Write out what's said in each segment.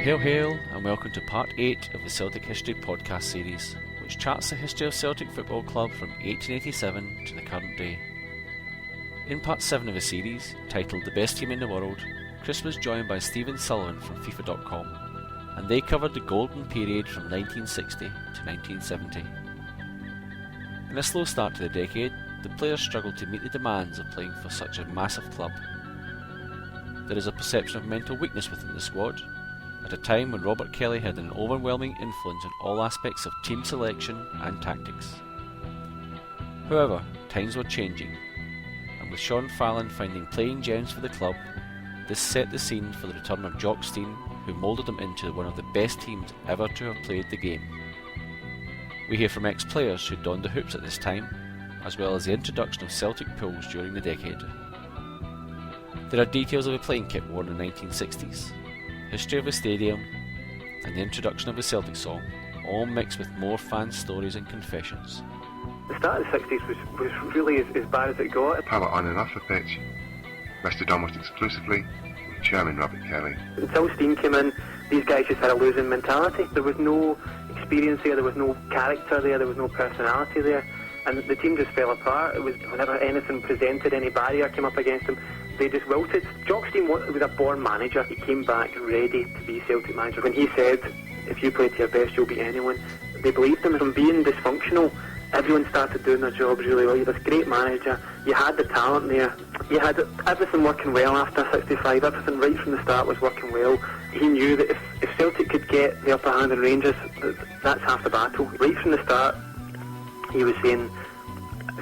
Hail hail and welcome to part 8 of the Celtic History Podcast series, which charts the history of Celtic Football Club from 1887 to the current day. In part 7 of the series, titled The Best Team in the World, Chris was joined by Stephen Sullivan from FIFA.com, and they covered the golden period from 1960 to 1970. In a slow start to the decade, the players struggled to meet the demands of playing for such a massive club. There is a perception of mental weakness within the squad, at a time when Robert Kelly had an overwhelming influence on all aspects of team selection and tactics. However, times were changing, and with Sean Fallon finding playing gems for the club, this set the scene for the return of Jock Stein, who moulded them into one of the best teams ever to have played the game. We hear from ex-players who donned the hoops at this time, as well as the introduction of Celtic pools during the decade. There are details of the playing kit worn in the 1960s, history of the stadium, and the introduction of the Celtic song, all mixed with more fan stories and confessions. The start of the 60s was really as bad as it got. Power on and off the pitch, rested almost exclusively with chairman Robert Kelly. Until Stein came in, these guys just had a losing mentality. There was no experience there was no character there was no personality there, and the team just fell apart. It was whenever anything presented, any barrier came up against them, they just wilted. Jock Stein was a born manager. He came back ready to be Celtic manager. When he said, if you play to your best, you'll beat anyone, they believed him. From being dysfunctional, everyone started doing their jobs really well. You're this great manager, you had the talent there, you had everything working well after 65, everything right from the start was working well. He knew that if Celtic could get the upper hand in Rangers, that's half the battle. Right from the start, he was saying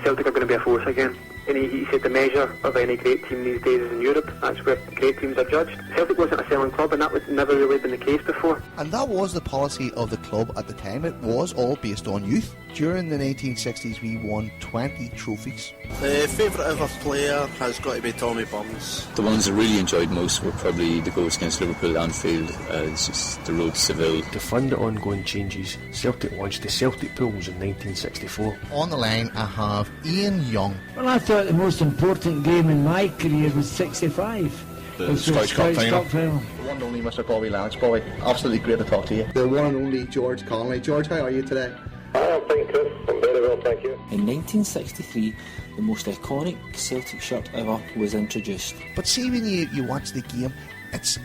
Celtic are going to be a force again. And he said the measure of any great team these days is in Europe. That's where great teams are judged. Celtic wasn't a selling club, and that was never really been the case before. And that was the policy of the club at the time. It was all based on youth. During the 1960s, we won 20 trophies. The favourite ever player has got to be Tommy Burns. The ones I really enjoyed most were probably the goals against Liverpool at Anfield, it's just the road to Seville. To fund the ongoing changes, Celtic launched the Celtic pools in 1964. On the line, I have Ian Young. Well, I thought the most important game in my career was 65. The Scottish Cup final. The one and only Mr. Bobby Lance. Bobby, absolutely great to talk to you. The one and only George Connelly. George, how are you today? I'm fine, Chris. I'm very well, thank you. In 1963, the most iconic Celtic shirt ever was introduced. But see, when you watch the game, it's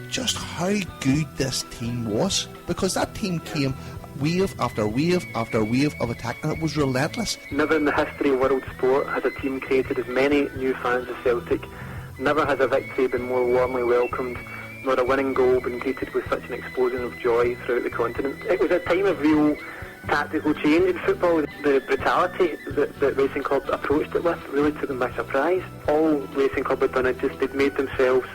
just how good this team was. Because that team came wave after wave after wave of attack, and it was relentless. Never in the history of world sport has a team created as many new fans as Celtic. Never has a victory been more warmly welcomed, nor a winning goal been greeted with such an explosion of joy throughout the continent. It was a time of real tactical change in football. The brutality that Racing Club approached it with really took them by surprise. All Racing Club had done it, they'd made themselves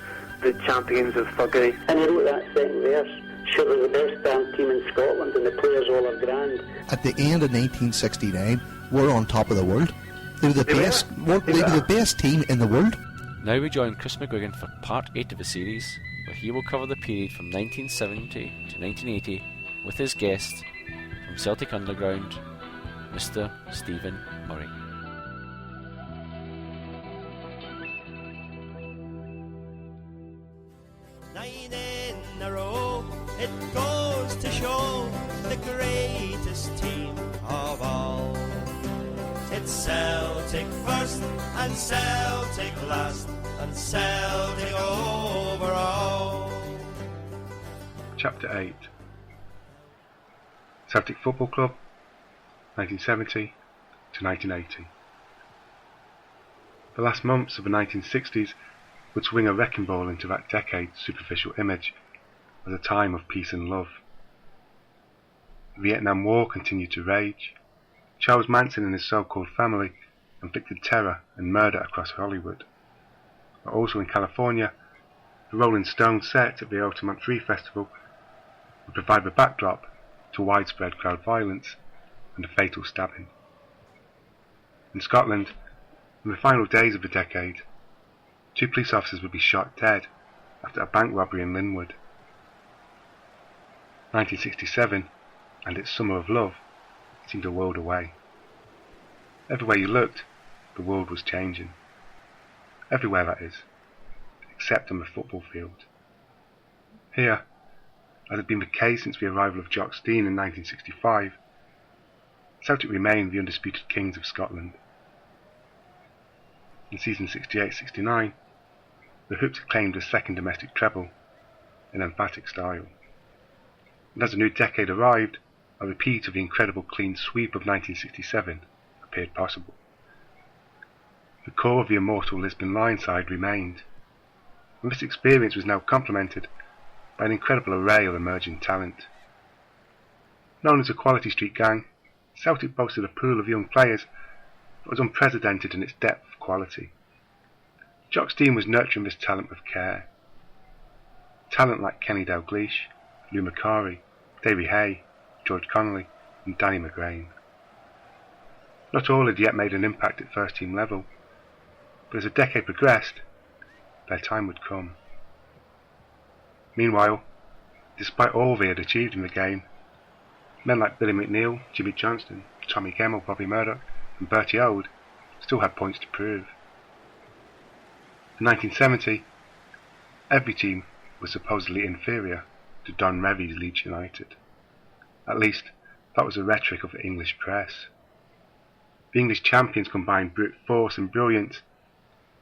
the champions of thuggery. And he wrote that second verse, sure we're the best damn team in Scotland and the players all are grand. At the end of 1969, we're on top of the world. They were the best team in the world. Now we join Chris McGuigan for part 8 of the series, where he will cover the period from 1970 to 1980 with his guest from Celtic Underground, Mr. Stephen Murray. Nine in a row, it goes to show the greatest team of all. It's Celtic first and Celtic last and Celtic overall. Chapter 8. Celtic Football Club, 1970 to 1980. The last months of the 1960s would swing a wrecking ball into that decade's superficial image as a time of peace and love. The Vietnam War continued to rage. Charles Manson and his so-called family inflicted terror and murder across Hollywood. But also in California, the Rolling Stones set at the Altamont Tree Festival would provide the backdrop to widespread crowd violence and a fatal stabbing. In Scotland, in the final days of the decade, 2 police officers would be shot dead after a bank robbery in Linwood. 1967, and its summer of love, seemed a world away. Everywhere you looked, the world was changing. Everywhere, that is, except on the football field. Here, As had been the case since the arrival of Jock Stein in 1965, Celtic remained the undisputed kings of Scotland. In season 68-69, the Hoops claimed a second domestic treble in emphatic style. And as the new decade arrived, a repeat of the incredible clean sweep of 1967 appeared possible. The core of the immortal Lisbon Lions side remained, and this experience was now complemented by an incredible array of emerging talent. Known as the Quality Street Gang, Celtic boasted a pool of young players that was unprecedented in its depth of quality. Jock Stein was nurturing this talent with care. Talent like Kenny Dalglish, Lou Macari, Davy Hay, George Connelly and Danny McGrain. Not all had yet made an impact at first team level, but as the decade progressed, their time would come. Meanwhile, despite all they had achieved in the game, men like Billy McNeil, Jimmy Johnston, Tommy Gemmell, Bobby Murdoch and Bertie Auld still had points to prove. In 1970, every team was supposedly inferior to Don Revie's Leeds United. At least, that was the rhetoric of the English press. The English champions combined brute force and brilliance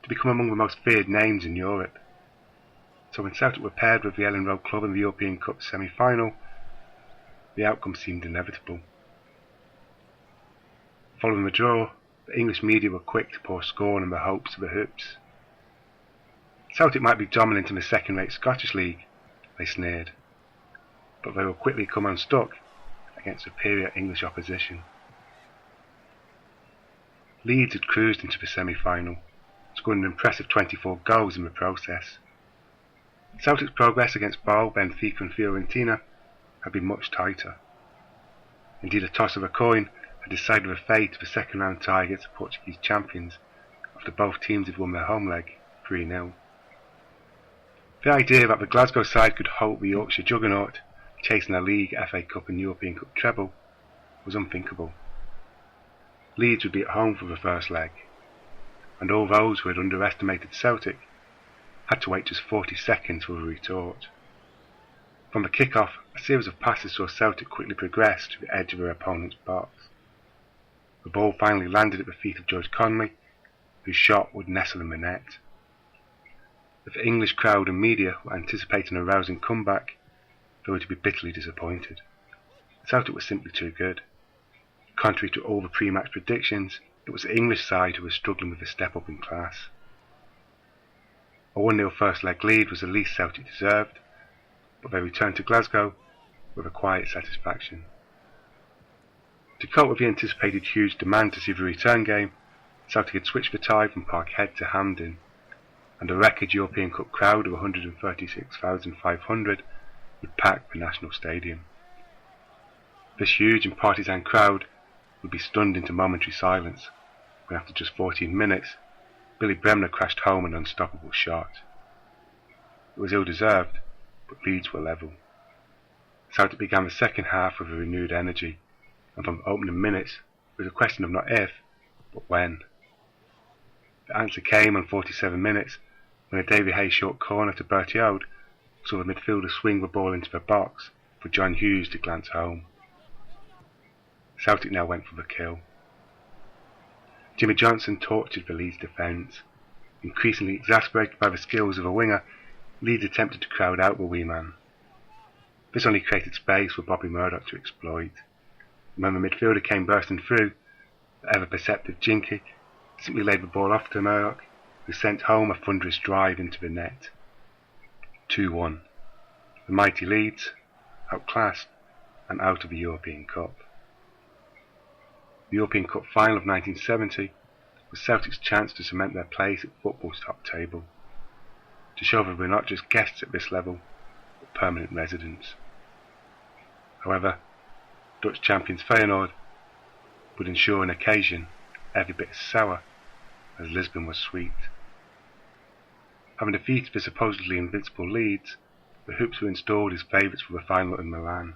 to become among the most feared names in Europe. So when Celtic were paired with the Ellen Road Club in the European Cup semi-final, the outcome seemed inevitable. Following the draw, the English media were quick to pour scorn on the hopes of the Hoops. Celtic might be dominant in the second-rate Scottish League, they sneered, but they would quickly come unstuck against superior English opposition. Leeds had cruised into the semi-final, scoring an impressive 24 goals in the process. Celtic's progress against Bow, Benfica and Fiorentina had been much tighter. Indeed, a toss of a coin had decided the fate of the second-round tie against the Portuguese champions after both teams had won their home leg 3-0. The idea that the Glasgow side could halt the Yorkshire juggernaut chasing a league, FA Cup and European Cup treble was unthinkable. Leeds would be at home for the first leg, and all those who had underestimated Celtic had to wait just 40 seconds for the retort. From the kick-off, a series of passes saw Celtic quickly progress to the edge of their opponent's box. The ball finally landed at the feet of George Connelly, whose shot would nestle in the net. If the English crowd and media were anticipating a rousing comeback, they were to be bitterly disappointed. Celtic was simply too good. Contrary to all the pre-match predictions, it was the English side who was struggling with a step up in class. A 1-0 first leg lead was the least Celtic deserved, but they returned to Glasgow with a quiet satisfaction. To cope with the anticipated huge demand to see the return game, Celtic had switched the tie from Parkhead to Hampden, and a record European Cup crowd of 136,500 would pack the National Stadium. This huge and partisan crowd would be stunned into momentary silence when after just 14 minutes Billy Bremner crashed home an unstoppable shot. It was ill-deserved, but Leeds were level. Celtic began the second half with a renewed energy, and from the opening minutes it was a question of not if, but when. The answer came on 47 minutes when a Davy Hay short corner to Bertie Auld saw the midfielder swing the ball into the box for John Hughes to glance home. Celtic now went for the kill. Jimmy Johnston tortured the Leeds defence. Increasingly exasperated by the skills of a winger, Leeds attempted to crowd out the wee man. This only created space for Bobby Murdoch to exploit. And when the midfielder came bursting through, the ever-perceptive Jinky simply laid the ball off to Murdoch, who sent home a thunderous drive into the net. 2-1. The mighty Leeds, outclassed and out of the European Cup. The European Cup final of 1970 was Celtic's chance to cement their place at football's top table, to show that they were not just guests at this level, but permanent residents. However, Dutch champions Feyenoord would ensure an occasion every bit as sour as Lisbon was sweet. Having defeated the supposedly invincible Leeds, the Hoops were installed as favourites for the final in Milan.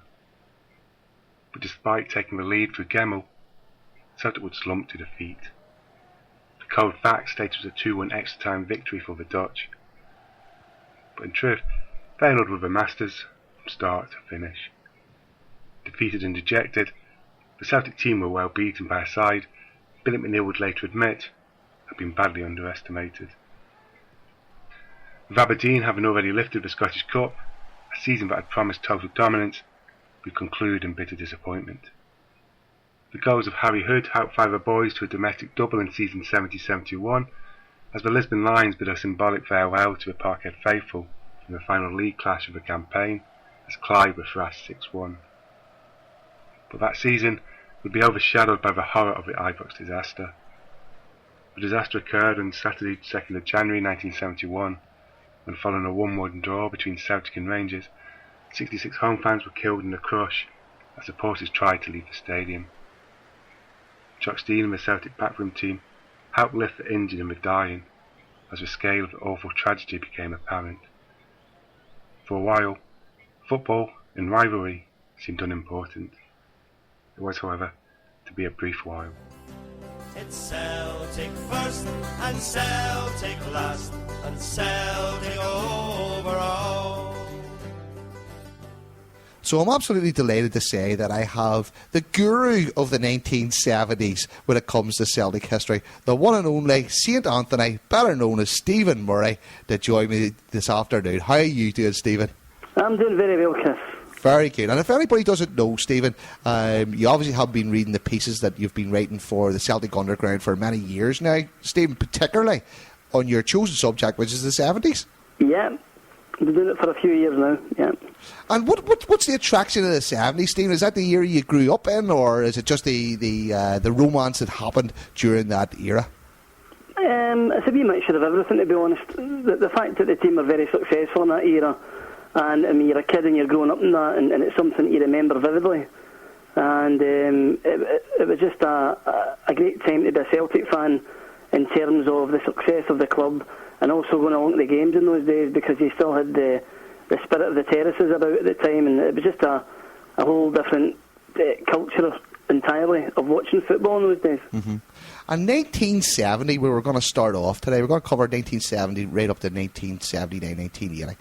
But despite taking the lead through Gemmell, Celtic would slump to defeat. The cold facts stated it was a 2-1 extra time victory for the Dutch. But in truth, Feyenoord were the masters, from start to finish. Defeated and dejected, the Celtic team were well beaten by a side Billy McNeil would later admit had been badly underestimated. With Aberdeen having already lifted the Scottish Cup, a season that had promised total dominance would conclude in bitter disappointment. The goals of Harry Hood helped Five Boys to a domestic double in season 70-71, as the Lisbon Lions bid a symbolic farewell to the Parkhead faithful in the final league clash of the campaign, as Clyde were thrashed 6-1. But that season would be overshadowed by the horror of the Ibrox disaster. The disaster occurred on Saturday 2nd of January 1971, when following a 1-1 draw between Celtic and Rangers, 66 home fans were killed in the crush as supporters tried to leave the stadium. Jock Stein and the Celtic backroom team helped lift the injured and the dying, as the scale of the awful tragedy became apparent. For a while, football and rivalry seemed unimportant. It was, however, to be a brief while. It's Celtic first and Celtic last and Celtic over all. So I'm absolutely delighted to say that I have the guru of the 1970s when it comes to Celtic history, the one and only St Anthony, better known as Stephen Murray, to join me this afternoon. How are you doing, Stephen? I'm doing very well, Chris. Very good. And if anybody doesn't know, Stephen, you obviously have been reading the pieces that you've been writing for the Celtic Underground for many years now, Stephen, particularly on your chosen subject, which is the 70s. Yeah, I've been doing it for a few years now, yeah. And what's the attraction of the 70s, Stephen? Is that the year you grew up in, or is it just the romance that happened during that era? It's a wee mixture of everything, to be honest. The fact that the team were very successful in that era, and I mean, you're a kid and you're growing up in that, and it's something you remember vividly. And it was just a great time to be a Celtic fan in terms of the success of the club, and also going along to the games in those days, because you still had the spirit of the terraces about at the time, and it was just a whole different culture entirely of watching football in those days. Mm-hmm. And 1970, we were going to start off today, we're going to cover 1970 right up to 1979, 1980.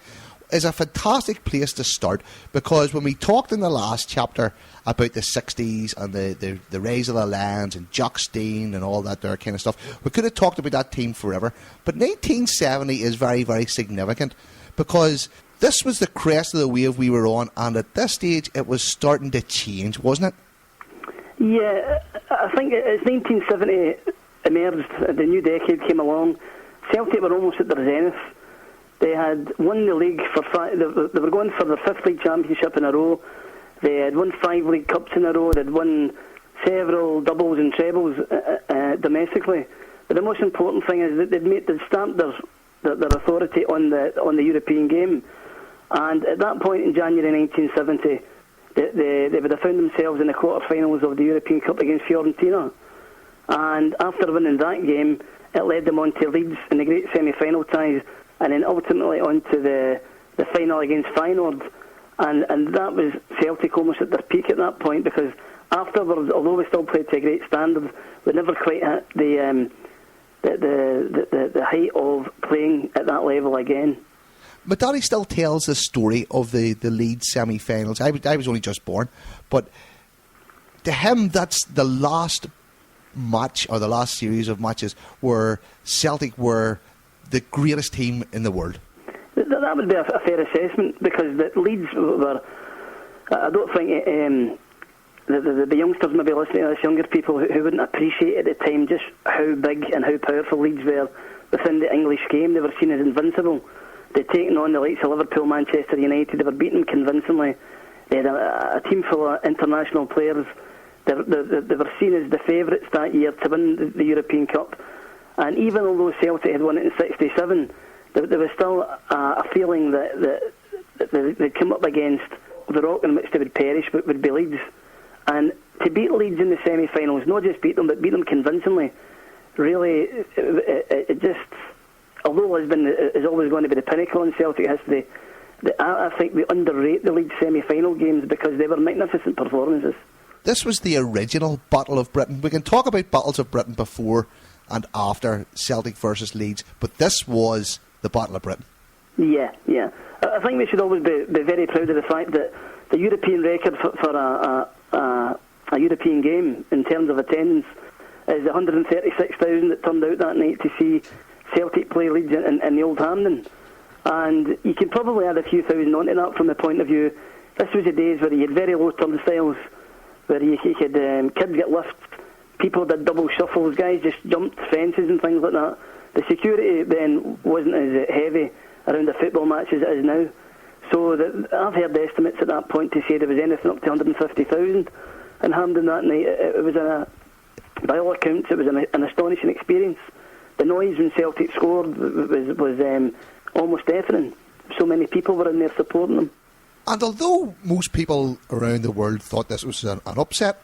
Is a fantastic place to start, because when we talked in the last chapter about the 60s and the rise of the Lions and Jock Stein and all that there kind of stuff, we could have talked about that team forever. But 1970 is very, very significant, because this was the crest of the wave we were on, and at this stage it was starting to change, wasn't it? Yeah, I think as 1970 emerged, the new decade came along, Celtic were almost at their zenith. They had won the league for they were going for their 5th league championship in a row. They had won 5 league cups in a row. They'd won several doubles and trebles domestically. But the most important thing is that they'd stamped their authority on the European game. And at that point in January 1970, they would have found themselves in the quarter-finals of the European Cup against Fiorentina. And after winning that game, it led them on to Leeds in the great semi-final ties, and then ultimately on to the final against Feyenoord. And that was Celtic almost at their peak at that point, because afterwards, although we still played to a great standard, we never quite hit the height of playing at that level again. My daddy still tells the story of the Leeds semi-finals. I was only just born, but to him that's the last match, or the last series of matches, where Celtic were the greatest team in the world. That would be a fair assessment, because the Leeds were, I don't think the youngsters maybe listening to this, younger people who wouldn't appreciate at the time just how big and how powerful Leeds were within the English game. They were seen as invincible. They'd taken on the likes of Liverpool, Manchester United. They were beaten convincingly. They had a team full of international players. They were seen as the favourites that year to win the European Cup. And even although Celtic had won it in 1967, there was still a feeling that they'd come up against the rock in which they would perish, but would be Leeds. And to beat Leeds in the semi-finals, not just beat them, but beat them convincingly, really, it just, although Lisbon is always going to be the pinnacle in Celtic history, I think we underrate the Leeds semi-final games, because they were magnificent performances. This was the original Battle of Britain. We can talk about Battles of Britain before and after Celtic versus Leeds, but this was the Battle of Britain. Yeah. I think we should always be very proud of the fact that the European record for a European game in terms of attendance is 136,000 that turned out that night to see Celtic play Leeds in the Old Hampden. And you can probably add a few thousand onto that from the point of view, this was the days where you had very low turnstiles, where you could kids get lifts, people did double shuffles, guys just jumped fences and things like that. The security then wasn't as heavy around a football match as it is now. So I've heard estimates at that point to say there was anything up to 150,000 in Hampden that night. It was by all accounts, it was an astonishing experience. The noise when Celtic scored was almost deafening. So many people were in there supporting them. And although most people around the world thought this was an upset,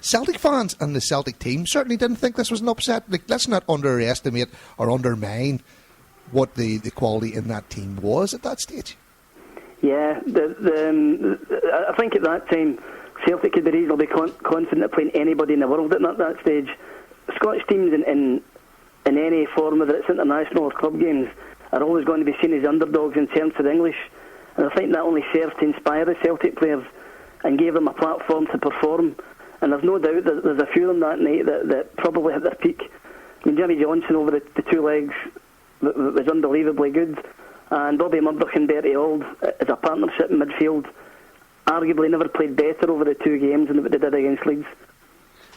Celtic fans and the Celtic team certainly didn't think this was an upset. Like, let's not underestimate or undermine what the quality in that team was at that stage. Yeah, I think at that time Celtic could be reasonably confident of playing anybody in the world at that stage. Scottish teams in any form, whether it's international or club games, are always going to be seen as underdogs in terms of English. And I think that only served to inspire the Celtic players and gave them a platform to perform. And there's no doubt that there's a few of them that night that probably hit their peak. I mean, Jimmy Johnson over the two legs was unbelievably good. And Bobby Murdoch and Bertie Auld as a partnership in midfield arguably never played better over the two games than they did against Leeds.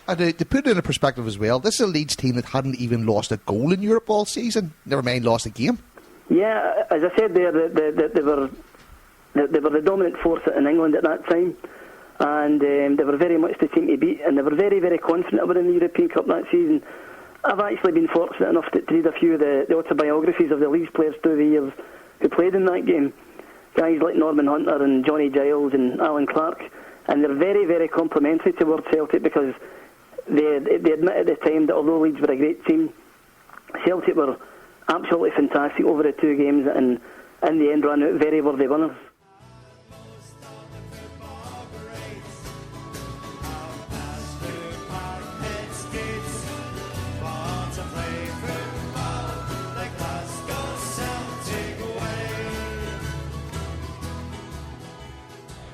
And to put it in a perspective as well, this is a Leeds team that hadn't even lost a goal in Europe all season, never mind lost a game. Yeah, as I said there, they were the dominant force in England at that time, and they were very much the team to beat, and they were very, very confident of winning the European Cup that season. I've actually been fortunate enough to read a few of the autobiographies of the Leeds players through the years who played in that game. Guys like Norman Hunter and Johnny Giles and Alan Clark, and they're very, very complimentary towards Celtic because they admit at the time that although Leeds were a great team, Celtic were absolutely fantastic over the two games and in the end ran out very worthy winners.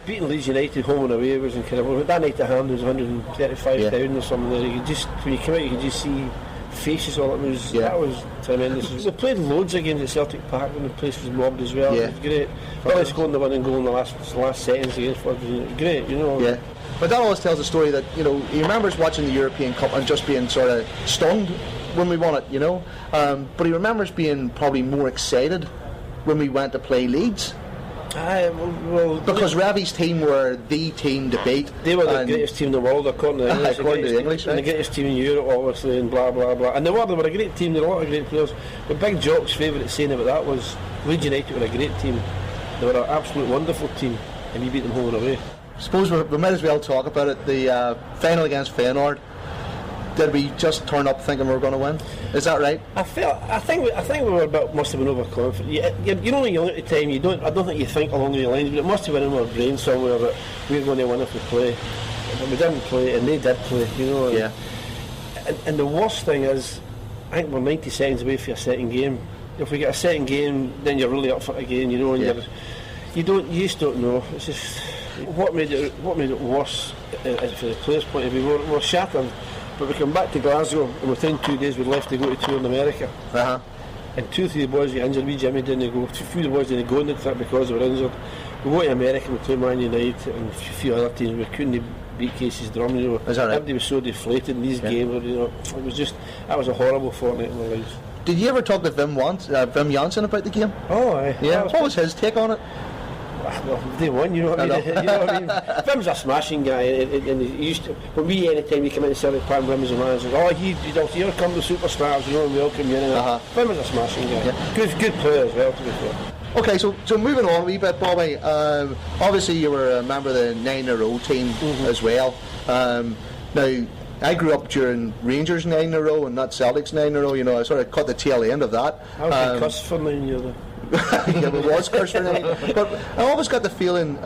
Beating Leeds United home and away was incredible. That night at Hampden was 135,000 or something there. You could just, when you came out, you could just see faces all. That was tremendous. We played loads of games at Celtic Park when the place was mobbed as well. It was great. Probably scoring the winning goal in the last seconds against us. Great, you know. Yeah. But that always tells a story that, you know, he remembers watching the European Cup and just being sort of stunned when we won it, you know. But he remembers being probably more excited when we went to play Leeds. Because Ravi's team were the team to beat. They were the greatest team in the world, according to the English. According to the English, and the greatest team in Europe, obviously, and blah blah blah. And they were a great team. There were a lot of great players. But Big Jock's favourite saying about that was Leeds United were a great team. They were an absolute wonderful team, and we beat them home and away. I suppose we might as well talk about it. The final against Feyenoord. Did we just turn up thinking we were going to win? Is that right? I think we were must have been overconfident. You know, when you look at the time, I don't think you think along the lines, but it must have been in our brain somewhere that we were going to win if we play. But we didn't play, and they did play. You know. Yeah. And the worst thing is, I think we're 90 seconds away for a second game. If we get a second game, then you're really up for it again. You know, and you just don't know. It's just what made it worse for the players' point of view. We're shattered. But we come back to Glasgow, and within 2 days we'd left to go to tour in America. And 2 or 3 boys got injured. Jimmy didn't go. A few of the boys didn't go in the trip because they were injured. We go to America, we play Man United and a few other teams. We couldn't beat Casey's Drum. You know, is that right? Everybody was so deflated in these games. You know, that was a horrible fortnight in our lives. Did you ever talk to Wim Janssen about the game? Oh, aye. Yeah. What was his take on it? Well, they won, you know what I mean? You know what I mean? Vim's a smashing guy, and he used to. When anytime we come into Celtic Park, Vim was a manager. Here come the superstars, you know, and welcome you in. Vim was a smashing guy. Yeah. Good player as well, to be fair. Okay, so moving on a wee bit, Bobby. Obviously, you were a member of the 9 in a row team as well. Now, I grew up during Rangers 9 in a row and not Celtic's 9 in a row. You know, I sort of cut the tail end of that. I was cussed for 9 years. Yeah, it was cursed for 9. But I always got the feeling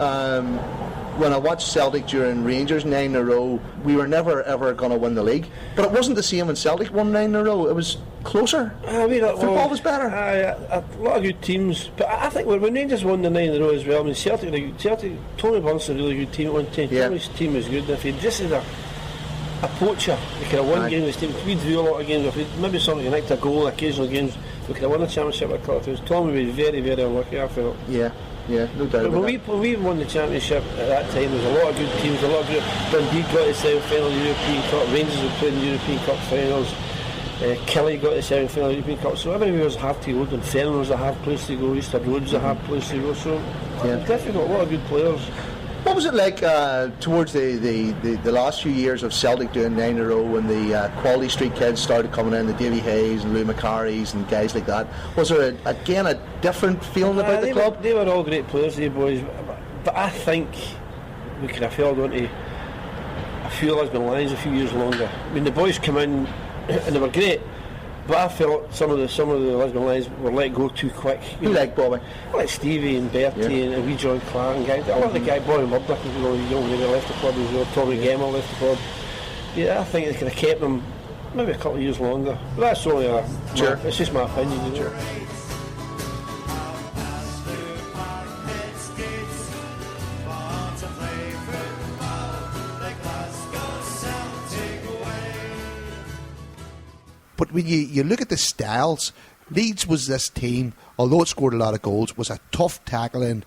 when I watched Celtic during Rangers 9 in a row, we were never ever going to win the league. But it wasn't the same when Celtic won 9 in a row. It was closer. Football was better. A lot of good teams. But I think when Rangers won the 9 in a row as well, I mean, Celtic, Tommy Blunt's a really good team at one time. Yeah. Tommy's team was good. If he just had a poacher, he could have won games with his team. We drew a lot of games. If he'd maybe somebody nicked a goal in occasional games, we could have won the championship with Celtic. Tommy was very, very unlucky, I felt. Yeah, no doubt. But when we won the championship at that time, there was a lot of good teams, a lot of good. Dundee got the semi-final European Cup, Rangers had played in the European Cup finals, Kelly got the semi-final European Cup, so everybody was hard to go. Dunfermline was a hard place to go, Easter Road was a hard place to go, so definitely got a lot of good players. What was it like towards the last few years of Celtic doing 9 in a row when the Quality Street kids started coming in, the Davy Hayes and Lou Macaris and guys like that? Was there again a different feeling about the club? They were all great players, these boys, but I think we could have held on to a few Lisbon Lions a few years longer. I mean, the boys come in and they were great, but I felt some of the Lisbon Lions were let go too quick. Who like Bobby? Like Stevie and Bertie and wee John Clark and guys. I like the guy Bobby Murdoch, the young lady left the club as well. Tommy Gemmill left the club. Yeah, I think they could have kept them maybe a couple of years longer. But that's only it's just my opinion. Sure. But when you look at the styles, Leeds was this team, although it scored a lot of goals, was a tough tackling,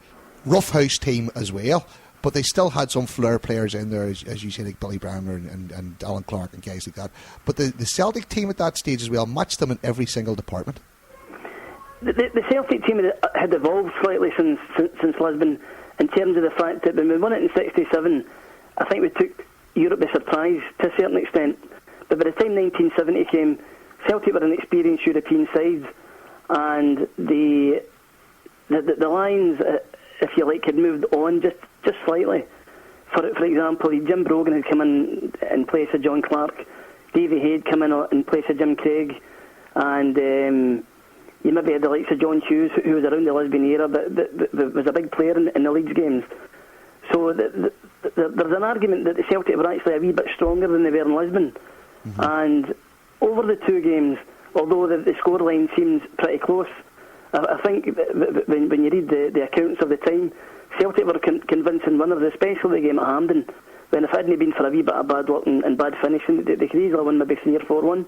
roughhouse team as well. But they still had some flair players in there, as you say, like Billy Browner and Alan Clark and guys like that. But the Celtic team at that stage as well matched them in every single department. The Celtic team had evolved slightly since Lisbon in terms of the fact that when we won it in '67, I think we took Europe by surprise to a certain extent. But by the time 1970 came, Celtic were an experienced European side, and the Lions, if you like, had moved on just slightly. For example, Jim Brogan had come in place of John Clark, Davy Hay had come in place of Jim Craig, and you maybe had the likes of John Hughes, who was around the Lisbon era, but was a big player in the Leeds games. So there's an argument that the Celtic were actually a wee bit stronger than they were in Lisbon. Mm-hmm. And over the two games, although the scoreline seems pretty close, I think when you read the accounts of the time, Celtic were convincing winners, especially the game at Hampden, when if it hadn't been for a wee bit of bad luck and bad finishing, they could easily win maybe 3 or 4-1.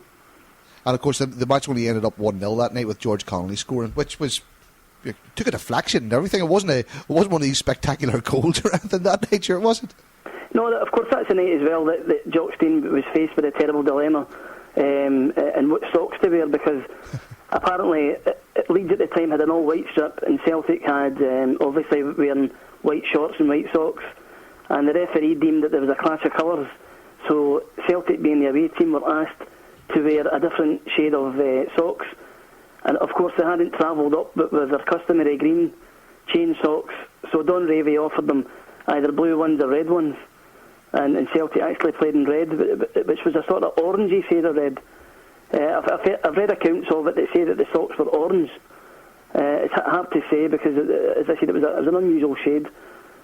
And of course the match only ended up 1-0 that night with George Connelly scoring, which was took a deflection and everything. It wasn't one of these spectacular goals or anything that night, sure it wasn't. No, of course that's the night as well that Jock Stein was faced with a terrible dilemma and what socks to wear, because apparently Leeds at the time had an all-white strip and Celtic had obviously wearing white shorts and white socks, and the referee deemed that there was a clash of colours, so Celtic, being the away team, were asked to wear a different shade of socks, and of course they hadn't travelled up with their customary green chain socks, so Don Ravey offered them either blue ones or red ones. And Celtic actually played in red, which was a sort of orangey shade of red. I've read accounts of it that say that the socks were orange. It's hard to say because, as I said, it was an unusual shade.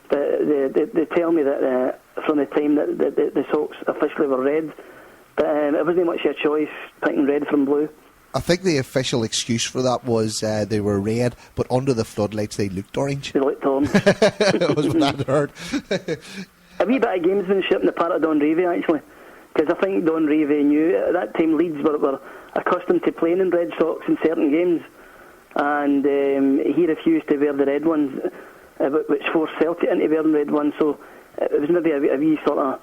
But they tell me that from the time that the socks officially were red, but it wasn't much a choice picking red from blue. I think the official excuse for that was they were red, but under the floodlights they looked orange. They looked orange. That was what I heard. A wee bit of gamesmanship on the part of Don Ravey, actually, because I think Don Ravey knew at that time Leeds were accustomed to playing in red socks in certain games, and he refused to wear the red ones, which forced Celtic into wearing red ones. So it was maybe a wee sort of...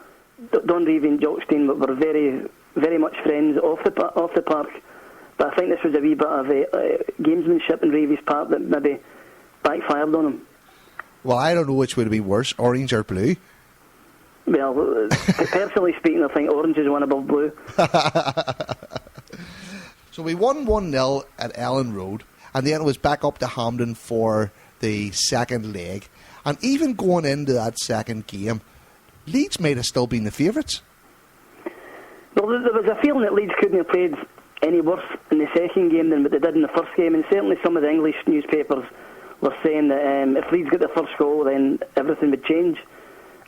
Don Ravey and Jock Stein were very, very much friends off the park, but I think this was a wee bit of gamesmanship on Ravey's part that maybe backfired on him. Well, I don't know which would be worse, orange or blue. Well, personally speaking, I think orange is one above blue. So we won 1-0 at Ellen Road, and then it was back up to Hampden for the second leg. And even going into that second game, Leeds might have still been the favourites. Well, there was a feeling that Leeds couldn't have played any worse in the second game than what they did in the first game, and certainly some of the English newspapers were saying that if Leeds got the first goal, then everything would change.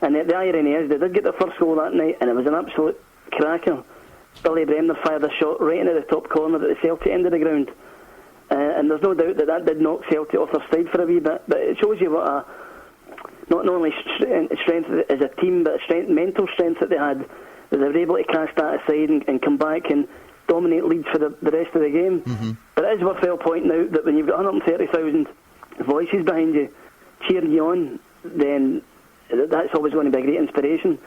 And the irony is, they did get the first goal that night, and it was an absolute cracker. Billy Bremner fired a shot right into the top corner at the Celtic end of the ground. And there's no doubt that did knock Celtic off their stride for a wee bit. But it shows you what not only strength as a team, but mental strength that they had, that they were able to cast that aside and come back and dominate Leeds for the rest of the game. Mm-hmm. But it is worthwhile pointing out that when you've got 130,000 voices behind you cheering you on, then that's always going to be a great inspiration.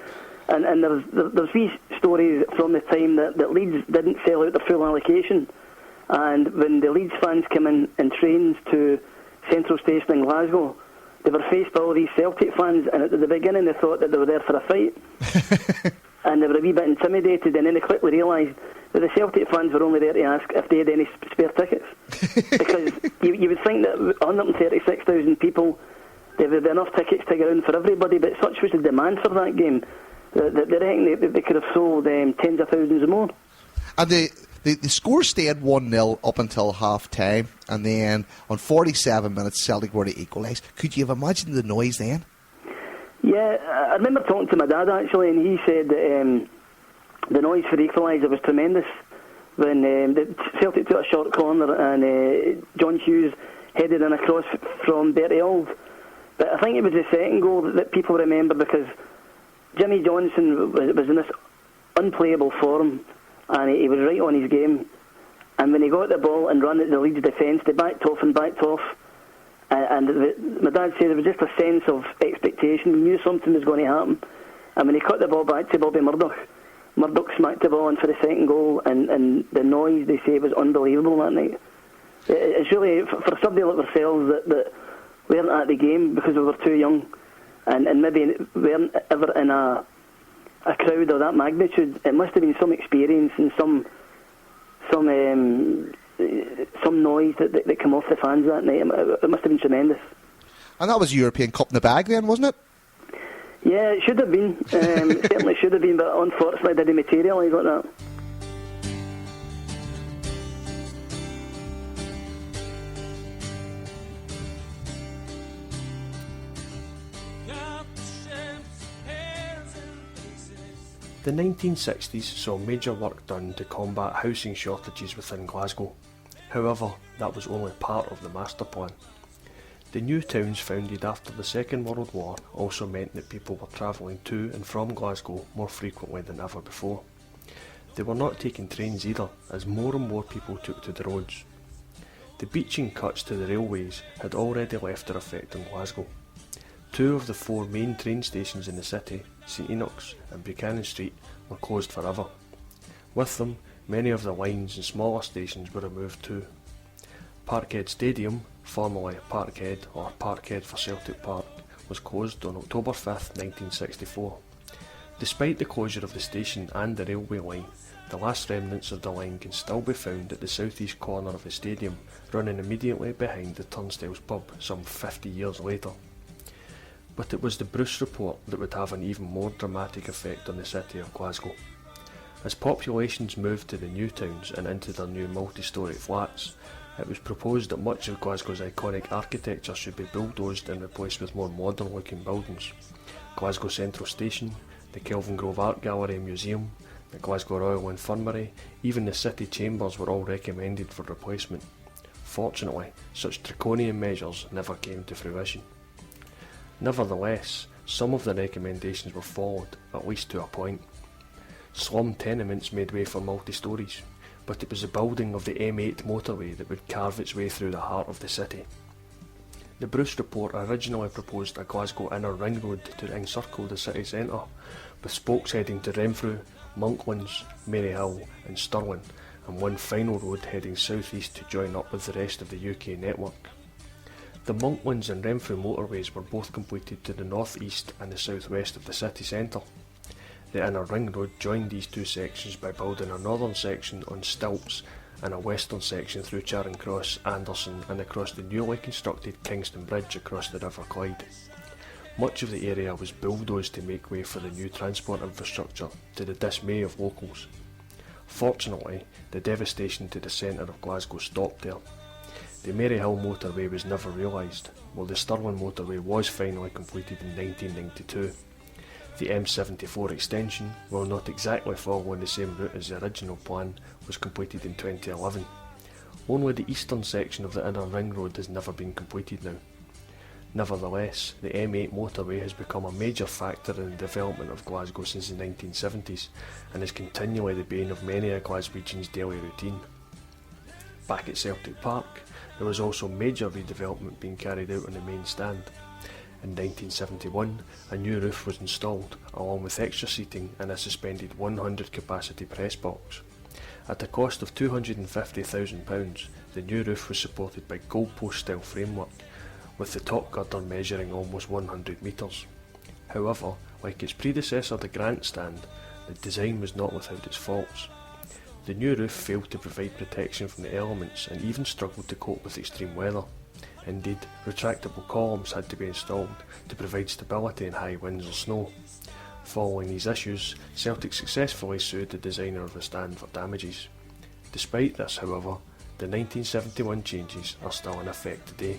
And there's these stories from the time that Leeds didn't sell out their full allocation, and when the Leeds fans came in trains to Central Station in Glasgow, they were faced by all these Celtic fans, and at the beginning they thought that they were there for a fight, and they were a wee bit intimidated, and then they quickly realised that the Celtic fans were only there to ask if they had any spare tickets, because you would think that 136,000 people, there would be enough tickets to get around for everybody, but such was the demand for that game that they reckon they could have sold tens of thousands more. And the score stayed 1-0 up until half time, and then on 47 minutes Celtic were to equalise. Could you have imagined the noise then? Yeah, I remember talking to my dad actually, and he said that the noise for the equaliser was tremendous when the Celtic took a short corner and John Hughes headed in across from Bertie Auld. But I think it was the second goal that people remember, because Jimmy Johnson was in this unplayable form, and he was right on his game. And when he got the ball and ran at the Leeds defence, they backed off. And my dad said there was just a sense of expectation. We knew something was going to happen. And when he cut the ball back to Bobby Murdoch smacked the ball in for the second goal, and the noise, they say, was unbelievable that night. It's really, for somebody like ourselves that weren't at the game because we were too young, and maybe weren't ever in a crowd of that magnitude, it must have been some experience and some noise that came off the fans that night. It must have been tremendous. And that was European Cup in the bag then, wasn't it? Yeah, it should have been. It certainly should have been, but unfortunately it didn't materialise like that. The 1960s saw major work done to combat housing shortages within Glasgow. However, that was only part of the master plan. The new towns founded after the Second World War also meant that people were travelling to and from Glasgow more frequently than ever before. They were not taking trains either, as more and more people took to the roads. The beaching cuts to the railways had already left their effect in Glasgow. 2 of the 4 main train stations in the city, St Enoch's and Buchanan Street, were closed forever. With them, many of the lines and smaller stations were removed too. Parkhead Stadium, formerly Parkhead or Parkhead for Celtic Park, was closed on October 5th, 1964. Despite the closure of the station and the railway line, the last remnants of the line can still be found at the southeast corner of the stadium, running immediately behind the Turnstiles pub some 50 years later. But it was the Bruce Report that would have an even more dramatic effect on the city of Glasgow. As populations moved to the new towns and into their new multi-storey flats, it was proposed that much of Glasgow's iconic architecture should be bulldozed and replaced with more modern-looking buildings. Glasgow Central Station, the Kelvingrove Art Gallery and Museum, the Glasgow Royal Infirmary, even the city chambers were all recommended for replacement. Fortunately, such draconian measures never came to fruition. Nevertheless, some of the recommendations were followed, at least to a point. Slum tenements made way for multi-stories, but it was the building of the M8 motorway that would carve its way through the heart of the city. The Bruce Report originally proposed a Glasgow inner ring road to encircle the city centre, with spokes heading to Renfrew, Monklands, Maryhill and Stirling, and one final road heading southeast to join up with the rest of the UK network. The Monklands and Renfrew motorways were both completed to the north-east and the south-west of the city centre. The inner ring road joined these 2 sections by building a northern section on stilts and a western section through Charing Cross, Anderson and across the newly constructed Kingston Bridge across the River Clyde. Much of the area was bulldozed to make way for the new transport infrastructure, to the dismay of locals. Fortunately, the devastation to the centre of Glasgow stopped there. The Maryhill motorway was never realised, while the Stirling motorway was finally completed in 1992. The M74 extension, while not exactly following the same route as the original plan, was completed in 2011. Only the eastern section of the inner ring road has never been completed now. Nevertheless, the M8 motorway has become a major factor in the development of Glasgow since the 1970s and is continually the bane of many a Glaswegian's daily routine. Back at Celtic Park, there was also major redevelopment being carried out on the main stand. In 1971, a new roof was installed, along with extra seating and a suspended 100 capacity press box. At a cost of £250,000, the new roof was supported by goalpost-style framework, with the top girder measuring almost 100 metres. However, like its predecessor the grandstand, the design was not without its faults. The new roof failed to provide protection from the elements and even struggled to cope with extreme weather. Indeed, retractable columns had to be installed to provide stability in high winds or snow. Following these issues, Celtic successfully sued the designer of the stand for damages. Despite this, however, the 1971 changes are still in effect today.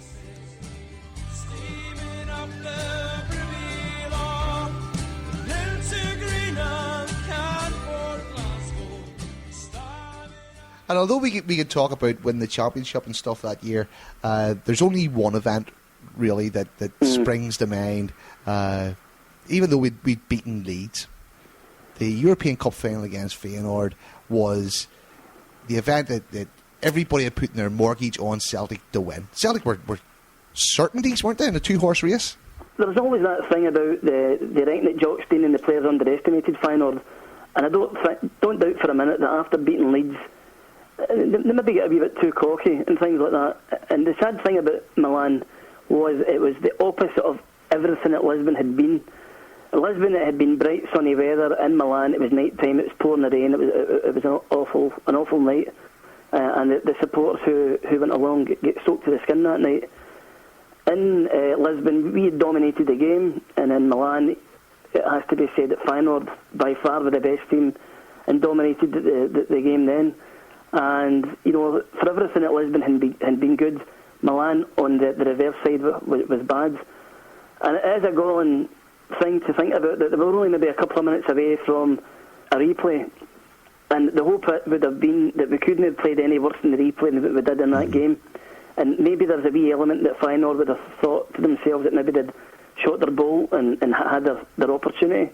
And although we could talk about winning the championship and stuff that year, there's only one event really that springs to mind. Even though we'd beaten Leeds, the European Cup final against Feyenoord was the event that everybody had put in their mortgage on Celtic to win. Celtic were certainties, weren't they, in a two-horse race? There was always that thing about the writing that Jock Stein and the players underestimated Feyenoord, and I don't doubt for a minute that after beating Leeds, they maybe get a wee bit too cocky and things like that. And the sad thing about Milan was it was the opposite of everything that Lisbon had been. In Lisbon, it had been bright, sunny weather. In Milan, it was night time. It was pouring the rain. It was an awful night, and the supporters who went along get soaked to the skin that night. In Lisbon, we had dominated the game, and in Milan, it has to be said that Feyenoord by far were the best team and dominated the game then. And you know, for everything at Lisbon had been good, Milan on the reverse side was bad. And it is a galling thing to think about that they were only maybe a couple of minutes away from a replay, and the hope would have been that we couldn't have played any worse in the replay than we did in that game. And maybe there's a wee element that Feyenoord would have thought to themselves that maybe they'd shot their ball and had their opportunity.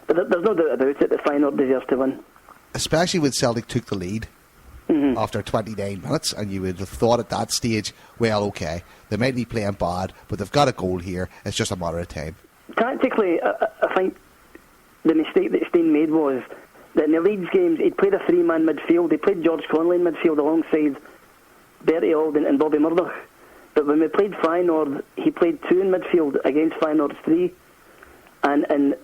But there's no doubt about it that Feyenoord deserves to win. Especially when Celtic took the lead after 29 minutes, and you would have thought at that stage, well, okay, they might be playing bad, but they've got a goal here, it's just a matter of time. Tactically, I think the mistake that Stein made was that in the Leeds games, he'd played a three-man midfield. He played George Connelly in midfield alongside Bertie Auld and Bobby Murdoch. But when we played Feyenoord, he played two in midfield against Feyenoord's three. And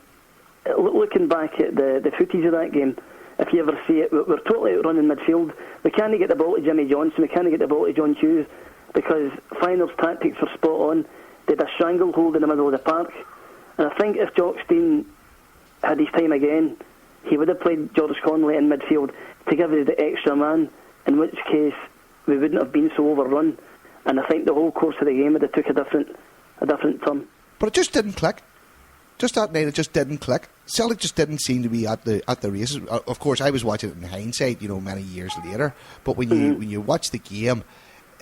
looking back at the footage of that game, if you ever see it, we're totally outrunning midfield. We can't get the ball to Jimmy Johnson, we can't get the ball to John Hughes, because Feyenoord's tactics were spot on. They had a stranglehold in the middle of the park. And I think if Jock Stein had his time again, he would have played George Connelly in midfield to give us the extra man, in which case we wouldn't have been so overrun. And I think the whole course of the game would have took a different turn. But it just didn't click. Just that night, it just didn't click. Celtic just didn't seem to be at the races. Of course, I was watching it in hindsight, many years later. But when you watch the game,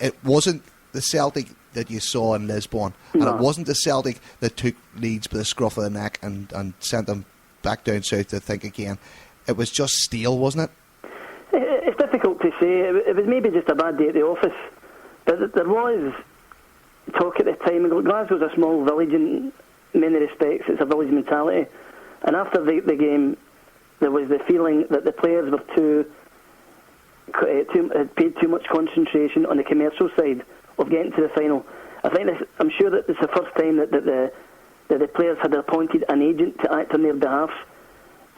it wasn't the Celtic that you saw in Lisbon, and it wasn't the Celtic that took Leeds by the scruff of the neck and sent them back down south to think again. It was just stale, wasn't it? It's difficult to say. It was maybe just a bad day at the office. But there was talk at the time. Glasgow's a small village in many respects. It's a village mentality. And after the game, there was the feeling that the players were had paid too much concentration on the commercial side of getting to the final. I'm sure that it's the first time that the players had appointed an agent to act on their behalf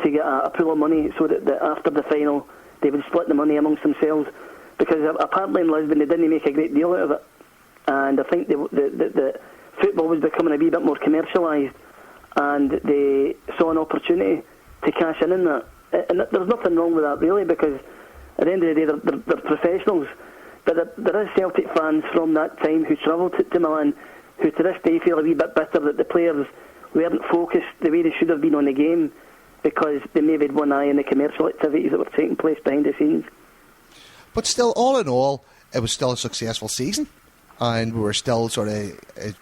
to get a pool of money, so that after the final they would split the money amongst themselves. Because apparently in Lisbon they didn't make a great deal out of it, and I think the football was becoming a wee bit more commercialised, and they saw an opportunity to cash in that. And there's nothing wrong with that really, because at the end of the day they're professionals. But there is Celtic fans from that time who travelled to Milan who to this day feel a wee bit bitter that the players weren't focused the way they should have been on the game because they maybe had one eye on the commercial activities that were taking place behind the scenes. But still, all in all, it was still a successful season, and we were still sort of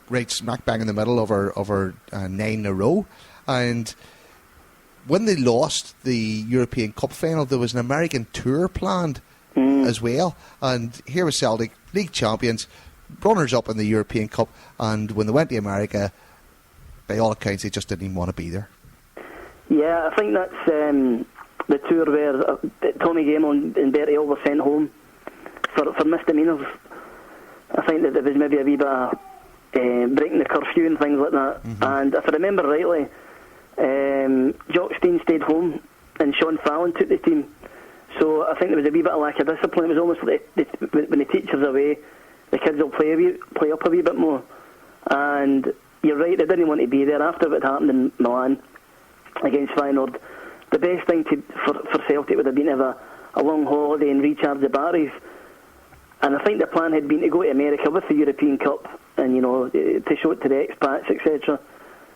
right smack bang in the middle of our 9 in a row. And when they lost the European Cup final, there was an American tour planned as well. And here was Celtic, league champions, runners-up in the European Cup, and when they went to America, by all accounts, they just didn't even want to be there. Yeah, I think that's the tour where Tommy Gemmell and Bertie Hill were sent home for misdemeanours. I think that there was maybe a wee bit of breaking the curfew and things like that. And if I remember rightly, Jock Stein stayed home and Sean Fallon took the team. So I think there was a wee bit of lack of discipline. It was almost like when the teacher's away, the kids will play up a wee bit more. And you're right, they didn't want to be there after what happened in Milan against Feyenoord. The best thing for Celtic would have been to have a long holiday and recharge the batteries. And I think the plan had been to go to America with the European Cup and, to show it to the expats, etc.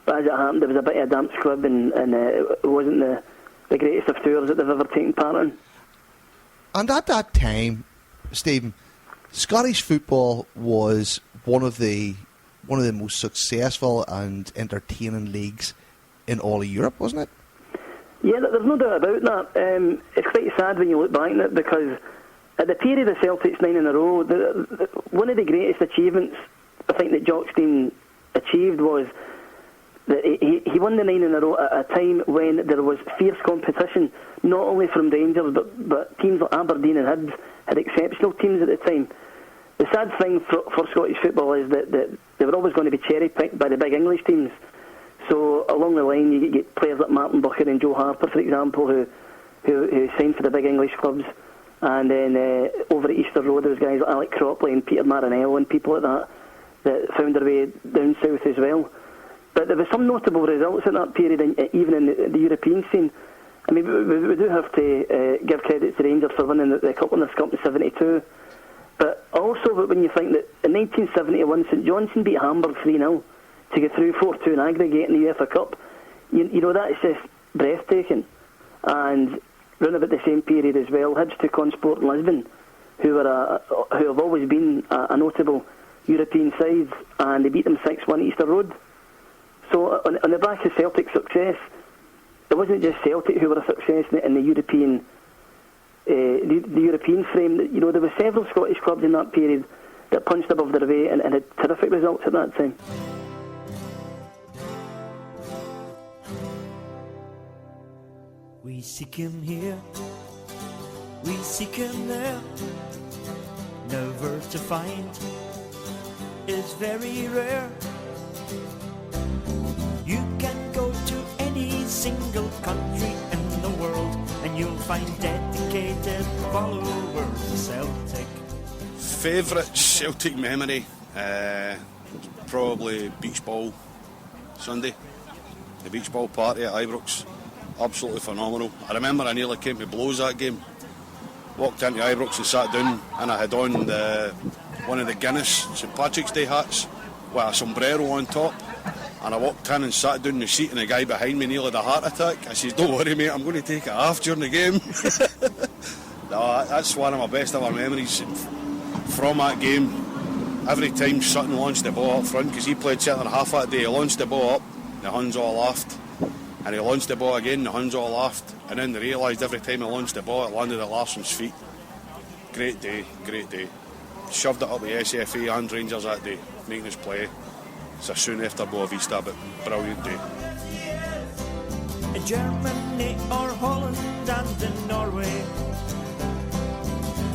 But as it happened, there was a bit of a damp squib and it wasn't the greatest of tours that they've ever taken part in. And at that time, Stephen, Scottish football was one of the most successful and entertaining leagues in all of Europe, wasn't it? Yeah, there's no doubt about that. It's quite sad when you look back on it because at the period of Celtic's 9 in a row, one of the greatest achievements I think that Jock Stein achieved was that he won the 9 in a row at a time when there was fierce competition, not only from Rangers but teams like Aberdeen and Hibs had exceptional teams at the time. The sad thing for Scottish football is that they were always going to be cherry-picked by the big English teams. So along the line you get players like Martin Buchan and Joe Harper, for example, who signed for the big English clubs. And then over at Easter Road there was guys like Alec Cropley and Peter Marinello and people like that found their way down south as well. But there were some notable results in that period, even in the European scene. I mean, we do have to give credit to Rangers for winning the Cup Winners' Cup in '72. But also, when you think that in 1971, St Johnstone beat Hamburg 3-0 to get through 4-2 in aggregate in the UEFA Cup, you know, that's just breathtaking. And round about the same period as well, Hibs took on Sport Lisbon, who have always been a notable European side, and they beat them 6-1 Easter Road. So on the back of Celtic's success, it wasn't just Celtic who were a success in the European the European frame. You know, there were several Scottish clubs in that period that punched above their weight and had terrific results at that time. We seek him here, we seek him there, never to find is very rare. You can go to any single country in the world and you'll find dedicated followers of Celtic. Favourite Celtic memory? Probably beach ball Sunday. The beach ball party at Ibrox. Absolutely phenomenal. I remember I nearly came to blows that game. Walked into Ibrox and sat down and I had on one of the Guinness St Patrick's Day hats with a sombrero on top. And I walked in and sat down in the seat and the guy behind me nearly had a heart attack. I says, "Don't worry mate, I'm going to take it off during the game." No, that's one of my best ever memories from that game. Every time Sutton launched the ball up front, because he played centre half that day, he launched the ball up, the Huns all laughed. And he launched the ball again, the Huns all laughed. And then they realised every time he launched the ball, it landed at Larsson's feet. Great day, great day. Shoved it up with SFA and Rangers that day, making us play. It's a soon after Boa Vista, but brilliant day. In Germany or Holland and in Norway,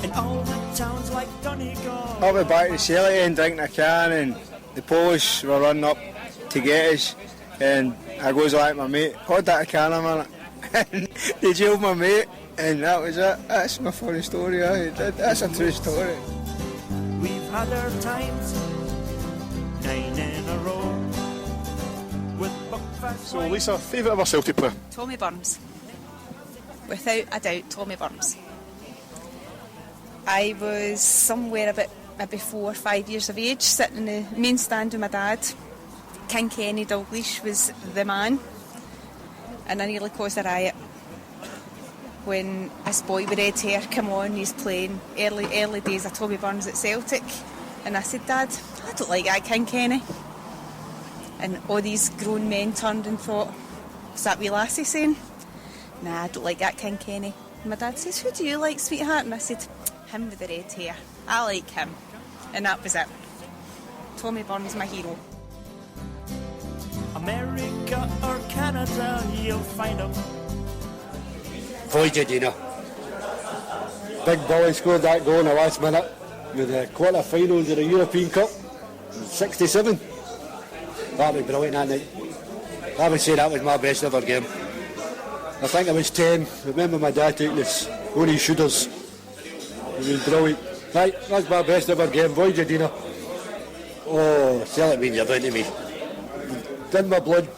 in all the towns like Donegal. I'll be back to Celtic and drinking a can, and the Polish were running up to get us, and I goes like my mate, "Hold that can a minute," and they jailed my mate, and that was it. That's my funny story. That's a true story. We've had our times, 9 in a row. So Lisa, favourite ever Celtic player? Tommy Burns. Without a doubt, Tommy Burns. I was somewhere about maybe 4 or 5 years of age, sitting in the main stand with my dad, King Kenny Dalglish was the man, and I nearly caused a riot when this boy with red hair come on. He's playing early days of Tommy Burns at Celtic, and I said, Dad, I don't like that King Kenny. And all these grown men turned and thought, what's that wee lassie saying? Nah, I don't like that King Kenny. And my dad says, who do you like, sweetheart? And I said, him with the red hair. I like him. And that was it. Tommy Burns, my hero. America or Canada, you'll find him. Voidedina. Big Billy scored that goal in the last minute with the quarter-finals of the European Cup in 67. That was brilliant that night. I would say that was my best ever game. I think I was 10. I remember my dad taking us on his shooters. It was brilliant. Right, that's my best ever game. Voidedina. Oh, Celtic mean you're to me. In my blood.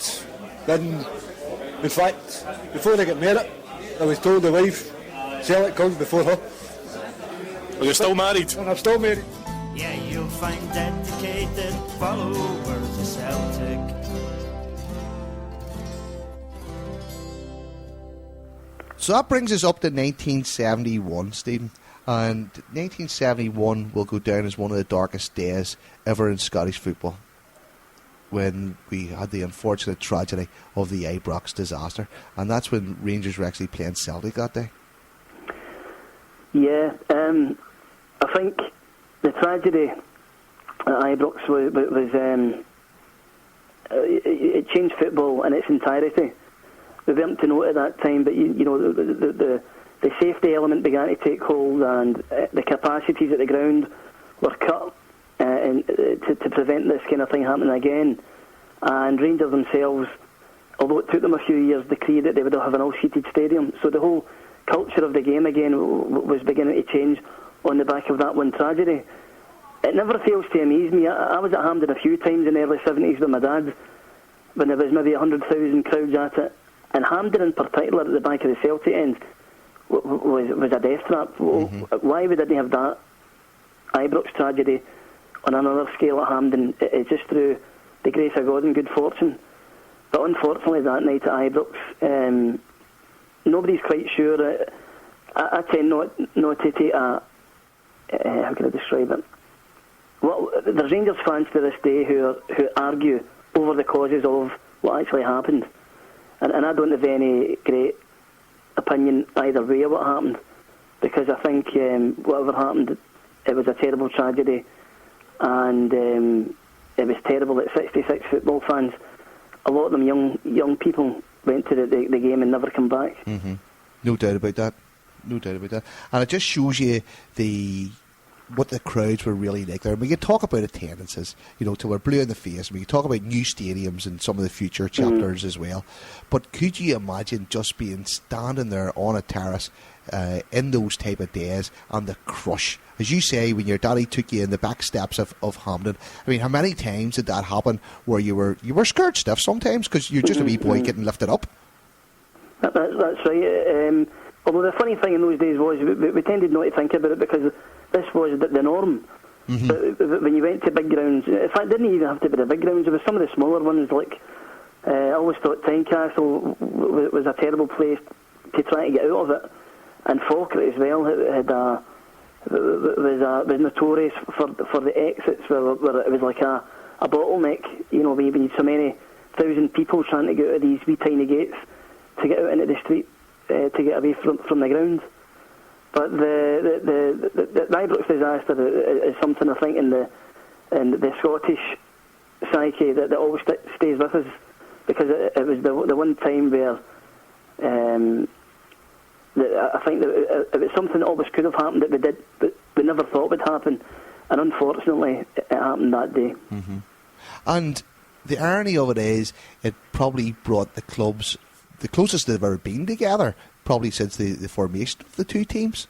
In fact, before I got married, I was told the wife, Celtic comes before her. Are you still married? And I'm still married. Yeah, you'll find dedicated followers of Celtic. So that brings us up to 1971, Stephen. And 1971 will go down as one of the darkest days ever in Scottish football, when we had the unfortunate tragedy of the Ibrox disaster. And that's when Rangers were actually playing Celtic that day. Yeah, I think the tragedy at Ibrox was it changed football in its entirety. We weren't to know it at that time, but you know the safety element began to take hold, and the capacities at the ground were cut to prevent this kind of thing happening again. And Rangers themselves, although it took them a few years, decreed that they would have an all-seated stadium. So the whole culture of the game again was beginning to change on the back of that one tragedy. It never fails to amaze me. I was at Hampden a few times in the early 70s with my dad, when there was maybe 100,000 crowds at it. And Hampden in particular, at the back of the Celtic end, was a death trap. Mm-hmm. Why we didn't have that Ibrox tragedy on another scale at Hampden? It's just through the grace of God and good fortune. But unfortunately that night at Ibrox, nobody's quite sure. I tend not to take a... how can I describe it? Well, there's Rangers fans to this day who argue over the causes of what actually happened. And I don't have any great opinion either way of what happened, because I think whatever happened, it was a terrible tragedy, and it was terrible that 66 football fans, a lot of them young people, went to the game and never come back. Mm-hmm. No doubt about that. And it just shows you what the crowds were really like there. And we can talk about attendances, till we're blue in the face. We can talk about new stadiums and some of the future chapters as well. But could you imagine just standing there on a terrace in those type of days, and the crush, as you say, when your daddy took you in the back steps of Hampden? I mean, how many times did that happen where you were scared stiff sometimes because you're just a wee boy getting lifted up? That's right. Although the funny thing in those days was we tended not to think about it because this was the norm. Mm-hmm. But when you went to big grounds, in fact, it didn't even have to be the big grounds. It was some of the smaller ones. Like I always thought Tynecastle was a terrible place to try to get out of it, and Falkirk as well was notorious for the exits where it was like a bottleneck. When you had so many thousand people trying to get out of these wee tiny gates to get out into the street to get away from the ground. But the Ibrox disaster is something I think in the Scottish psyche that always stays with us, because it was the one time where I think that it was something that always could have happened that we never thought would happen, and unfortunately it happened that day. Mm-hmm. And the irony of it is, it probably brought the clubs the closest they've ever been together, probably since the formation of the two teams.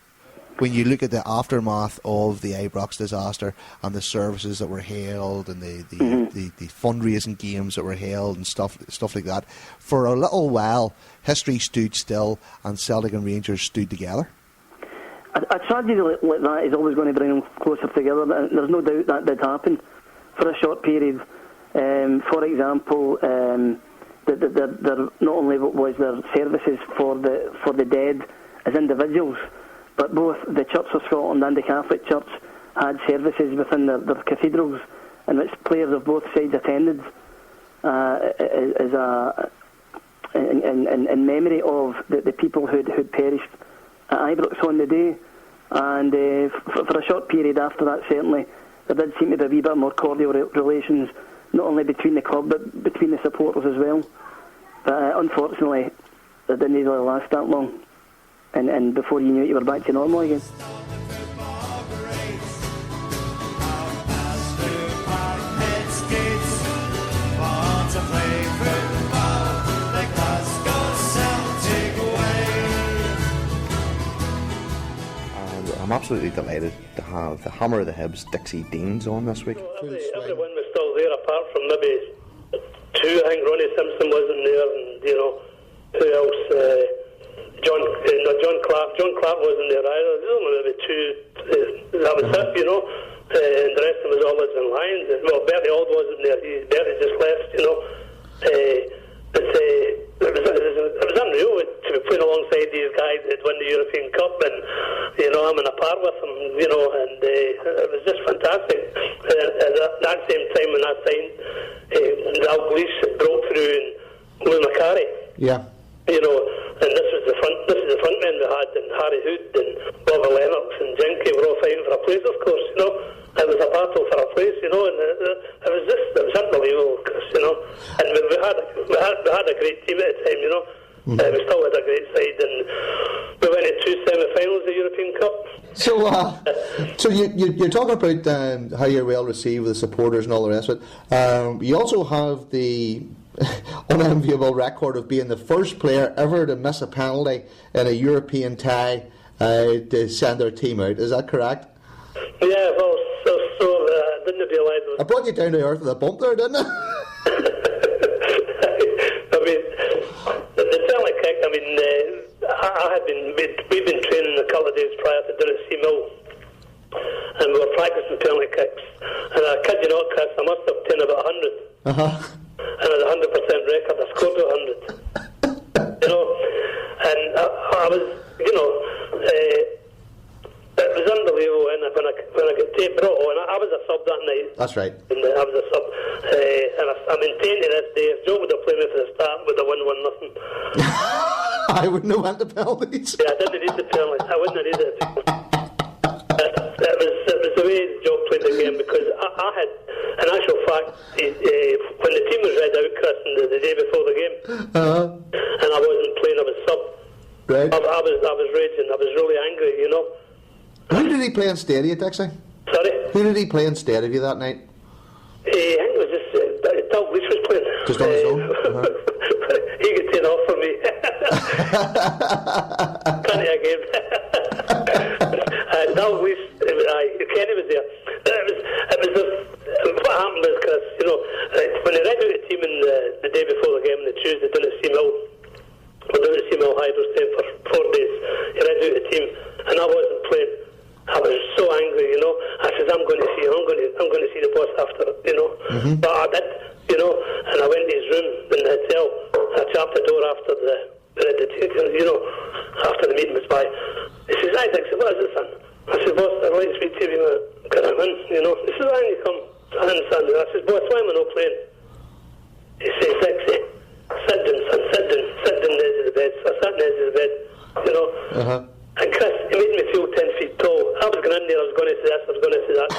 When you look at the aftermath of the Ibrox disaster and the services that were held and the fundraising games that were held and stuff like that, for a little while history stood still and Celtic and Rangers stood together. A tragedy like that is always going to bring them closer together. There's no doubt that did happen for a short period. For example, there not only was there services for the dead as individuals, but both the Church of Scotland and the Catholic Church had services within their cathedrals in which players of both sides attended in memory of the people who'd perished at Ibrox on the day. And for a short period after that, certainly, there did seem to be a wee bit more cordial relations, not only between the club, but between the supporters as well. But unfortunately, it didn't really last that long. And before you knew it, you were back to normal again. I'm absolutely delighted to have the Hammer of the Hibs, Dixie Deans, on this week. Everyone was still there, apart from maybe two. I think Ronnie Simpson wasn't there, and who else? John Clark wasn't there either. There was only maybe two. That was it, and the rest of them was all Lisbon Lions. Well, Bertie Auld wasn't there. Bertie just left, It was unreal to be playing alongside these guys that won the European Cup, and I'm in a par with them, and it was just fantastic. At that same time when I signed, Dalglish broke through and Lou Macari. Yeah. And this is the front men we had, and Harry Hood and Bobby Lennox and Jenky were all fighting for a place, of course. It was a battle for a place, and it was unbelievable, and we had a great team at the time, we still had a great side, and we went to 2 semi-finals of the European Cup. So you're talking about how you're well received with the supporters and all the rest of it. You also have the unenviable record of being the first player ever to miss a penalty in a European tie to send their team out. Is that correct? Yeah, well, I didn't realise it was... I brought you down to earth with a bump there, didn't I? I mean, the penalty kick, we'd been training a couple of days prior to doing a Mill, and we were practicing penalty kicks, and I kid you not, Chris, I must have taken about 100. And at a 100% record, I scored 100. And I was, it was unbelievable. And when I got tape brought on, I was a sub that night. That's right. And I was a sub, and I maintain to this day, if Joe would have played me for the start, would have won 1-0. I wouldn't have went to penalties. Yeah, I didn't need the penalties. I wouldn't have needed it. It was the way Joe played the game, because I had, in actual fact, when the team was read out, Chris, the day before the game, and I wasn't playing, I was sub. Right. I was raging. I was really angry, Who did he play instead of you, Dixie? Sorry? Who did he play instead of you that night? I think it was just Dalglish was playing. Just on his own? He could take off for me. Plenty of games. Dalglish, Kenny was there. What happened was, Chris, when they read out the team the day before the game, on the Tuesday, down at Mill, we're down at Mill Hydro State for 4 days. He read out the team, and I wasn't playing. I was so angry, I said, I'm going to see the boss after it, But I did, and I went to his room in the hotel. I tapped the door after after the meeting was by. He says, "Hi, Dixie, what is it, son?" I said, "Boss, I'd like to speak to you, can I in, He says, "Why don't you come?" I said, "Boss, why am I not playing?" He says, "Dixie, sit down, son, sit down next to the bed." So I sat next to the bed, And Chris, he made me feel 10 feet tall. I was going in there, I was going to say this, I was going to say that.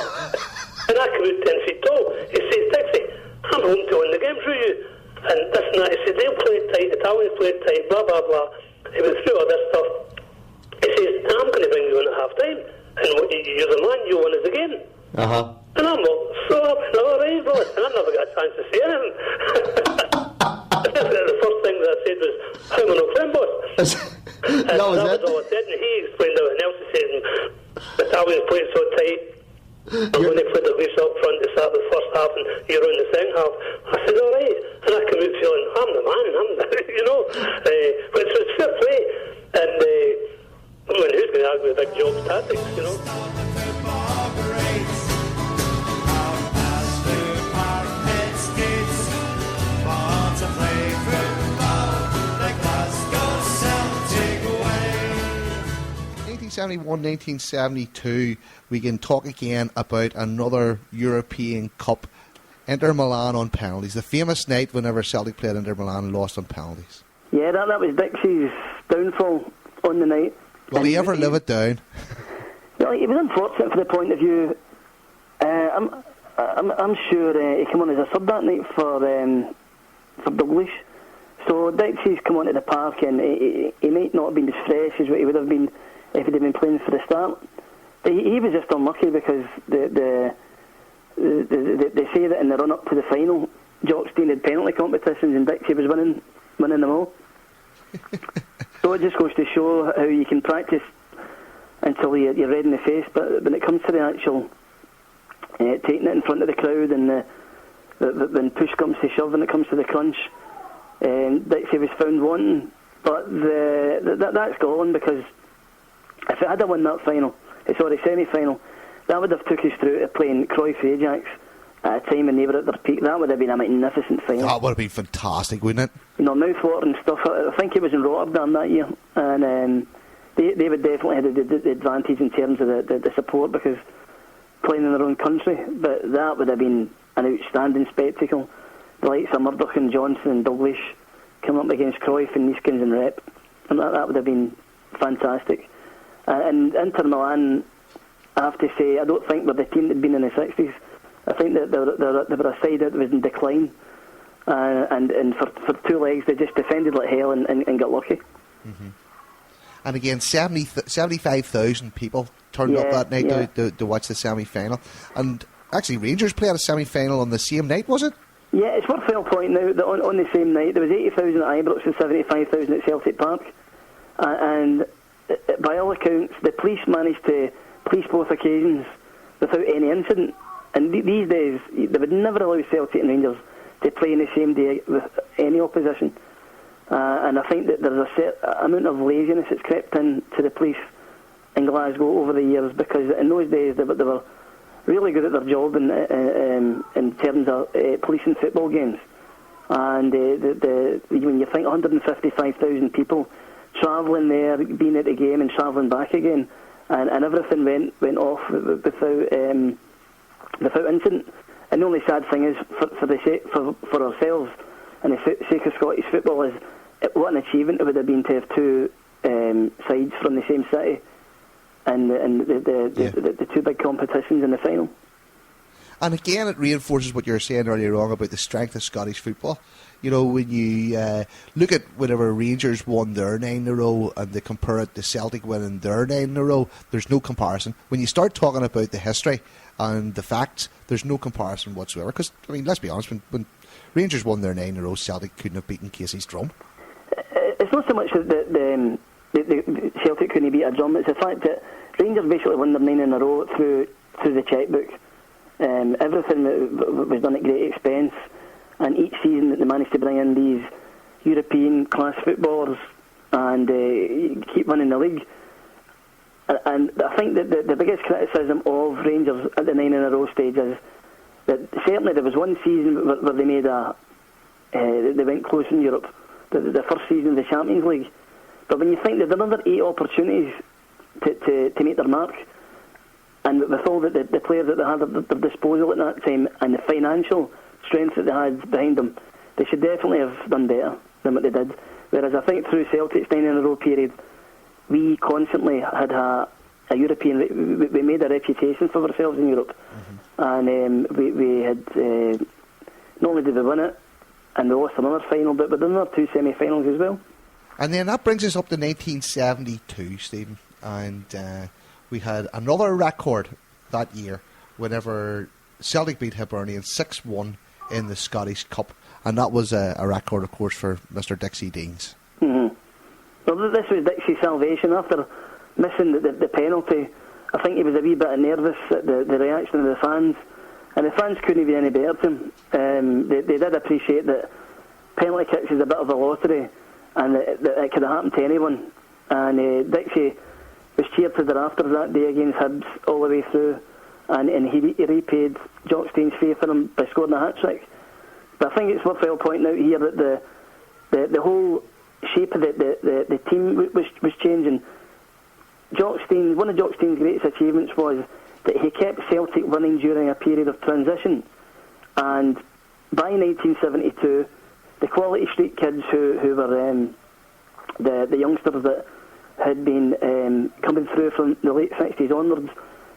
And I came out 10 feet tall. He says, "Dixie, I'm home to win the game through you." And this and that. He said, "They'll play it tight, the Italians play it tight, blah, blah, blah." He went through all this stuff. He says, "I'm going to bring you in at half time. And you're the man, you won us again." And I'm all, so up and all right, boss. And I never got a chance to say anything. The first thing that I said was, "How am I not playing, boss?" And that was all I said, and he explained everything else. He said, "The Italians played so tight, I'm going to put the Leafs up front to start the first half, and you're in the second half." I said, "All right." And I came out feeling, I'm the man, which was fair play. And who's going to argue with Big Job's tactics, Out past the park, heads 1971, 1972, we can talk again about another European Cup. Inter Milan on penalties. The famous night whenever Celtic played Inter Milan and lost on penalties. Yeah, that was Dixie's downfall on the night. Will he ever live it down? Well, he was unfortunate for the point of view. I'm sure he came on as a sub that night for Dalglish. So Dixie's come onto the park and he might not have been as fresh as what he would have been if he'd have been playing for the start. But he was just unlucky because they say that in the run-up to the final, Jock Stein had penalty competitions and Dixie was winning them all. So it just goes to show how you can practice until you're red in the face, but when it comes to the actual taking it in front of the crowd and when push comes to shove and it comes to the crunch, Dixie was found wanting. But that's gone, because if it had won that semi-final, that would have took us through to playing Cruyff Ajax at a time when they were at their peak. That would have been a magnificent final. That would have been fantastic, wouldn't it? You know, mouth-watering stuff. I think it was in Rotterdam that year, and they would definitely have the advantage in terms of the support, because playing in their own country. But that would have been an outstanding spectacle. The likes of Murdoch and Johnson and Dalglish coming up against Cruyff and Neeskens and Rep, and that would have been fantastic. And Inter Milan, I have to say, I don't think were the team that had been in the 60s. I think that they were a side that was in decline, and for 2 legs they just defended like hell and got lucky. Mm-hmm. And again, 75,000 people turned up that night to watch the semi-final. And actually Rangers played a semi-final on the same night, was it? Yeah, it's worthwhile pointing out that on the same night there was 80,000 at Ibrox and 75,000 at Celtic Park, and by all accounts the police managed to police both occasions without any incident. And these days they would never allow Celtic and Rangers to play in the same day with any opposition, and I think that there's a certain amount of laziness that's crept in to the police in Glasgow over the years, because in those days they were really good at their job in terms of policing football games. And when you think 155,000 people travelling there, being at the game and travelling back again, and everything went off without incident. And the only sad thing is for ourselves and the sake of Scottish football is what an achievement it would have been to have two sides from the same city and the two big competitions in the final. And again, it reinforces what you were saying earlier on about the strength of Scottish football. You know, when you look at whenever Rangers won their 9 in a row and they compare it to Celtic winning their 9 in a row, there's no comparison. When you start talking about the history and the facts, there's no comparison whatsoever. Because, I mean, let's be honest, when Rangers won their 9 in a row, Celtic couldn't have beaten Casey's drum. It's not so much that the Celtic couldn't beat a drum, it's the fact that Rangers basically won their 9 in a row through the chequebook. Everything was done at great expense, and each season that they managed to bring in these European class footballers and keep winning the league. And I think that the biggest criticism of Rangers at the 9 in a row stage is that certainly there was one season where they made they went close in Europe, the first season of the Champions League. But when you think that there were another 8 opportunities to make their mark, and with all the players that they had at their disposal at that time and the financial strength that they had behind them, they should definitely have done better than what they did. Whereas I think through Celtic's 9 in a row period, we constantly had a European. We made a reputation for ourselves in Europe, and we had not only did we win it, and we lost another final, but we did another 2 semi-finals as well. And then that brings us up to 1972, Stephen, and we had another record that year whenever Celtic beat Hibernian 6-1 in the Scottish Cup, and that was a record, of course, for Mr. Dixie Deans. Mm-hmm. Well, this was Dixie's salvation after missing the penalty. I think he was a wee bit nervous at the reaction of the fans, and the fans couldn't be any better to him. They did appreciate that penalty kicks is a bit of a lottery, and that it could have happened to anyone. And Dixie was cheered to the rafters that day against Hibs all the way through, and he repaid Jock Stein's faith in him by scoring a hat-trick. But I think it's worthwhile pointing out here that the whole shape of the team was changing. one of Jock Stein's greatest achievements was that he kept Celtic running during a period of transition, and by 1972 the Quality Street kids who were the youngsters that had been coming through from the late 60s onwards,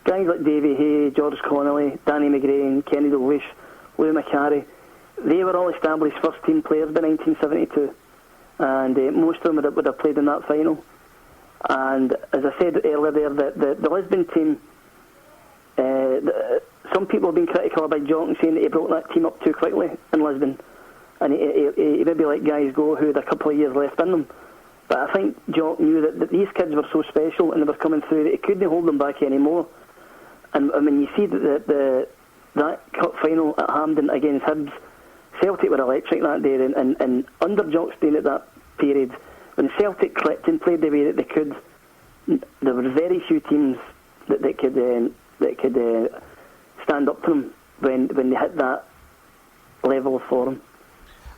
guys like Davy Hay, George Connelly, Danny McGrain, Kenny Dalglish, Lou Macari, they were all established first team players by 1972, and most of them would have played in that final. And as I said earlier there, the Lisbon team, some people have been critical about Jock and saying that he brought that team up too quickly in Lisbon, and he maybe let guys go who had a couple of years left in them. But I think Jock knew that these kids were so special and they were coming through that he couldn't hold them back anymore. And when you see that cup final at Hampden against Hibs, Celtic were electric that day, and under Jock Stein at that period, when Celtic clicked and played the way that they could, there were very few teams that could stand up to them when they hit that level of form.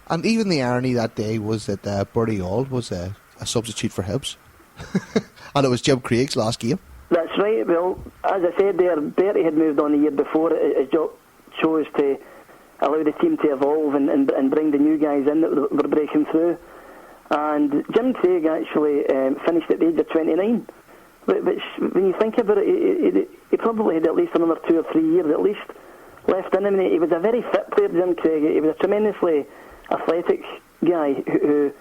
And even the irony that day was that Bertie Auld was a substitute for Hibs. And it was Jim Craig's last game. That's right. Well, as I said there, Bertie had moved on the year before as Jock chose to allow the team to evolve and bring the new guys in that were breaking through. And Jim Craig actually finished at the age of 29, which, when you think about it, he probably had at least another 2 or 3 years at least left in him. He was a very fit player, Jim Craig. He was a tremendously athletic guy who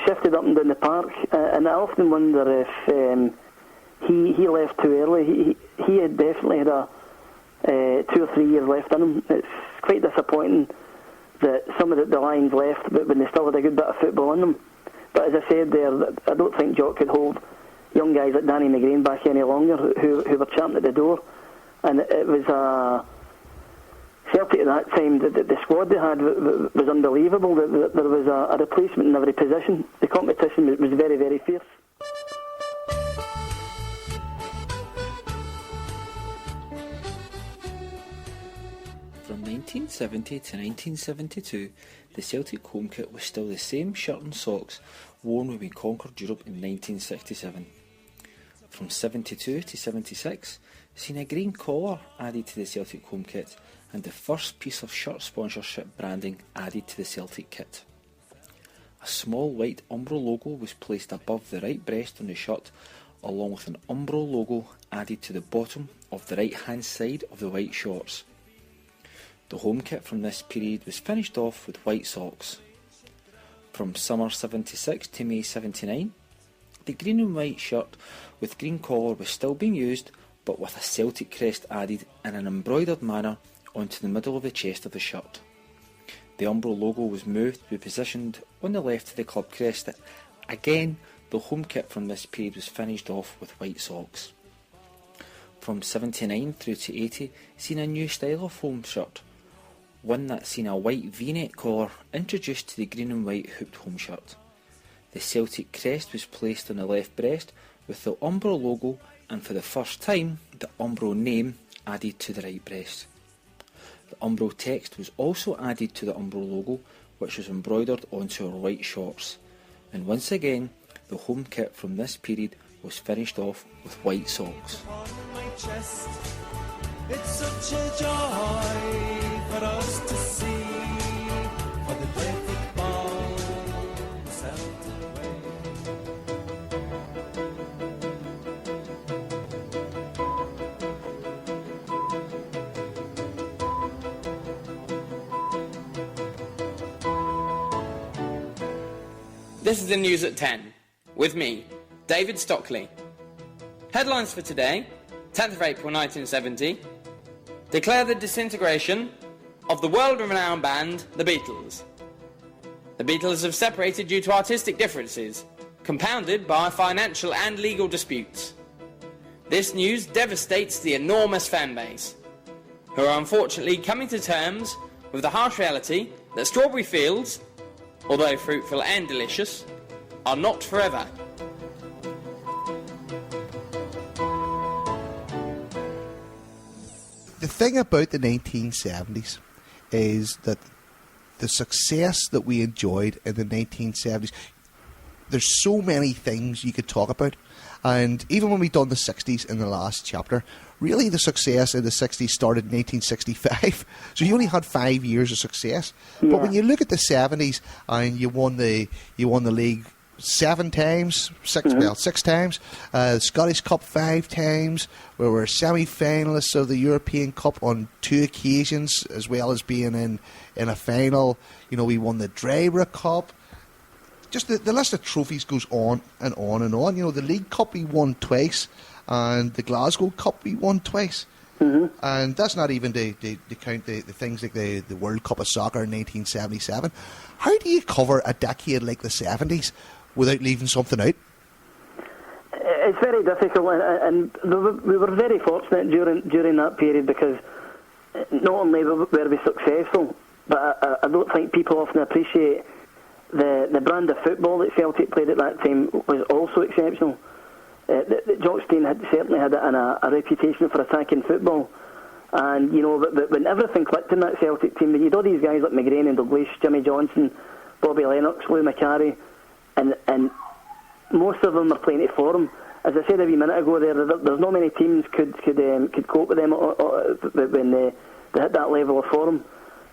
shifted up and down the park, and I often wonder if he left too early. He had definitely had 2 or 3 years left in him. It's quite disappointing that some of the Lions left, but when they still had a good bit of football in them. But as I said there, I don't think Jock could hold young guys like Danny McGrain back any longer, who were champing at the door. And it was Celtic at that time, the squad they had was unbelievable. There was a replacement in every position. The competition was very, very fierce. From 1970 to 1972, the Celtic home kit was still the same shirt and socks worn when we conquered Europe in 1967. From 72 to 76, seen a green collar added to the Celtic home kit, and the first piece of shirt sponsorship branding added to the Celtic kit. A small white Umbro logo was placed above the right breast on the shirt, along with an Umbro logo added to the bottom of the right hand side of the white shorts. The home kit from this period was finished off with white socks. From summer 76 to May 79, the green and white shirt with green collar was still being used, but with a Celtic crest added in an embroidered manner onto the middle of the chest of the shirt. The Umbro logo was moved to be positioned on the left of the club crest. Again, the home kit from this period was finished off with white socks. From 79 through to 80, seen a new style of home shirt, one that's seen a white V-neck collar introduced to the green and white hooped home shirt. The Celtic crest was placed on the left breast with the Umbro logo, and for the first time the Umbro name added to the right breast. The Umbro text was also added to the Umbro logo, which was embroidered onto our white shorts. And once again, the home kit from this period was finished off with white socks. It's such a joy for us to see, for the day football settled away. This is the news at 10, with me, David Stockley. Headlines for today, 10th of April 1970. Declare the disintegration of the world-renowned band, the Beatles. The Beatles have separated due to artistic differences, compounded by financial and legal disputes. This news devastates the enormous fan base, who are unfortunately coming to terms with the harsh reality that strawberry fields, although fruitful and delicious, are not forever. The thing about the 1970s is that the success that we enjoyed in the 1970s, there's so many things you could talk about. And even when we done the 60s in the last chapter, really the success in the 60s started in 1865. So you only had 5 years of success. Yeah. But when you look at the 70s and you won the league 7 times, 6 times, Scottish Cup 5 times. We were semi-finalists of the European Cup on 2 occasions, as well as being in a final. You know, we won the Drybra Cup. Just the list of trophies goes on and on and on. You know, the League Cup we won twice, and the Glasgow Cup we won twice. And that's not even to count the things like the World Cup of Soccer in 1977. How do you cover a decade like the 70s without leaving something out? It's very difficult, and we were very fortunate during that period, because not only were we successful, but I don't think people often appreciate the brand of football that Celtic played at that time was also exceptional. Jock Stein certainly had a reputation for attacking football, and you know, but when everything clicked in that Celtic team, when you'd all these guys like McNeil and Dalglish, Jimmy Johnson, Bobby Lennox, Lou Macari, and most of them are playing to form. As I said a wee minute ago, there's not many teams could cope with them when they hit that level of form,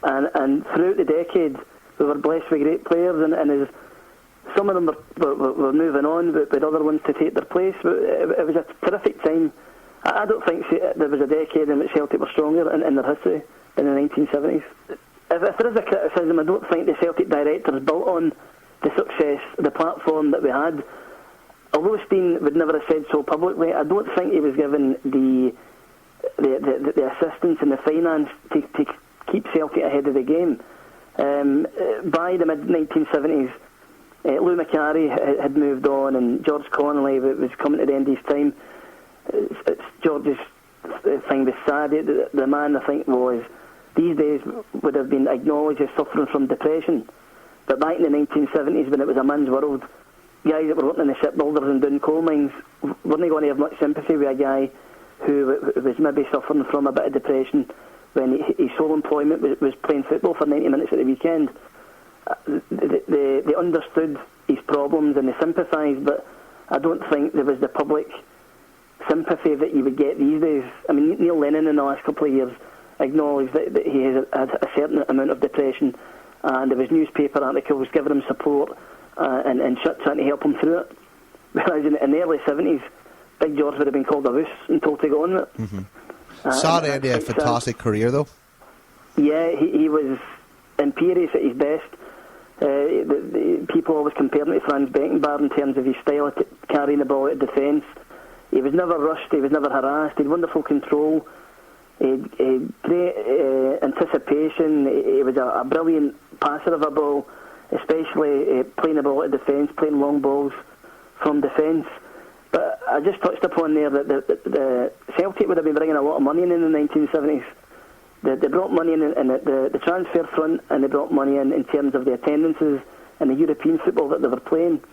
and throughout the decade we were blessed with great players, and as some of them were moving on, but other ones to take their place. It was a terrific time. I don't think there was a decade in which Celtic were stronger in their history in the 1970s. If there is a criticism, I don't think the Celtic directors built on the success, the platform that we had. Although Stein would never have said so publicly, I don't think he was given the assistance and the finance to keep Celtic ahead of the game. By the mid-1970s, Lou Macari had moved on, and George Connelly was coming to the end of his time. George's thing was sad. The man, I think, was these days would have been acknowledged as suffering from depression. But back in the 1970s, when it was a man's world, guys that were working in the shipbuilders and doing coal mines weren't going to have much sympathy with a guy who was maybe suffering from a bit of depression when his sole employment was playing football for 90 minutes at the weekend. They understood his problems and they sympathised, but I don't think there was the public sympathy that you would get these days. I mean, Neil Lennon in the last couple of years acknowledged that he has had a certain amount of depression, and there was newspaper articles giving him support and trying to help him through it. Whereas in the early 70s, Big George would have been called a wuss and told to go on with it. Sad end of a fantastic career, though. Yeah, he was imperious at his best. The people always compared him to Franz Beckenbauer in terms of his style of carrying the ball at defence. He was never rushed, he was never harassed, he had wonderful control, he had great anticipation, he was a brilliant passer of a ball, especially playing the ball at defence, playing long balls from defence. But I just touched upon there that the Celtic would have been bringing a lot of money in the 1970s. They brought money in the transfer front, and they brought money in terms of the attendances and the European football that they were playing.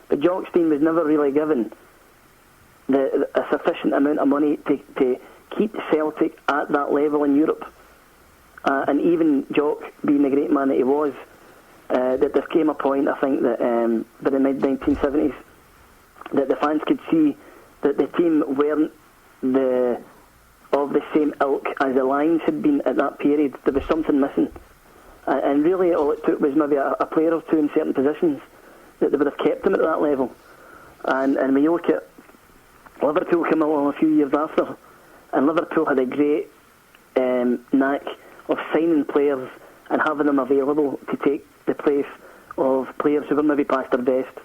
But Jock Stein was never really given a sufficient amount of money to keep Celtic at that level in Europe. And even Jock, being the great man that he was, that there came a point, I think, that by the mid-1970s, that the fans could see that the team weren't of the same ilk as the Lions had been at that period. There was something missing. And really all it took was maybe a player or two in certain positions that they would have kept them at that level. And when you look at Liverpool came along a few years after, and Liverpool had a great knack of signing players and having them available to take the place of players who were maybe past their best.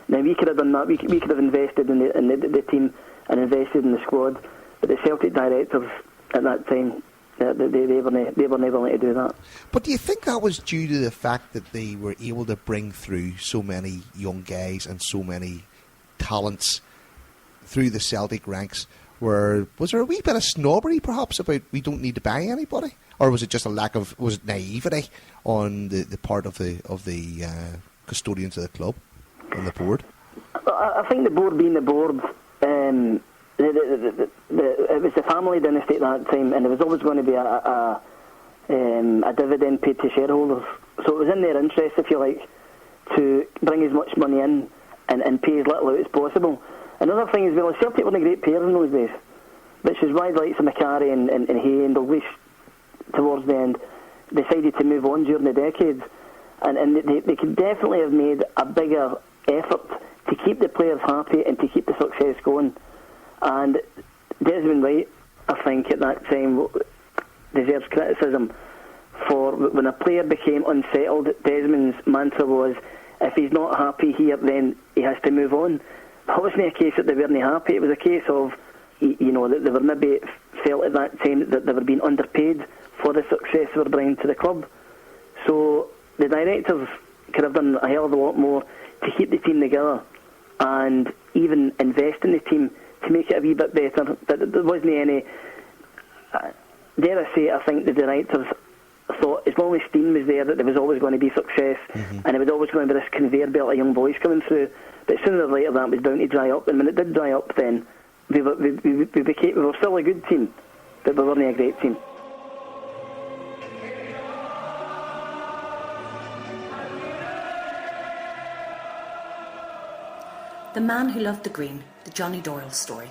Now we could have done that. We could have invested in the team and invested in the squad, but the Celtic directors at that time, they were never able to do that. But do you think that was due to the fact that they were able to bring through so many young guys and so many talents through the Celtic ranks? Was there a wee bit of snobbery perhaps about we don't need to buy anybody, or was it just was it naivety on the part of the custodians of the club and the board? I think the board being the board, it was the family dynasty at that time, and there was always going to be a dividend paid to shareholders. So it was in their interest, if you like, to bring as much money in and pay as little out as possible. Another thing is, well, Celtic weren't great players in those days, which is why the likes of Macari and Hay and Dalglish towards the end decided to move on during the decades. And they could definitely have made a bigger effort to keep the players happy and to keep the success going. And Desmond Wright, I think, at that time deserves criticism for when a player became unsettled. Desmond's mantra was, if he's not happy here, then he has to move on. That wasn't a case that they weren't happy. It was a case of, you know, that they were maybe felt at that time that they were being underpaid for the success they were bringing to the club. So the directors could have done a hell of a lot more to keep the team together and even invest in the team to make it a wee bit better. But there wasn't any, dare I say, I think the directors thought as long as Stein was there that there was always going to be success, and it was always going to be this conveyor belt of young boys coming through. But sooner or later that was bound to dry up, and when it did dry up, then we were still a good team, but we weren't a great team. The Man Who Loved the Green, the Johnny Doyle story.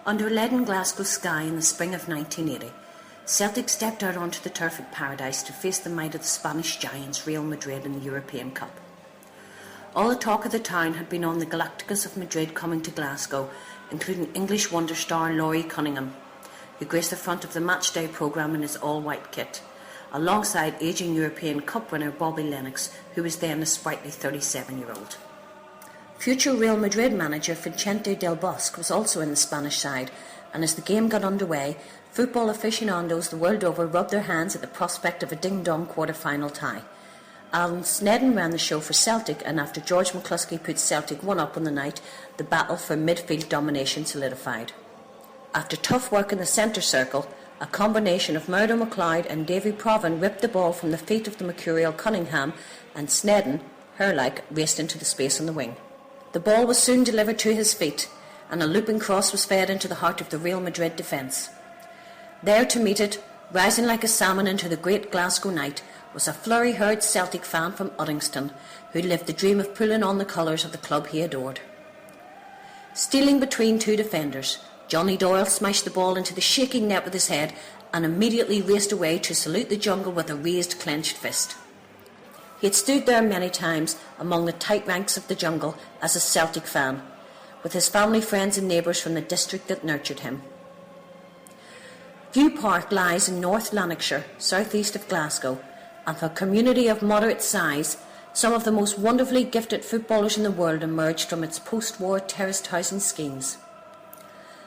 Under a leaden Glasgow sky in the spring of 1980, Celtic stepped out onto the turf at Paradise to face the might of the Spanish giants Real Madrid in the European Cup. All the talk of the town had been on the Galacticos of Madrid coming to Glasgow, including English wonder star Laurie Cunningham, who graced the front of the matchday programme in his all-white kit, alongside ageing European Cup winner Bobby Lennox, who was then a sprightly 37-year-old. Future Real Madrid manager Vicente Del Bosque was also in the Spanish side, and as the game got underway, football aficionados the world over rubbed their hands at the prospect of a ding-dong quarter-final tie. Alan Snedden ran the show for Celtic, and after George McCluskey put Celtic 1-up on the night, the battle for midfield domination solidified. After tough work in the centre circle, a combination of Murdo McLeod and Davy Provan ripped the ball from the feet of the mercurial Cunningham, and Snedden, her-like, raced into the space on the wing. The ball was soon delivered to his feet, and a looping cross was fed into the heart of the Real Madrid defence. There to meet it, rising like a salmon into the great Glasgow night, was a flurry-haired Celtic fan from Uddingston, who lived the dream of pulling on the colours of the club he adored. Stealing between two defenders, Johnny Doyle smashed the ball into the shaking net with his head and immediately raced away to salute the jungle with a raised clenched fist. He had stood there many times among the tight ranks of the jungle as a Celtic fan, with his family, friends and neighbours from the district that nurtured him. View Park lies in North Lanarkshire, south-east of Glasgow, and for a community of moderate size, some of the most wonderfully gifted footballers in the world emerged from its post-war terraced housing schemes.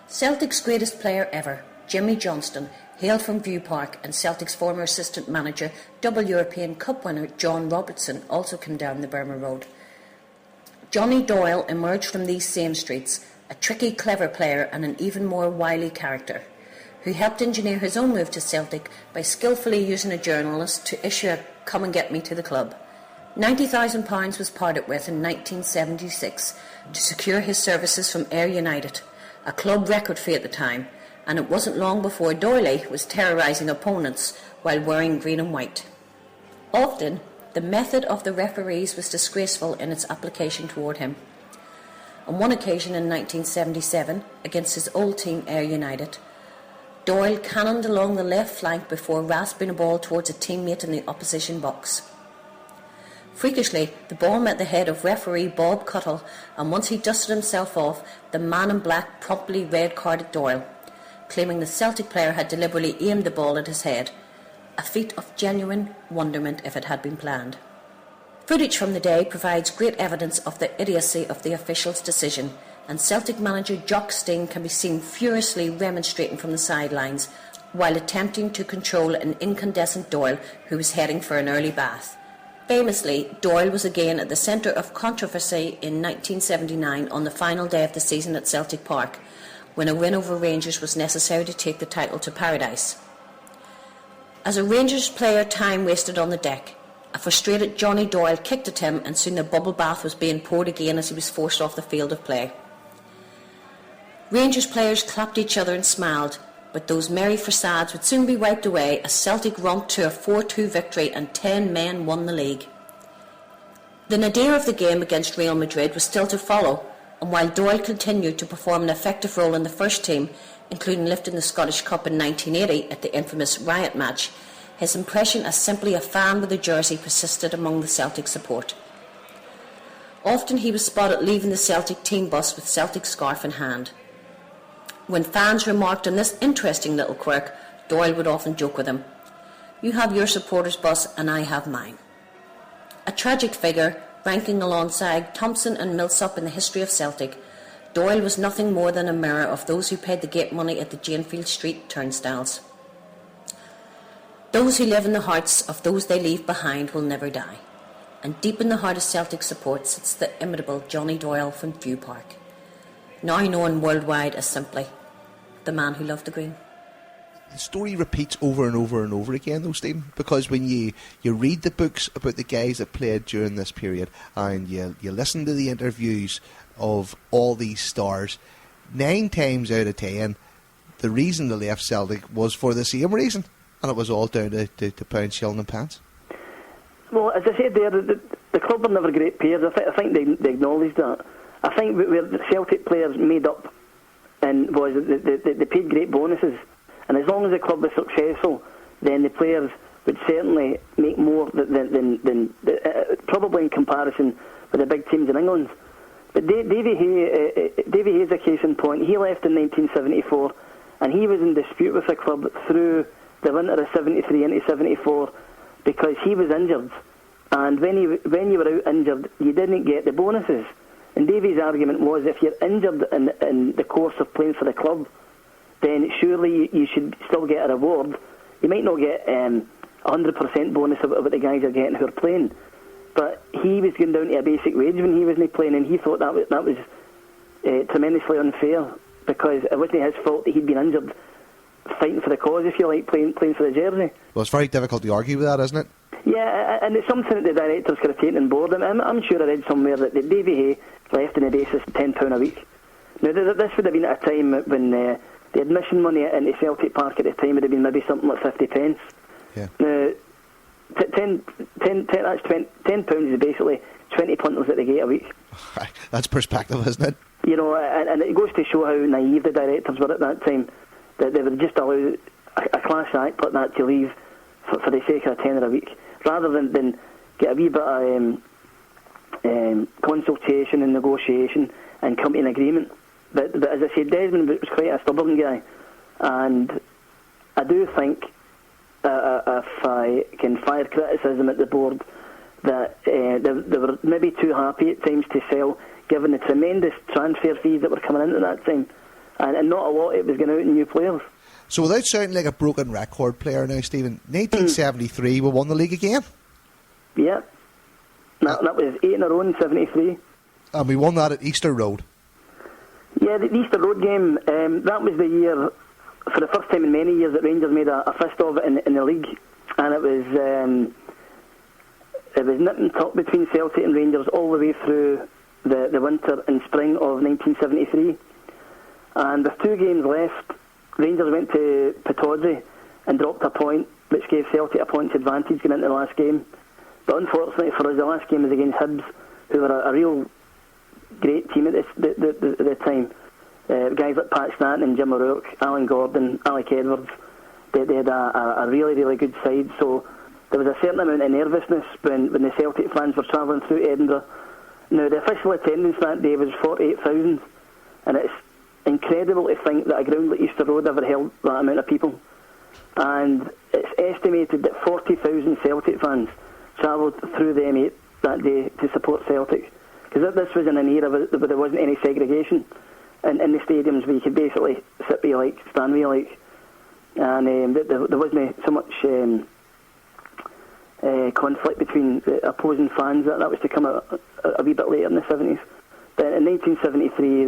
Celtic's greatest player ever, Jimmy Johnston, hailed from View Park, and Celtic's former assistant manager, double European Cup winner John Robertson, also came down the Burma Road. Johnny Doyle emerged from these same streets, a tricky, clever player and an even more wily character, who helped engineer his own move to Celtic by skillfully using a journalist to issue a "come and get me" to the club. £90,000 was parted with in 1976 to secure his services from Ayr United, a club record fee at the time, and it wasn't long before Doyle was terrorising opponents while wearing green and white. Often, the method of the referees was disgraceful in its application toward him. On one occasion in 1977, against his old team Ayr United, Doyle cannoned along the left flank before rasping a ball towards a teammate in the opposition box. Freakishly, the ball met the head of referee Bob Cuttle, and once he dusted himself off, the man in black promptly red-carded Doyle, claiming the Celtic player had deliberately aimed the ball at his head, a feat of genuine wonderment if it had been planned. Footage from the day provides great evidence of the idiocy of the official's decision, and Celtic manager Jock Stein can be seen furiously remonstrating from the sidelines while attempting to control an incandescent Doyle who was heading for an early bath. Famously, Doyle was again at the centre of controversy in 1979 on the final day of the season at Celtic Park, when a win over Rangers was necessary to take the title to Paradise. As a Rangers player time wasted on the deck, a frustrated Johnny Doyle kicked at him, and soon the bubble bath was being poured again as he was forced off the field of play. Rangers players clapped each other and smiled, but those merry facades would soon be wiped away as Celtic romped to a 4-2 victory and 10 men won the league. The nadir of the game against Real Madrid was still to follow, and while Doyle continued to perform an effective role in the first team, including lifting the Scottish Cup in 1980 at the infamous Riot match, his impression as simply a fan with a jersey persisted among the Celtic support. Often he was spotted leaving the Celtic team bus with Celtic scarf in hand. When fans remarked on this interesting little quirk, Doyle would often joke with him, "You have your supporters' bus and I have mine." A tragic figure, ranking alongside Thompson and Millsop in the history of Celtic, Doyle was nothing more than a mirror of those who paid the gate money at the Janefield Street turnstiles. Those who live in the hearts of those they leave behind will never die. And deep in the heart of Celtic support sits the imitable Johnny Doyle from View Park, now known worldwide as simply the man who loved the green. The story repeats over and over and over again, though, Stephen, because when you read the books about the guys that played during this period and you listen to the interviews of all these stars, 9 times out of 10, the reason they left Celtic was for the same reason, and it was all down to pound, shilling and pence. Well, as I said there, the club were never great players. I think they acknowledged that. I think where the Celtic players made up and was they paid great bonuses. And as long as the club was successful, then the players would certainly make more than probably in comparison with the big teams in England. But Davy Hay is a case in point. He left in 1974, and he was in dispute with the club through the winter of 73 into 74 because he was injured. And when you were out injured, you didn't get the bonuses. And Davy's argument was if you're injured in the course of playing for the club, then surely you should still get a reward. You might not get 100% bonus of what the guys are getting who are playing, but he was going down to a basic wage when he wasn't playing, and he thought that was tremendously unfair because it wasn't his fault that he'd been injured fighting for the cause, if you like, playing for the jersey. Well, it's very difficult to argue with that, isn't it? Yeah, and it's something that the directors could have taken on board. I'm sure I read somewhere that Davy Hay left on the basis of £10 a week. Now, this would have been at a time when the admission money into Celtic Park at the time would have been maybe something like 50 pence. Yeah. Now, £10 is basically 20 punters at the gate a week. That's perspective, isn't it? You know, and it goes to show how naive the directors were at that time, that they would just allow a class act like that to leave for the sake of a tenner a week, rather than get a wee bit of consultation and negotiation and come to an agreement. But as I said, Desmond was quite a stubborn guy, and I do think, if I can fire criticism at the board, that they were maybe too happy at times to sell, given the tremendous transfer fees that were coming in at that time, and not a lot it was going out in new players. So without sounding like a broken record player now, Stephen, 1973 we won the league again? Yeah. That was 8 in a row in 73. And we won that at Easter Road. Yeah, the Easter Road game, that was the year, for the first time in many years, that Rangers made a fist of it in the league. And it was nip and tuck between Celtic and Rangers all the way through the winter and spring of 1973. And with 2 games left, Rangers went to Pittodrie and dropped a point, which gave Celtic a points advantage going into the last game. But unfortunately for us, the last game was against Hibs, who were a real great team at the time. Guys like Pat Stanton and Jim O'Rourke, Alan Gordon, Alec Edwards, they had a really, really good side. So there was a certain amount of nervousness when the Celtic fans were travelling through Edinburgh. Now, the official attendance that day was 48,000, and it's incredible to think that a ground like Easter Road ever held that amount of people. And it's estimated that 40,000 Celtic fans travelled through the M8 that day to support Celtic. Because this was in an era where there wasn't any segregation in the stadiums, where you could basically sit where you like, stand where you like. And there wasn't so much conflict between the opposing fans. That was to come a wee bit later in the 70s. But in 1973,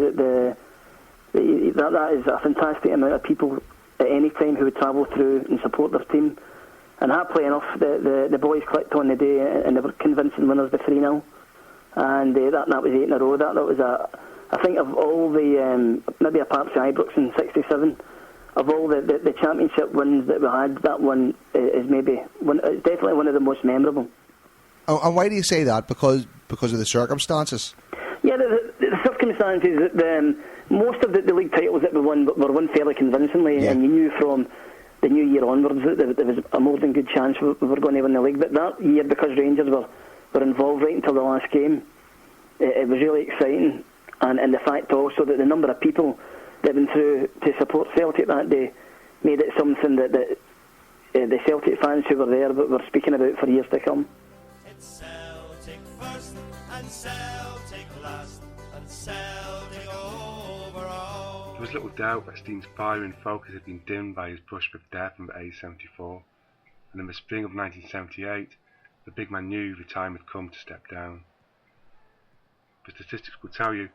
that is a fantastic amount of people at any time who would travel through and support their team. And happily enough, the boys clicked on the day and they were convincing winners by 3-0. And that was 8 in a row. That was I think of all the, maybe apart from Ibrox in 67, of all the championship wins that we had, that one is it's definitely one of the most memorable. And why do you say that? Because because of the circumstances? Yeah, the circumstances, most of the league titles that we won were won fairly convincingly, and you knew from the new year onwards that there was a more than good chance we were going to win the league. But that year, because Rangers were involved right until the last game, it was really exciting. And the fact also that the number of people that went through to support Celtic that day made it something that the Celtic fans who were there were speaking about for years to come. It's Celtic first and Celtic last and Celtic over all. There was little doubt that Stein's fire and focus had been dimmed by his brush with death in age 74, and in the spring of 1978, the big man knew the time had come to step down. The statistics will tell you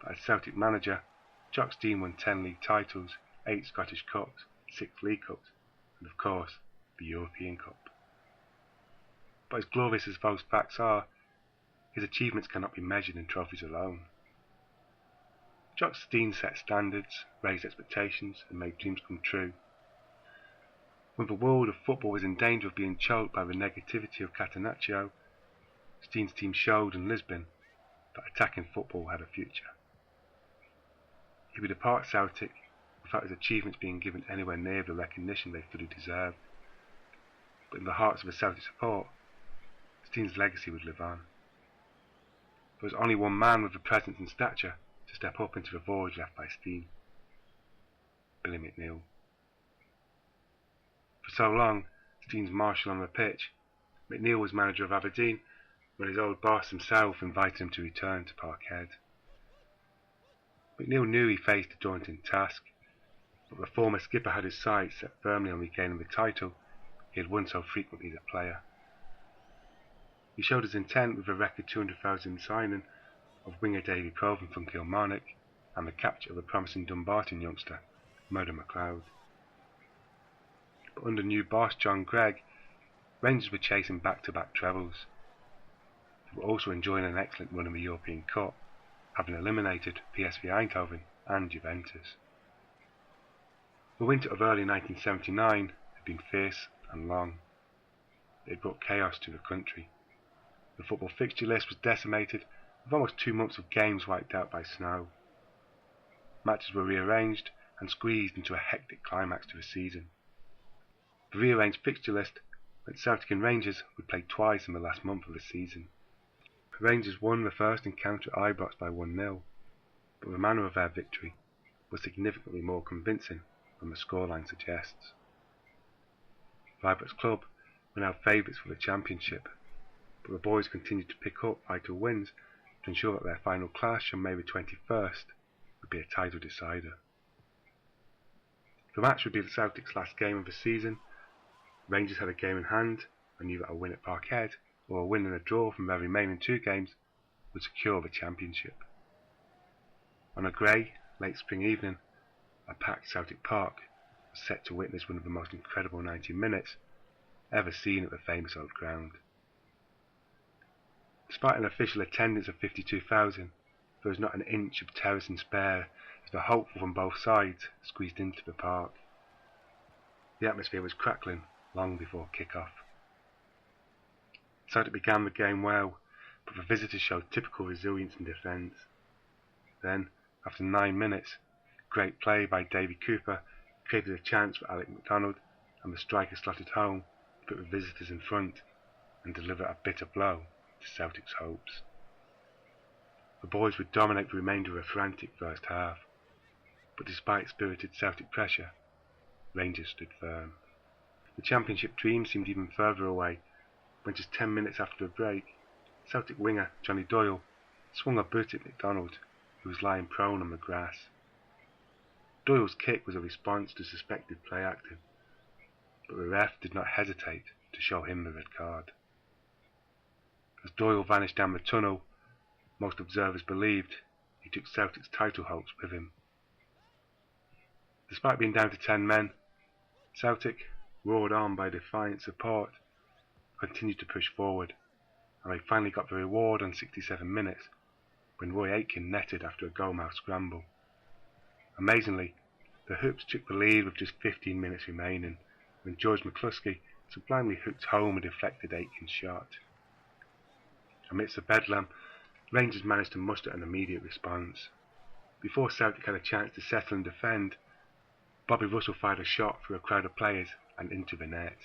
that as Celtic manager, Jock Stein won 10 league titles, 8 Scottish Cups, 6 League Cups, and of course, the European Cup. But as glorious as those facts are, his achievements cannot be measured in trophies alone. Jock Stein set standards, raised expectations, and made dreams come true. When the world of football was in danger of being choked by the negativity of Catenaccio, Stein's team showed in Lisbon that attacking football had a future. He would depart Celtic without his achievements being given anywhere near the recognition they fully deserved. But in the hearts of the Celtic support, Stein's legacy would live on. There was only one man with the presence and stature to step up into the void left by Stein: Billy McNeil. For so long, Stein's marshal on the pitch, McNeil was manager of Aberdeen when his old boss himself invited him to return to Parkhead. McNeil knew he faced a daunting task, but the former skipper had his sights set firmly on regaining the title he had won so frequently as a player. He showed his intent with a record 200,000 signing of winger Davy Provan from Kilmarnock and the capture of a promising Dumbarton youngster, Murdo MacLeod. But under new boss John Gregg, Rangers were chasing back-to-back trebles. They were also enjoying an excellent run in the European Cup, having eliminated PSV Eindhoven and Juventus. The winter of early 1979 had been fierce and long. It had brought chaos to the country. The football fixture list was decimated, with almost 2 months of games wiped out by snow. Matches were rearranged and squeezed into a hectic climax to the season. The rearranged fixture list meant Celtic and Rangers would play twice in the last month of the season. Rangers won the first encounter at Ibrox by 1-0, but the manner of their victory was significantly more convincing than the scoreline suggests. The Ibrox club were now favourites for the championship, but the boys continued to pick up vital wins to ensure that their final clash on May the 21st would be a title decider. The match would be the Celtic's last game of the season. Rangers had a game in hand and knew that a win at Parkhead or a win and a draw from their remaining 2 games would secure the championship. On a grey, late spring evening, a packed Celtic Park was set to witness one of the most incredible 90 minutes ever seen at the famous old ground. Despite an official attendance of 52,000, there was not an inch of terrace and spare as the hopeful from both sides squeezed into the park. The atmosphere was crackling long before kick-off. Celtic began the game well, but the visitors showed typical resilience in defence. Then, after 9 minutes, great play by Davy Cooper created a chance for Alec MacDonald, and the striker slotted home to put the visitors in front and deliver a bitter blow to Celtic's hopes. The boys would dominate the remainder of a frantic first half, but despite spirited Celtic pressure, Rangers stood firm. The championship dream seemed even further away when just 10 minutes after the break, Celtic winger Johnny Doyle swung a boot at MacDonald, who was lying prone on the grass. Doyle's kick was a response to suspected play acting, but the ref did not hesitate to show him the red card. As Doyle vanished down the tunnel, most observers believed he took Celtic's title hopes with him. Despite being down to 10 men, Celtic, roared on by defiant support, continued to push forward, and they finally got the reward on 67 minutes when Roy Aitken netted after a goalmouth scramble. Amazingly, the Hoops took the lead with just 15 minutes remaining when George McCluskey sublimely hooked home a deflected Aitken shot. Amidst the bedlam, Rangers managed to muster an immediate response. Before Celtic had a chance to settle and defend, Bobby Russell fired a shot through a crowd of players and into the net.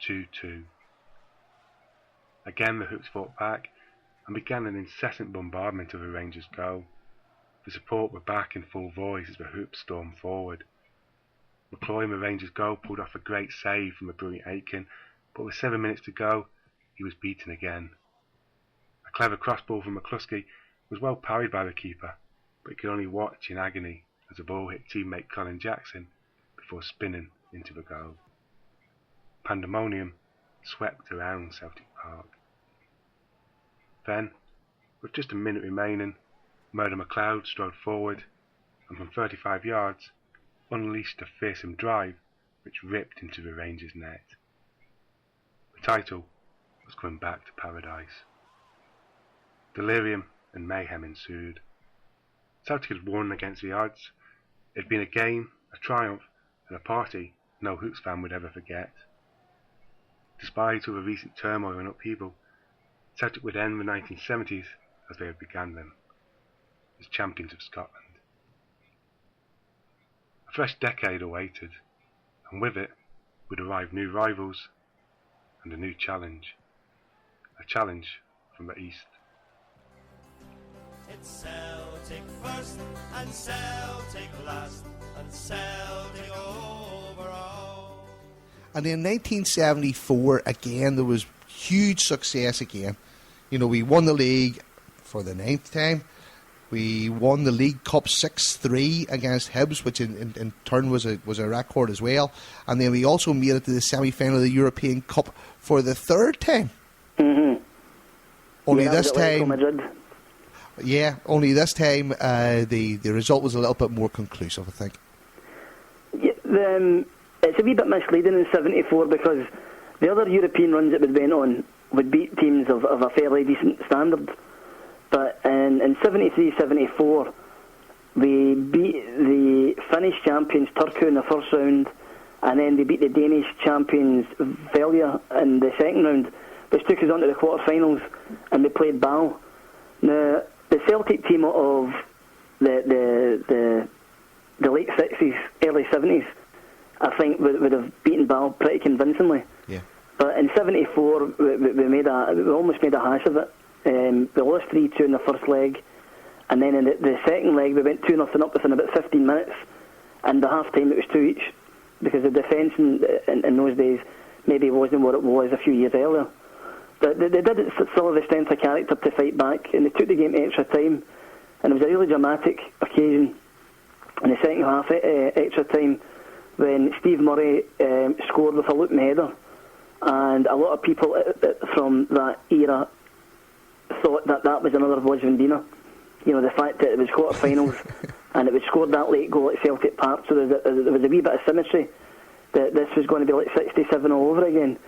2-2. Again the Hoops fought back and began an incessant bombardment of the Rangers' goal. The support were back in full voice as the Hoops stormed forward. McNeil, the Rangers' goal, pulled off a great save from a brilliant Aitken, but with 7 minutes to go, he was beaten again. A clever crossball from McCluskey was well parried by the keeper, but he could only watch in agony as the ball hit teammate Colin Jackson before spinning into the goal. Pandemonium swept around Celtic Park. Then, with just a minute remaining, Murdo McLeod strode forward and from 35 yards unleashed a fearsome drive which ripped into the Rangers' net. The title was coming back to paradise. Delirium and mayhem ensued. Celtic had won against the odds. It had been a game, a triumph, and a party no Hoops fan would ever forget. Despite all the recent turmoil and upheaval, Celtic would end the 1970s as they had begun them, as champions of Scotland. A fresh decade awaited, and with it would arrive new rivals and a new challenge. A challenge from the East. It's Celtic first and Celtic last and Celtic overall. And in 1974, again, there was huge success again. You know, we won the league for the 9th time. We won the League Cup 6-3 against Hibs, which in turn was a record as well. And then we also made it to the semi-final of the European Cup for the 3rd time. Mm-hmm. Only this time... Yeah, only this time the result was a little bit more conclusive, I think. Yeah, it's a wee bit misleading in 74 because the other European runs that we went on would beat teams of a fairly decent standard. But in 73-74, we beat the Finnish champions Turku in the first round, and then they beat the Danish champions Velja in the second round, which took us on to the quarter-finals, and we played Ball. Now, the Celtic team of the late 60s, early 70s, I think would have beaten Ball pretty convincingly. Yeah. But in 74, we almost made a hash of it. We lost 3-2 in the first leg, and then in the second leg we went 2-0 up within about 15 minutes, and the half time it was 2 each, because the defence in those days maybe wasn't what it was a few years earlier. But they did still have the strength of character to fight back, and they took the game to extra time, and it was a really dramatic occasion in the second half extra time when Steve Murray scored with a looping header, and a lot of people from that era thought that was another Vojvodina. You know, the fact that it was quarter-finals and it was scored that late goal at Celtic Park, so there was a wee bit of symmetry that this was going to be like 67 all over again.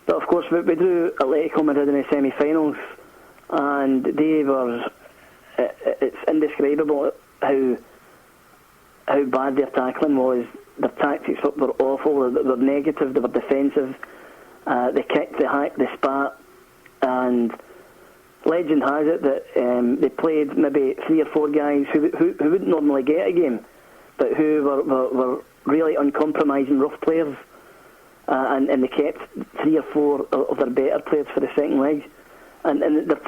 But of course we drew Atletico Madrid in the semi-finals, and they were... it's indescribable how bad their tackling was. Their tactics were awful, they were negative, they were defensive, they kicked, they hacked, they spat, and legend has it that they played maybe 3 or 4 guys who wouldn't normally get a game, but who were really uncompromising rough players, and they kept 3 or 4 of their better players for the second leg. And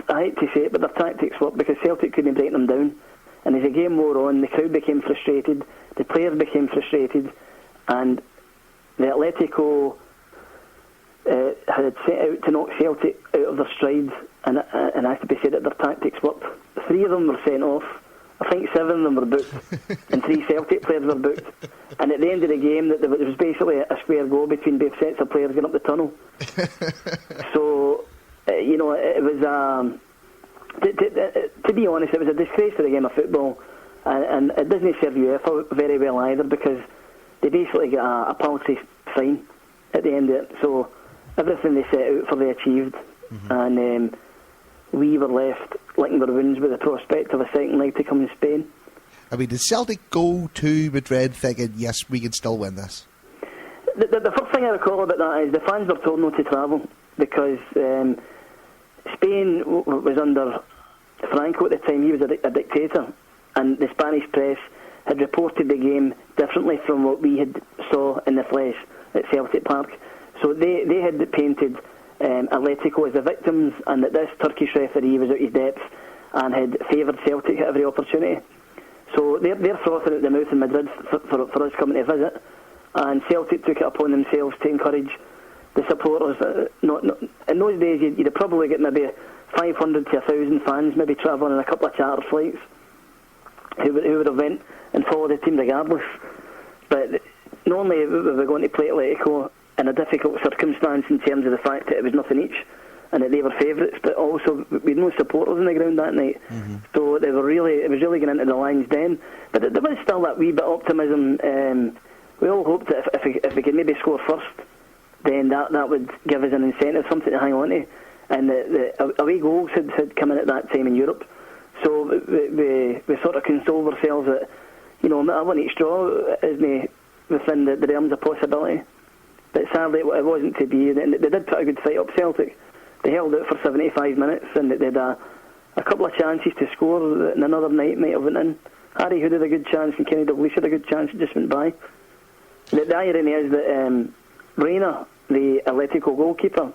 I hate to say it, but their tactics worked because Celtic couldn't break them down. And as the game wore on, the crowd became frustrated, the players became frustrated, and the Atletico had set out to knock Celtic out of their stride, and it has to be said that their tactics worked. 3 of them were sent off. I think 7 of them were booked, and 3 Celtic players were booked. And at the end of the game, there was basically a square goal between both sets of players going up the tunnel. So, you know, it was to be honest, it was a disgrace to the game of football, and it doesn't serve UEFA very well either, because they basically got a paltry fine at the end of it. So everything they set out for they achieved, and we were left licking their wounds with the prospect of a second leg to come in Spain. I mean, did Celtic go to Madrid thinking, yes, we can still win this? The first thing I recall about that is the fans were told not to travel, because Spain was under Franco at the time. He was a dictator, and the Spanish press had reported the game differently from what we had saw in the flesh at Celtic Park. So they had painted Atletico as the victims, and that this Turkish referee was out his depth and had favoured Celtic at every opportunity. So they're frothing at the mouth in Madrid for us coming to visit, and Celtic took it upon themselves to encourage the supporters. Not in those days, you'd probably get maybe 500 to 1,000 fans, maybe travelling in a couple of charter flights, who would have went and followed the team regardless. But not only were we going to play Atletico in a difficult circumstance in terms of the fact that it was nothing each and that they were favourites, but also we had no supporters on the ground that night. So it was really going into the Lions' den. But there was still that wee bit of optimism. We all hoped that if we could maybe score first, then that would give us an incentive, something to hang on to. And the away goals had come in at that time in Europe. So we sort of consoled ourselves that, I want each draw isn't within the realms of possibility. But sadly, it wasn't to be. They did put a good fight up, Celtic. They held out for 75 minutes, and they had a couple of chances to score, and another night might have went in. Harry Hood had a good chance, and Kenny Dalglish had a good chance. It just went by. The irony is that Reina, the Atletico goalkeeper,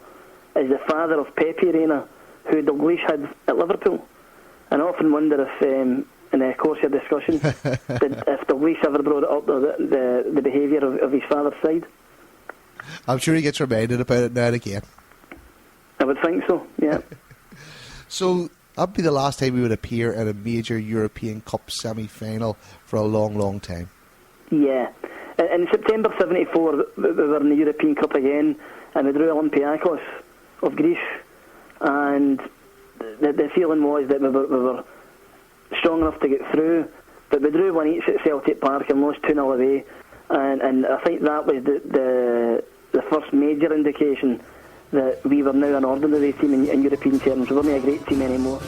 is the father of Pepe Reina, who Dalglish had at Liverpool. And I often wonder if, in the course of discussion, if Dalglish ever brought it up, the behaviour of his father's side. I'm sure he gets reminded about it now and again. I would think so, yeah. So that'd be the last time we would appear in a major European Cup semi-final for a long, long time. Yeah. In September 74, we were in the European Cup again, and we drew Olympiacos of Greece. And the feeling was that we were strong enough to get through, but we drew 1-1 at Celtic Park and lost 2-0 away. And I think that was the first major indication that we were now an ordinary team in European terms. We weren't a great team anymore.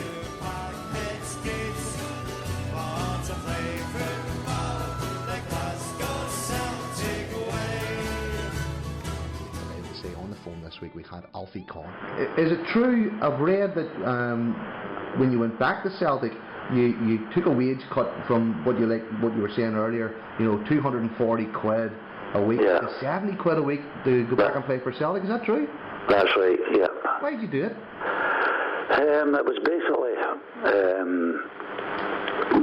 On the phone this week we had Alfie Conn. Is it true, I've read that when you went back to Celtic, you took a wage cut from what you were saying earlier, 240 quid a week to 70 quid a week to go back and play for Celtic. Is that true? That's right, yeah. Why did you do it? It was basically,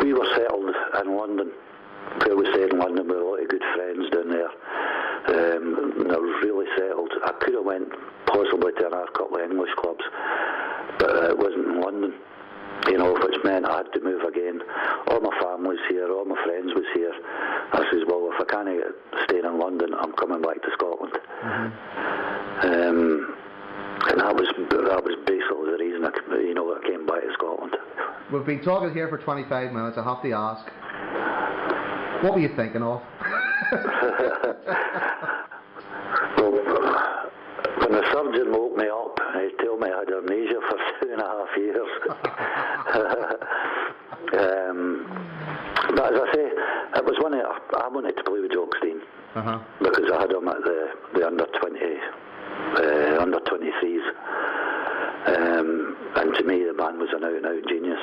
we were settled in London. Where we stayed in London with a lot of good friends down there. They were really settled. I could have went possibly to another couple of English clubs, but it wasn't in London. Which meant I had to move again. All my family was here, all my friends was here. I says, well, if I can't get staying in London, I'm coming back to Scotland. And that was basically the reason I came back to Scotland. We've been talking here for 25 minutes. I have to ask, what were you thinking of? Well, when the surgeon woke me up, he told me I had amnesia for 2.5 years. But as I say, it was I wanted to play with Jock Stein because I had him at the under 23s, and to me the man was an out-and-out genius.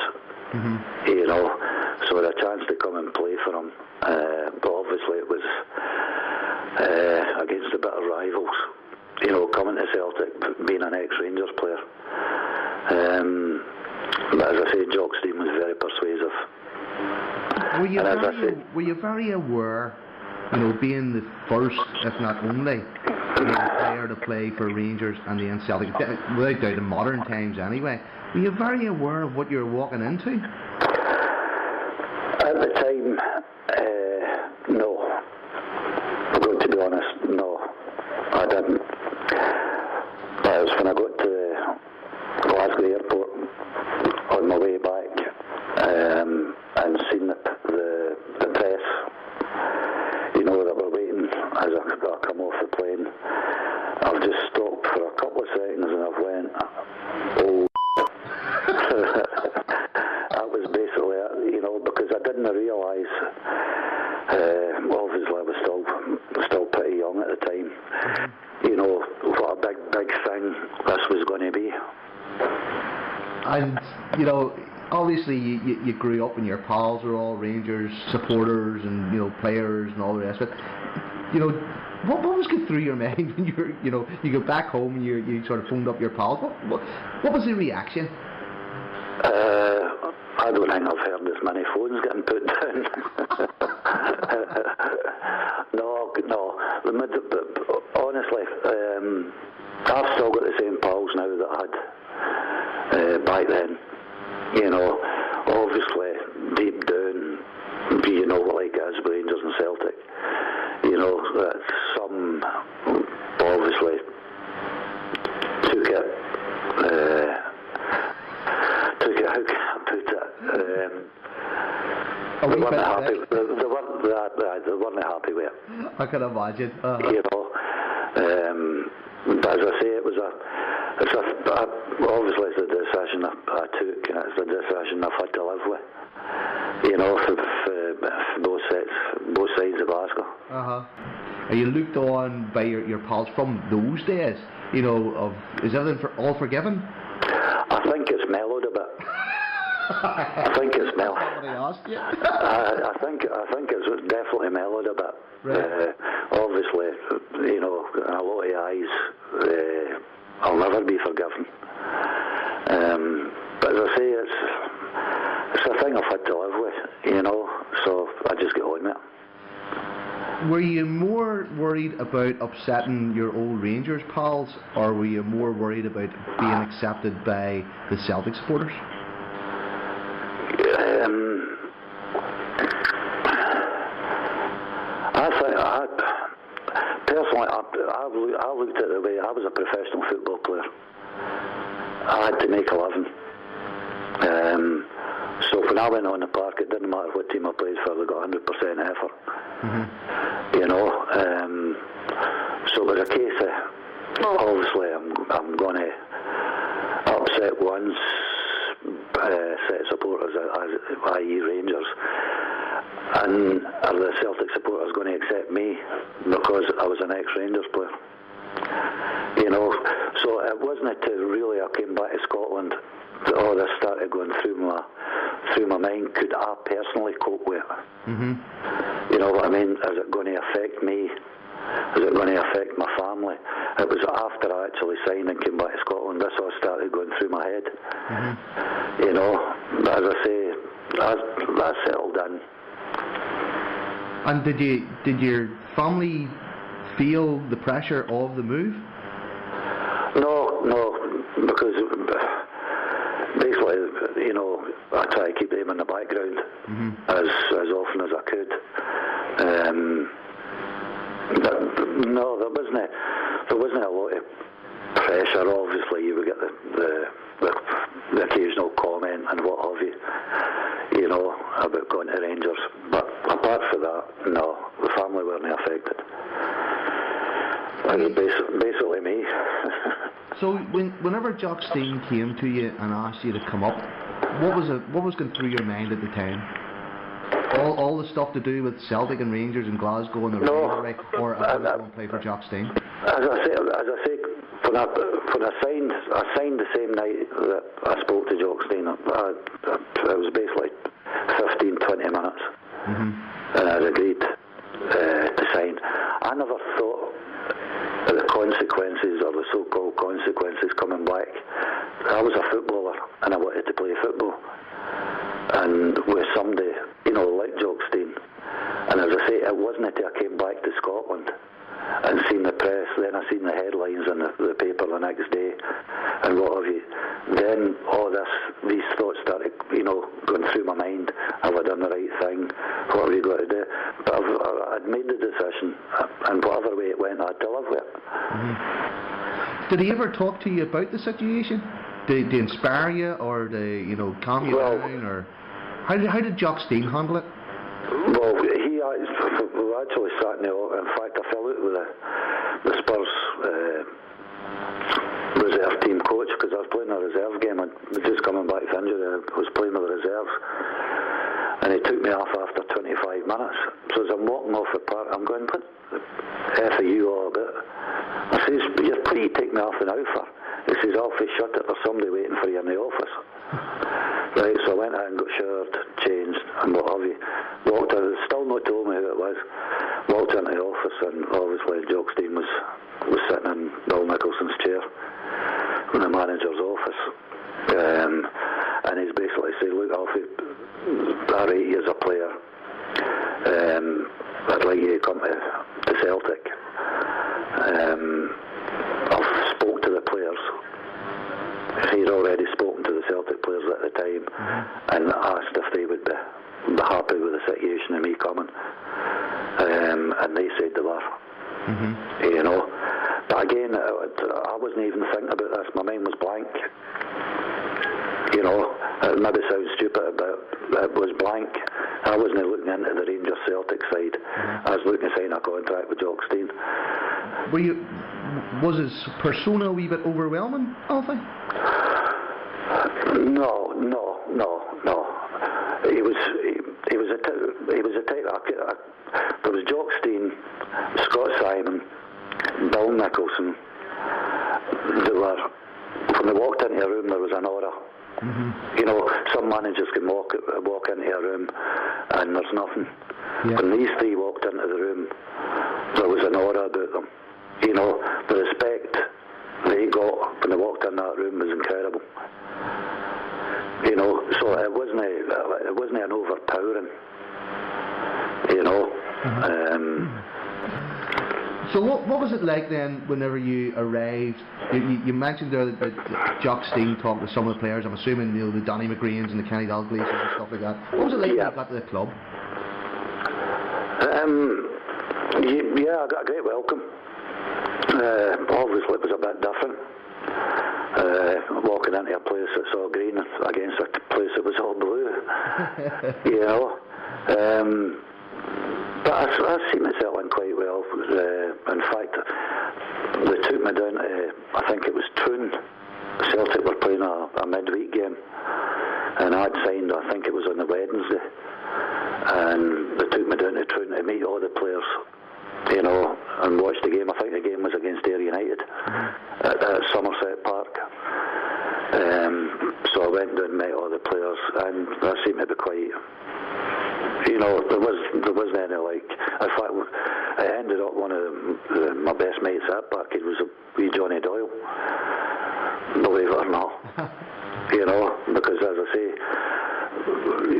So I had a chance to come and play for him, but obviously it was against a bit of rivals. Coming to Celtic, being an ex-Rangers player. But as I say, Jock Stein was very persuasive. Were you very aware, being the first, if not only, player to play for Rangers and then Celtic, without doubt in modern times anyway, were you very aware of what you were walking into? At the time, no. To be honest, no, I didn't. But it was when I got to Glasgow airport on my way back and seen the press, that were waiting as I come off the plane. I've just stopped for a couple of seconds and I've went, oh. That was basically it, because I didn't realise. Obviously, I was still pretty young at the time. What a big thing this was going to be. And, you know, obviously you grew up and your pals were all Rangers supporters and, you know, players and all the rest of it. You know, what was going through your mind when you go back home and you sort of phoned up your pals? What was the reaction? I don't think I've heard as many phones getting put down. No. Honestly, I've still got the same pals now that I had back then. You know, obviously, deep down, you know what like it is with Rangers and Celtic. You know, that some obviously took it, how can I put it? They weren't happy. They weren't happy with it. I can imagine. You know, but as I say, obviously it's a decision I took, and it's a decision I've had to live with. You know, for both sides of Glasgow. Are you looked on by your pals from those days? You know, is everything all forgiven? I think it's mellowed a bit. I think it's mellowed. I think it's definitely mellowed a bit. Right. Obviously, you know, in a lot of eyes, I'll never be forgiven. But as I say, it's a thing I've had to live with, you know, so I just get on with it. Were you more worried about upsetting your old Rangers pals, or were you more worried about being accepted by the Celtic supporters? I looked at it the way I was a professional football player. I had to make a living. So when I went on the park, it didn't matter what team I played for, they got 100% effort. You know, so it was a case of, obviously I'm going to upset one set of supporters, i.e. Rangers, and are the Celtic supporters going to accept me because I was an ex-Rangers player? You know, so it wasn't until really I came back to Scotland that all this started going through my mind. Could I personally cope with it? You know what I mean? Is it going to affect me? Is it going to affect my family? It was after I actually signed and came back to Scotland this all started going through my head. You know, but as I say, I settled in. And did your family feel the pressure of the move? No, because basically, you know, I try to keep them in the background as often as I could. But no, there wasn't a lot of pressure. Obviously, you would get the occasional comment and what have you, you know, about going to Rangers. But apart from that, no, the family weren't affected. It was basically me. So whenever Jock Stein came to you and asked you to come up, what was going through your mind at the time? All the stuff to do with Celtic and Rangers and Glasgow and the rivalry, or I was going to play for Jock Stein? As I say, when I signed the same night that I spoke to Jock Stein. It was basically 15-20 minutes, and I'd agreed to sign. I never thought of the consequences, or the so-called consequences, coming back. I was a footballer and I wanted to play football, and with somebody, you know, like Jock Stein. And as I say, it wasn't until I came back to Scotland and seen the press, then I seen the headlines in the paper the next day and what have you, then these thoughts started, you know, going through my mind. Have I done the right thing? What have you got to do? But I'd made the decision, and whatever way it went, I had to live with it. Did he ever talk to you about the situation? Did he inspire you, or did he, you know, calm you down, or how did Jock Stein handle it? Well, we actually sat in the office. In fact, I fell out with the Spurs reserve team coach, because I was playing a reserve game. I'd just coming back from injury. I was playing with the reserves, and he took me off after 25 minutes. So as I'm walking off the park, I'm going, "What the F are you all about?" I says, "What do you take me off the now for?" He says, "Alfie, shut it, there's somebody waiting office, and he's basically said, look, Alfie, I rate you as a player. I'd like you to come to Celtic. I've spoke to the players. He'd already spoken to the Celtic players at the time and asked if they would be happy with the situation of me coming. And they said they were. You know. But again, I wasn't even thinking about this. My mind was blank. You know, it maybe sounds stupid, but it was blank. I wasn't looking into the Rangers Celtic side. I was looking to sign a contract with Jock Stein. Was his persona a wee bit overwhelming, Alfie? No. He was a type. There was Jock Stein, Scott Simon, Bill Nicholson. When they walked into a room, there was an aura. You know, some managers can walk into a room and there's nothing. When these three walked into the room, there was an aura about them. You know, the respect they got when they walked in that room was incredible. You know, so it wasn't an overpowering. You know. So what was it like then whenever you arrived? You mentioned there that Jock Stein talked to some of the players. I'm assuming, you know, the Danny McGreens and the Kenny Dalglish and stuff like that. What was it like when you got to the club? Yeah, I got a great welcome. Obviously it was a bit different. Walking into a place that's all green against a place that was all blue. You know. But I see myself in quite well. In fact, they took me down to, I think it was Troon. Celtic were playing a midweek game, and I'd signed, I think it was on the Wednesday, and they took me down to Troon to meet all the players, you know, and watch the game. I think the game was against Ayr United at Somerset Park. So I went down and met all the players, and that seemed to be quite... You know, there wasn't any like. In fact, I ended up one of my best mates at Parkhead was a wee Johnny Doyle. Believe it or not, you know, because as I say,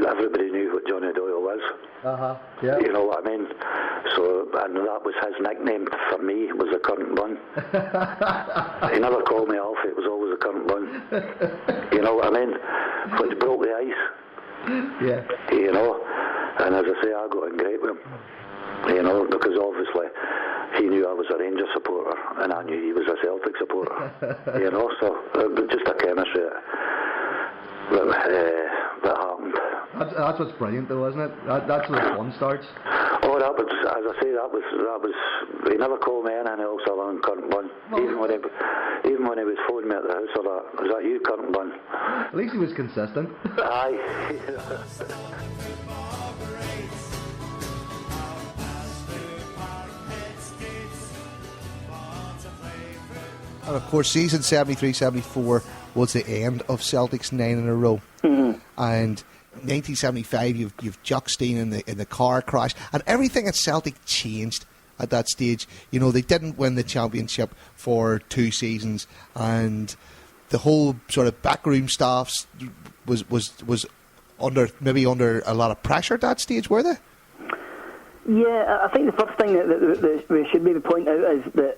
everybody knew what Johnny Doyle was. Yeah. You know what I mean? So, and that was his nickname for me, was the current bun. He never called me Alfie. It was always the current bun. You know what I mean? Which broke the ice. Yeah. You know. And as I say, I got in great with him, you know, because obviously he knew I was a Rangers supporter and I knew he was a Celtic supporter, you know, so just a chemistry that happened. That's what's brilliant though, isn't it? That's where the fun starts. Oh, that was, as I say, that was. He never called me anything else other than current bun. Well, even when he was phoning me at the house, was that you, current bun? At least he was consistent. Aye. And of course, season 73-74 was the end of Celtic's 9 in a row. And 1975, you've Jock Stein in the car crash, and everything at Celtic changed at that stage. You know, they didn't win the championship for 2 seasons, and the whole sort of backroom staff was under a lot of pressure at that stage, were they? Yeah, I think the first thing that we should maybe point out is that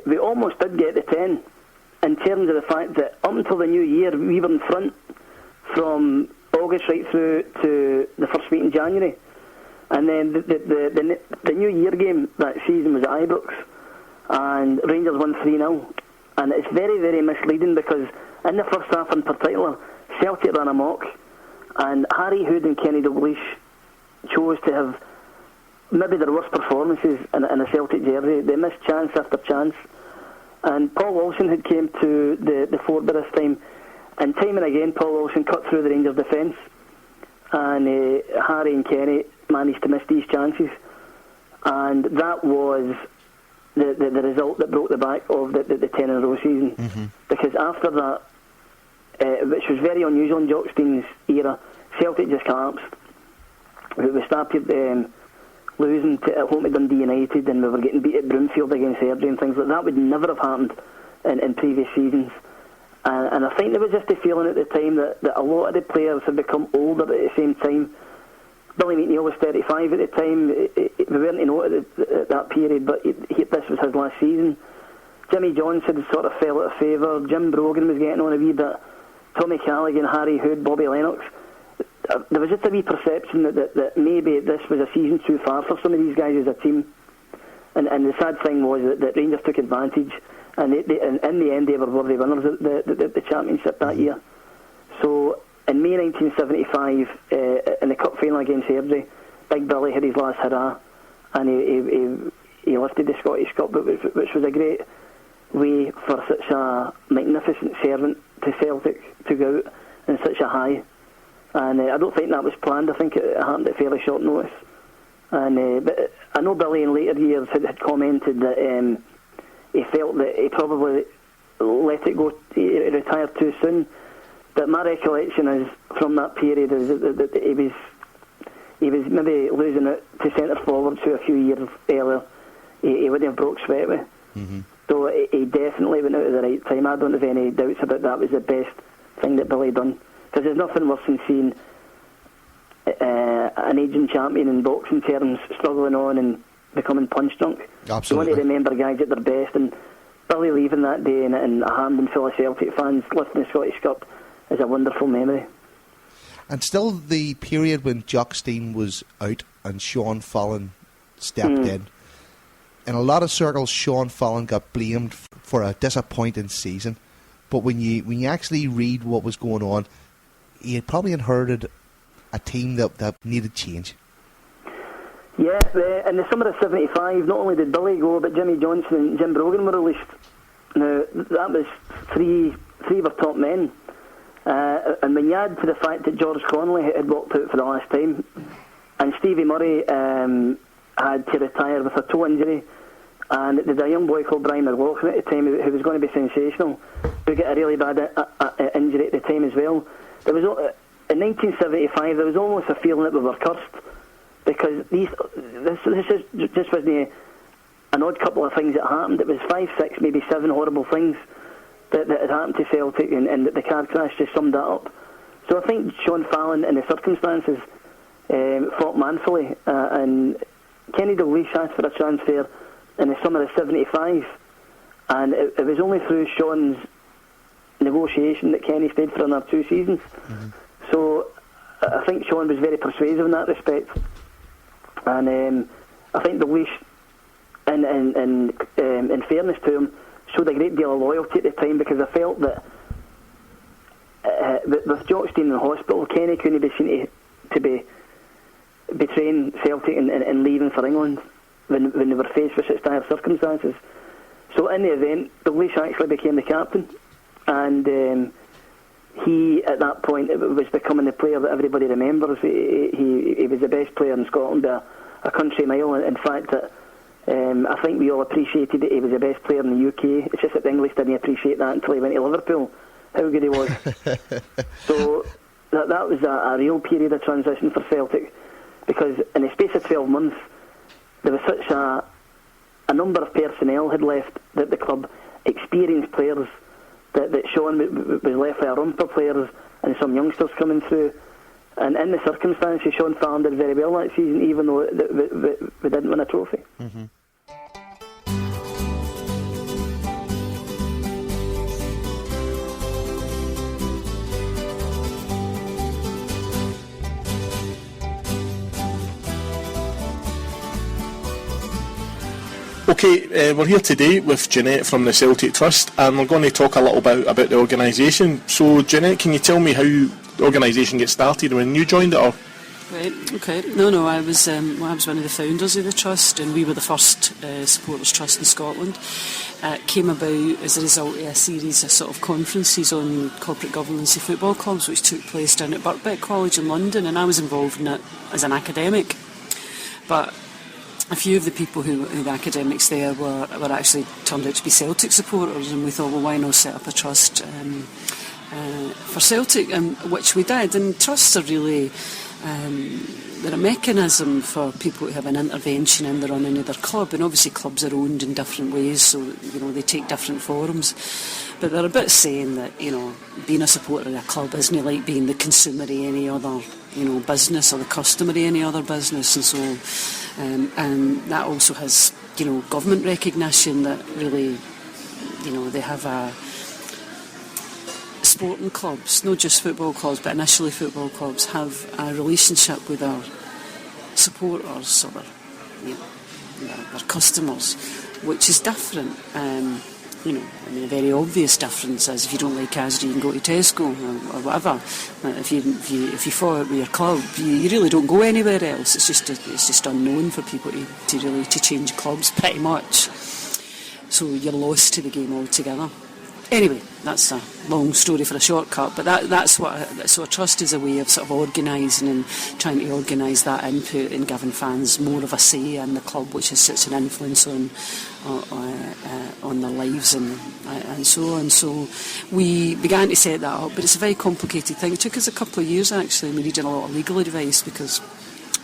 we almost did get the 10 in terms of the fact that up until the new year we were in front from August right through to the first week in January, and then the new year game that season was at Ibrox and Rangers won 3-0, and it's very, very misleading because in the first half in particular Celtic ran amok, and Harry Hood and Kenny Dalglish chose to have maybe their worst performances in a Celtic jersey. They missed chance after chance, and Paul Wilson had came to the fort by this time, and time and again Paul Wilson cut through the Rangers defence, and Harry and Kenny managed to miss these chances, and that was the result that broke the back of the 10 in a row season. Because after that, which was very unusual in Jock Stein's era, Celtic just collapsed. We started losing at home to Dundee United, and we were getting beat at Broomfield against Airdrie and things like that. Would never have happened in previous seasons. And I think there was just a feeling at the time that a lot of the players had become older at the same time. Billy McNeil was 35 at the time. We weren't to know it at that period, but this was his last season. Jimmy Johnson sort of fell out of favour. Jim Brogan was getting on a wee bit. Tommy Callaghan, Harry Hood, Bobby Lennox. There was just a wee perception that maybe this was a season too far for some of these guys as a team. And the sad thing was that Rangers took advantage. And in the end, they were worthy winners of the championship that year. So in May 1975, in the cup final against Airdrie, Big Billy had his last hurrah, and he lifted the Scottish Cup, which was a great way for such a magnificent servant to Celtic to go out in such a high. And I don't think that was planned. I think it happened at fairly short notice. And but I know Billy in later years had commented that he felt that he probably let it go, he retired too soon. But my recollection is from that period is that he was maybe losing it to centre forward to a few years earlier. He wouldn't have broke sweat with. Mm-hmm. So he definitely went out at the right time. I don't have any doubts about that. It was the best thing that Billy done. Because there's nothing worse than seeing an aging champion in boxing terms struggling on and becoming punch drunk. Absolutely. You want to remember guys at their best, and Billy leaving that day and a Hampden full of Celtic fans lifting the Scottish Cup is a wonderful memory. And still the period when Jock Stein was out and Sean Fallon stepped in. In a lot of circles, Sean Fallon got blamed for a disappointing season. But when you actually read what was going on, he had probably inherited a team that needed change. Yeah, in the summer of 75, not only did Billy go, but Jimmy Johnson and Jim Brogan were released. Now, that was three were top men. And when you add to the fact that George Connelly had walked out for the last time, and Stevie Murray had to retire with a toe injury, and there's a young boy called Brian McLaughlin at the time who was going to be sensational, who got a really bad injury at the time as well. There was in 1975 there was almost a feeling that we were cursed, because this just wasn't an odd couple of things that happened. It was 5, 6, maybe 7 horrible things that had happened to Celtic, and the car crash just summed that up. So I think Sean Fallon, in the circumstances, fought manfully, and Kenny Dalglish asked for a transfer in the summer of 75, and it was only through Sean's negotiation that Kenny stayed for another 2 seasons. Mm-hmm. So I think Sean was very persuasive in that respect, and I think Dalglish, in fairness to him, showed a great deal of loyalty at the time, because I felt that with Jock Stein in hospital, Kenny couldn't be seen to be betraying Celtic and leaving for England when they were faced with such dire circumstances. So in the event, Dalglish actually became the captain, and he at that point was becoming the player that everybody remembers. He was the best player in Scotland by a country mile. In fact, I think we all appreciated that he was the best player in the UK. It's just that the English didn't appreciate that until he went to Liverpool, how good he was. So that was a real period of transition for Celtic, because in the space of 12 months there was such a number of personnel had left that the club, experienced players, that Sean was left with a rump of players and some youngsters coming through. And in the circumstances, Sean Fallon did very well that season, even though we didn't win a trophy. Mm-hmm. Okay, we're here today with Jeanette from the Celtic Trust, and we're going to talk a little bit about the organisation. So, Jeanette, can you tell me how the organisation gets started when you joined it? Or? Right, okay. No, I was one of the founders of the Trust, and we were the first supporters trust in Scotland. It came about as a result of a series of sort of conferences on corporate governance of football clubs, which took place down at Birkbeck College in London, and I was involved in it as an academic. But a few of the people who were the academics there were actually turned out to be Celtic supporters, and we thought, well, why not set up a trust for Celtic, which we did. And trusts are really they're a mechanism for people to have an intervention in the running of their club, and obviously clubs are owned in different ways, so they take different forms. But they're a bit saying that being a supporter of a club isn't like being the consumer of any other business or the customer of any other business, and so and that also has government recognition that really they have a sporting clubs, not just football clubs, but initially football clubs, have a relationship with their supporters or their customers, which is different. A very obvious difference is if you don't like Asda, you can go to Tesco or whatever. If you follow it with your club, you really don't go anywhere else. It's just unknown for people to change clubs pretty much. So you're lost to the game altogether. Anyway, that's a long story for a shortcut, but that's so a trust is a way of sort of organising and trying to organise that input and giving fans more of a say in the club, which has such an influence on their lives and so on. So we began to set that up, but it's a very complicated thing. It took us a couple of years actually, and we needed a lot of legal advice, because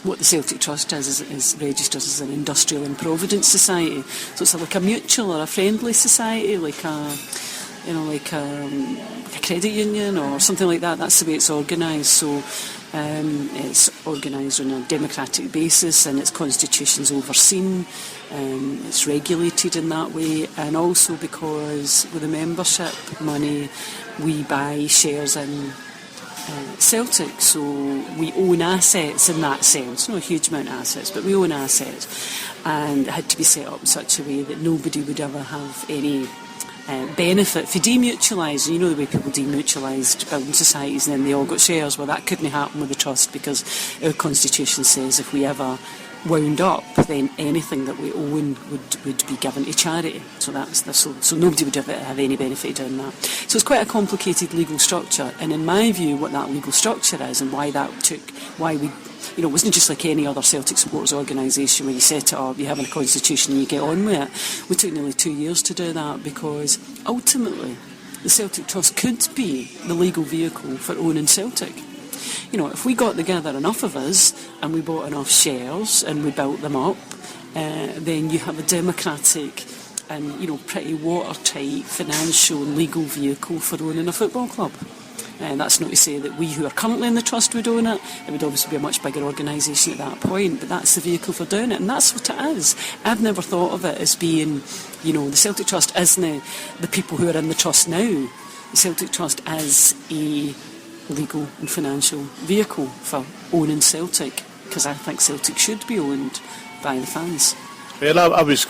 what the Celtic Trust is registered as an industrial and providence society. So it's like a mutual or a friendly society, like a credit union or something like that. That's the way it's organised. So it's organised on a democratic basis, and its constitution's overseen. It's regulated in that way, and also because with the membership money we buy shares in Celtic, so we own assets in that sense. Not a huge amount of assets, but we own assets, and it had to be set up in such a way that nobody would ever have any benefit for demutualising. The way people demutualised building societies and then they all got shares. Well, that couldn't happen with the trust, because our constitution says if we ever wound up, then anything that we own would be given to charity. So so nobody would have any benefit doing that. So it's quite a complicated legal structure, and in my view what that legal structure is and why we it wasn't just like any other Celtic supporters organisation where you set it up, you have a constitution and you get on with it. We took nearly 2 years to do that, because ultimately the Celtic Trust could be the legal vehicle for owning Celtic. If we got together enough of us and we bought enough shares and we built them up, then you have a democratic and pretty watertight financial and legal vehicle for owning a football club. And that's not to say that we who are currently in the trust would own it. It would obviously be a much bigger organisation at that point, but that's the vehicle for doing it, and that's what it is. I've never thought of it as being, the Celtic Trust isn't the people who are in the trust now. The Celtic Trust is a legal and financial vehicle for owning Celtic, because I think Celtic should be owned by the fans. Well, I was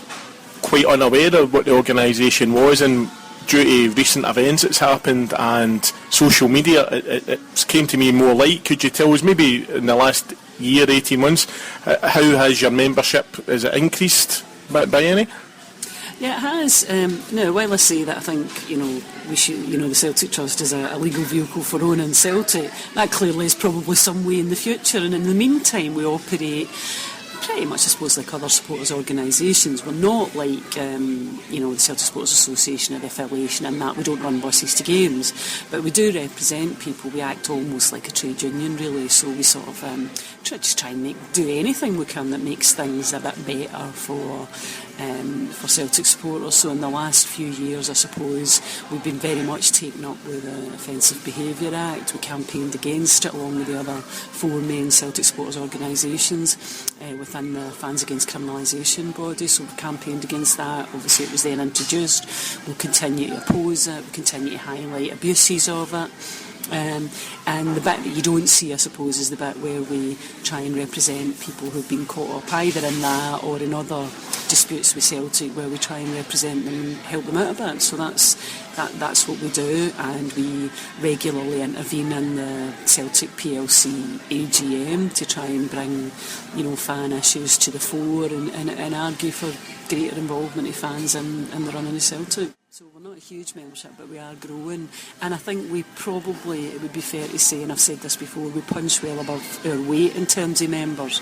quite unaware of what the organisation was, and due to recent events that's happened and social media, it came to me more light. Could you tell us, maybe in the last year, 18 months, how has your membership, has it increased by any? Yeah, it has. While I say that I think, we should, the Celtic Trust is a legal vehicle for owning Celtic, that clearly is probably some way in the future, and in the meantime we operate pretty much, I suppose, like other supporters organisations. We're not like, the Celtic Supporters Association or the affiliation, and that we don't run buses to games, but we do represent people. We act almost like a trade union, really, so we sort of try and do anything we can that makes things a bit better for Celtic supporters. So in the last few years, I suppose, we've been very much taken up with the Offensive Behaviour Act. We campaigned against it along with the other 4 main Celtic supporters organisations within the Fans Against Criminalisation body, so we campaigned against that. Obviously it was then introduced. We'll continue to oppose it, we'll continue to highlight abuses of it. And the bit that you don't see, I suppose, is the bit where we try and represent people who've been caught up either in that or in other disputes with Celtic, where we try and represent them and help them out a bit. So that's what we do, and we regularly intervene in the Celtic PLC AGM to try and bring, fan issues to the fore and argue for greater involvement of fans in the running of Celtic. So we're not a huge membership, but we are growing, and I think we probably, it would be fair to say, and I've said this before, we punch well above our weight in terms of members.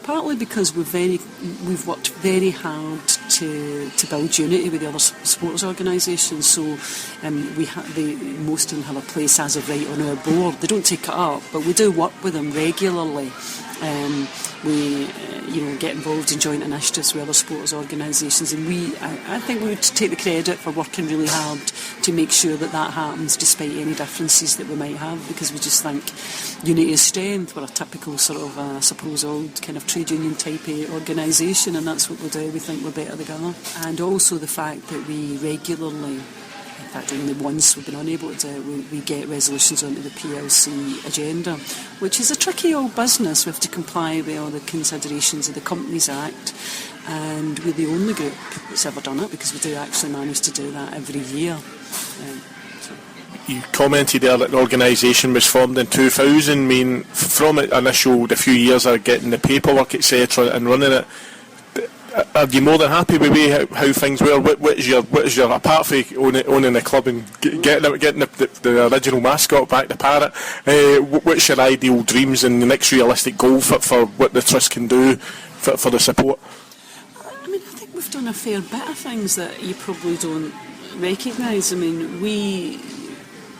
Partly because we've worked very hard to build unity with the other supporters organisations. So most of them have a place as of right on our board. They don't take it up, but we do work with them regularly. We get involved in joint initiatives with other supporters organisations, and I think we would take the credit for working really hard to make sure that happens despite any differences that we might have, because we just think unity is strength. We're a typical sort of old kind of trade union type organisation, and that's what we do. We think we're better together. And also the fact that we regularly, in fact only once we've been unable to do it, we get resolutions onto the PLC agenda, which is a tricky old business. We have to comply with all the considerations of the Companies Act, and we're the only group that's ever done it, because we do actually manage to do that every year. You commented there that the organisation was formed in 2000. I mean, from the few years of getting the paperwork, etc., and running it, are you more than happy with how things were? What is your apart from owning the club and getting the original mascot back, the parrot? What's your ideal dreams and the next realistic goal for what the trust can do for the support? I mean, I think we've done a fair bit of things that you probably don't recognise. I mean, we,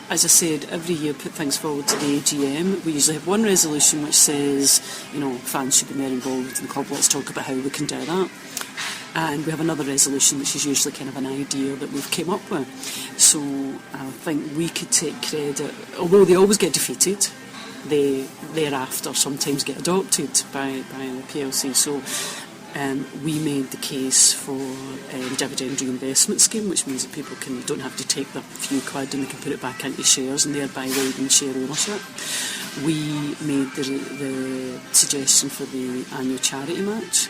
as I said, every year put things forward to the AGM. We usually have one resolution which says, fans should be more involved in the club. Let's talk about how we can do that. And we have another resolution which is usually kind of an idea that we've came up with. So I think we could take credit, although they always get defeated, they thereafter sometimes get adopted by the PLC. So we made the case for a dividend reinvestment scheme, which means that people don't have to take their few quid and they can put it back into shares and thereby widen share ownership. We made the suggestion for the annual charity match.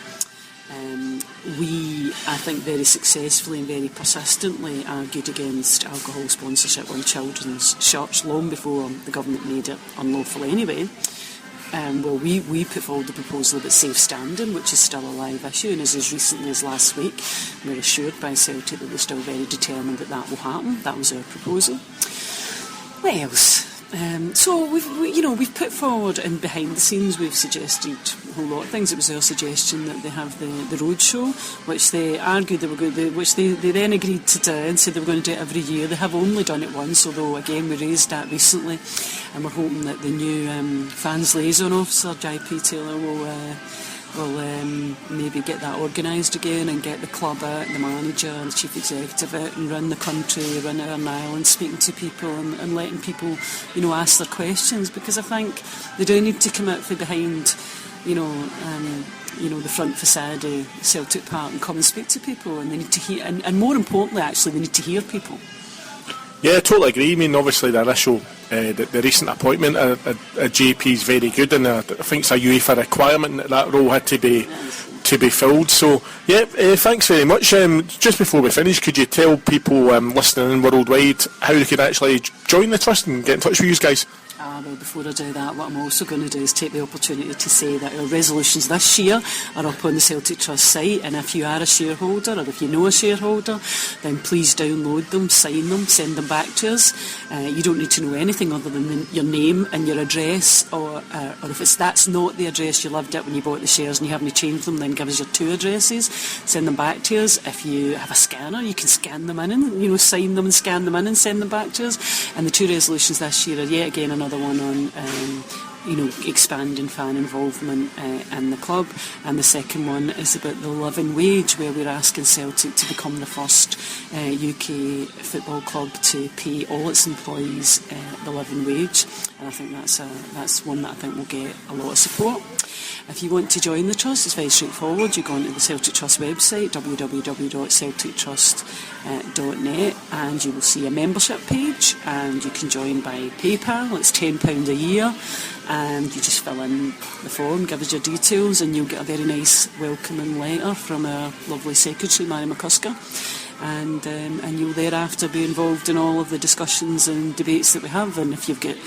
We, I think, very successfully and very persistently argued against alcohol sponsorship on children's shirts long before the government made it unlawful anyway. We put forward the proposal about safe standing, which is still a live issue, and as recently as last week we were assured by Celtic that they're still very determined that will happen. That was our proposal. What else? So we've put forward, and behind the scenes we've suggested a whole lot of things. It was our suggestion that they have the road show, which they argued they were going to, which they then agreed to do and said they were going to do it every year. They have only done it once, although again we raised that recently, and we're hoping that the new fans liaison officer, JP Taylor, will maybe get that organised again and get the club out, the manager and the chief executive out and run the country, run Iron Island, speaking to people and letting people, ask their questions, because I think they do need to come out from behind, the front facade of Celtic Park and come and speak to people, and they need to hear, and more importantly, actually, they need to hear people. Yeah, I totally agree. I mean, obviously the initial, the recent appointment of JP is very good, and I think it's a UEFA requirement that role had to be filled. So, yeah, thanks very much. Just before we finish, could you tell people listening worldwide how they can actually join the trust and get in touch with you guys? Well, before I do that, what I'm also going to do is take the opportunity to say that our resolutions this year are up on the Celtic Trust site, and if you are a shareholder or if you know a shareholder, then please download them, sign them, send them back to us. You don't need to know anything other than your name and your address, or if that's not the address you lived at when you bought the shares and you haven't changed them, then give us your 2 addresses, send them back to us. If you have a scanner, you can scan them in and sign them and scan them in and send them back to us. And the 2 resolutions this year are yet again another one on expanding fan involvement in the club, and the second one is about the living wage, where we're asking Celtic to become the first UK football club to pay all its employees the living wage, and I think that's one that I think will get a lot of support. If you want to join the trust, it's very straightforward. You go onto the Celtic Trust website, www.celtictrust.net, and you will see a membership page, and you can join by PayPal. It's £10 a year, and you just fill in the form, give us your details, and you'll get a very nice welcoming letter from our lovely secretary, Mary McCusker. And you'll thereafter be involved in all of the discussions and debates that we have. And if you've got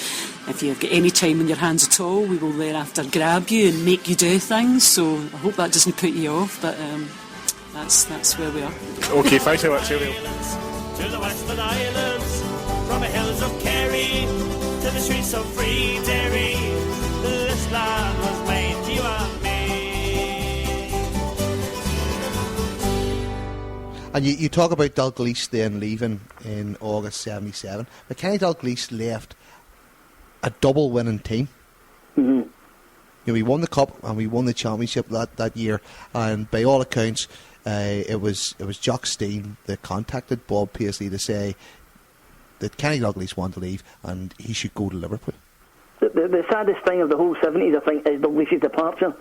any time in your hands at all, we will thereafter grab you and make you do things. So I hope that doesn't put you off, but that's where we are. Okay, thanks very much, Ariel. To the Western Islands, from the hills of Kerry to the streets of Free Derry, this land was made for you and me. And you talk about Dalglish then leaving in August 77, but Kenny Dalglish left a double winning team. Mm-hmm. You know, we won the cup and we won the championship that year, and by all accounts, it was Jock Stein that contacted Bob Paisley to say that Kenny Dalglish wanted to leave and he should go to Liverpool. The saddest thing of the whole 70s, I think, is Dalglish's departure,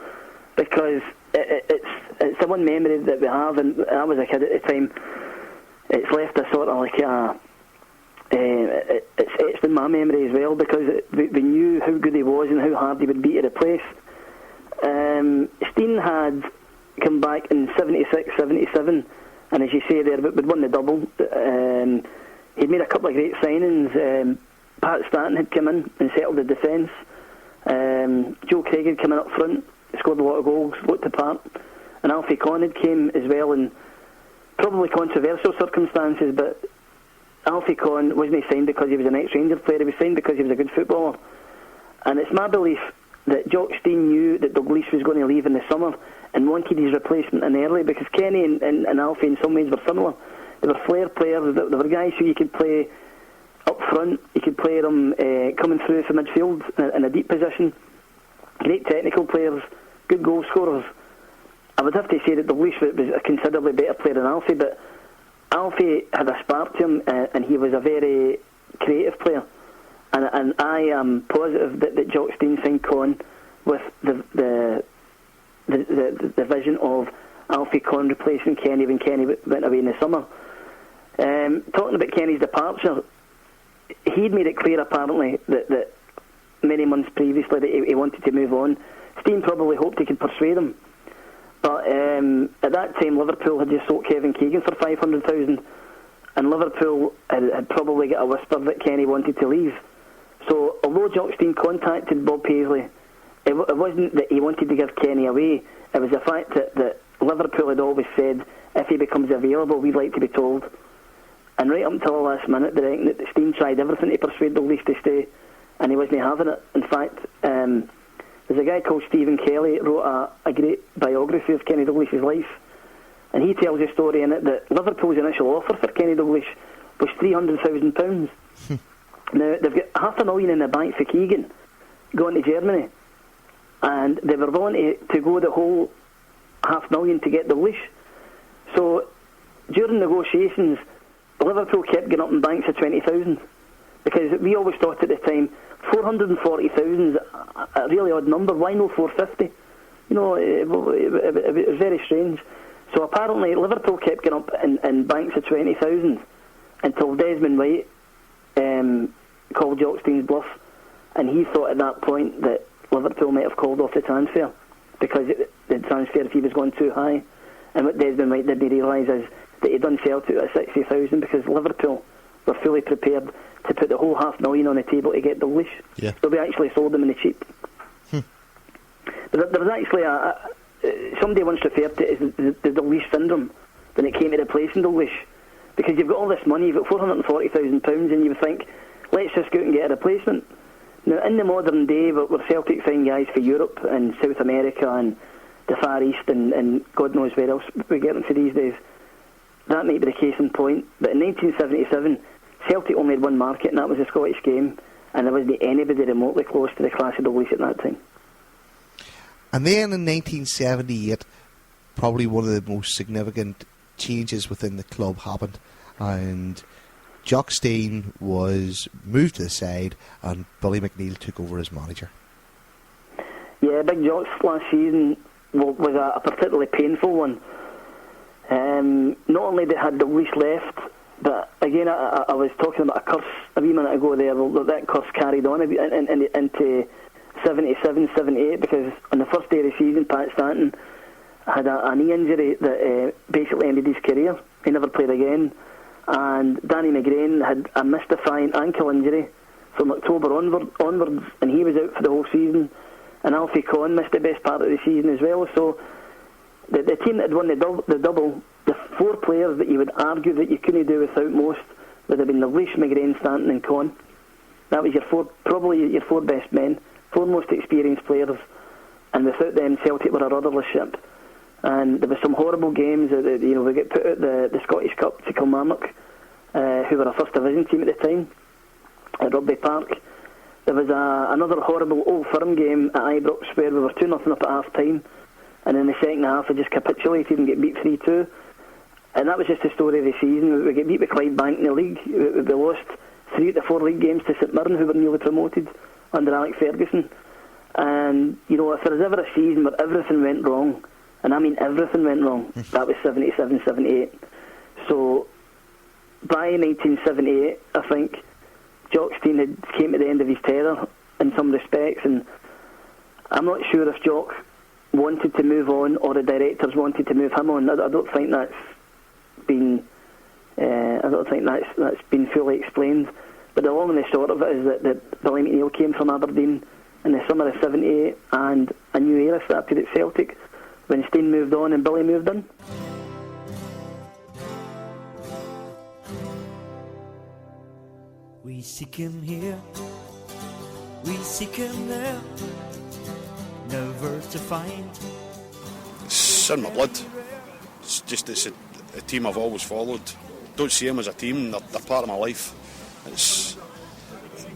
because it's the one memory that we have, and I was a kid at the time. It's left a sort of like it's etched in my memory as well, because we knew how good he was and how hard he would be to replace. Stein had come back in 76, 77, and as you say there, we'd won the double. He'd made a couple of great signings. Pat Stanton had come in and settled the defence. Joe Craig had come in up front, scored a lot of goals, looked the part. And Alfie Conn had came as well in probably controversial circumstances, but Alfie Conn wasn't signed because he was an ex-Rangers player, he was signed because he was a good footballer. And it's my belief that Jock Stein knew that Dalglish was going to leave in the summer and wanted his replacement in early, because Kenny and Alfie in some ways were similar. They were flair players, they were guys who you could play up front, you could play them coming through from midfield in a deep position. Great technical players, good goal scorers. I would have to say that Dalglish was a considerably better player than Alfie, but Alfie had a spark to him, and he was a very creative player. And I am positive that Jock Stein signed Conn with the vision of Alfie Conn replacing Kenny when Kenny went away in the summer. Talking about Kenny's departure, he'd made it clear apparently that many months previously that he wanted to move on. Stein probably hoped he could persuade him, but at that time Liverpool had just sold Kevin Keegan for 500,000, and Liverpool had probably got a whisper that Kenny wanted to leave. So although Jock Stein contacted Bob Paisley, it wasn't that he wanted to give Kenny away, it was the fact that Liverpool had always said, if he becomes available, we'd like to be told. And right up until the last minute, they reckon that Stein tried everything to persuade Dalglish to stay, and he wasn't having it. In fact, there's a guy called Stephen Kelly wrote a great biography of Kenny Dalglish's life, and he tells a story in it that Liverpool's initial offer for Kenny Dalglish was £300,000. Now, they've got $500,000 in the bank for Keegan going to Germany, and they were willing to go the whole $500,000 to get Dalglish. So during negotiations, Liverpool kept getting up in banks of 20,000, because we always thought at the time 440,000 is a really odd number. Why no 450? You know, it was very strange. So apparently Liverpool kept getting up in banks of 20,000 until Desmond White called Jock Stein's bluff, and he thought at that point that Liverpool might have called off the transfer because the transfer fee was going too high. And what Desmond White didn't realise is that he'd done Celtic at 60,000 because Liverpool were fully prepared to put the whole $500,000 on the table to get Dalglish. Yeah. So we actually sold them in the cheap. But there was actually somebody once referred to it as the Dalglish syndrome when it came to replacing Dalglish, because you've got all this money, you've got £440,000, and you would think, let's just go out and get a replacement. Now, in the modern day, where Celtic find guys for Europe and South America and the Far East and God knows where else we get them to these days, that might be the case in point. But in 1977, Celtic only had one market, and that was the Scottish game, and there wasn't anybody remotely close to the class of Dalglish at that time. And then in 1978, probably one of the most significant changes within the club happened, and Jock Stein was moved to the side and Billy McNeil took over as manager. Yeah, Big Jock's last season was a particularly painful one. Not only had Dalglish left, but again, I was talking about a curse a wee minute ago there. Well, that curse carried on into 77, 78, because on the first day of the season, Pat Stanton had a knee injury that basically ended his career. He never played again. And Danny McGrain had a mystifying ankle injury from October onwards, and he was out for the whole season. And Alfie Conn missed the best part of the season as well. So the team that had won the double, the four players that you would argue that you couldn't do without most would have been Dalglish, McGrain, Stanton and Conn. That was probably your four best men, four most experienced players, and without them Celtic were a rudderless ship. And there were some horrible games. We get put out the Scottish Cup to Kilmarnock, who were a first division team at the time, at Rugby Park. There was another horrible Old Firm game at Ibrox where we were 2-0 up at half time, and in the second half we just capitulated and get beat 3-2. And that was just the story of the season. We get beat with Clydebank in the league. We lost 3 of the 4 league games to St Mirren, who were newly promoted under Alex Ferguson. And if there was ever a season where everything went wrong, and I mean everything went wrong, that was 77-78. So by 1978, I think Jock Stein had came to the end of his tether in some respects, and I'm not sure if Jock wanted to move on or the directors wanted to move him on. I don't think that's been fully explained. But the long and the short of it is that Billy McNeil came from Aberdeen in the summer of '78, and a new era started at Celtic when Stein moved on and Billy moved in. We seek him here, we seek him there, never to find. It's in my blood. It's a team I've always followed. Don't see them as a team, they're part of my life.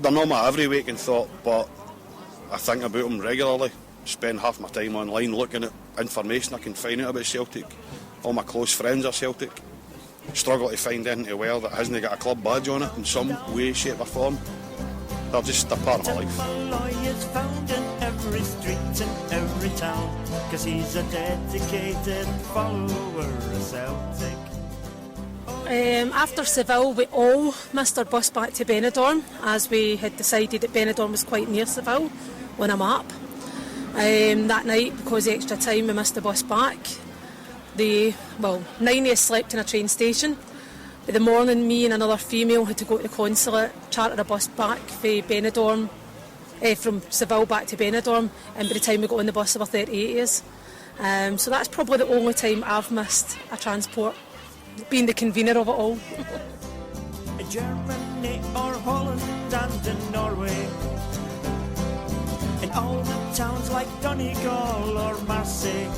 They're not my every waking thought, but I think about them regularly. Spend half my time online looking at information I can find out about Celtic. All my close friends are Celtic. Struggle to find anything to wear that hasn't got a club badge on it in some way, shape or form. They're part of my life. Is found in every street and every town, 'cause he's a dedicated follower of Celtic. After Seville, we all missed our bus back to Benidorm, as we had decided that Benidorm was quite near Seville on a map. That night, because of the extra time, we missed the bus back. 9 of us slept in a train station. By the morning, me and another female had to go to the consulate, charter a bus back from Seville back to Benidorm, and by the time we got on the bus there were 38 years. So that's probably the only time I've missed a transport, being the convener of it all. In Germany or Holland and in Norway, in all the towns like Donegal or Marseille,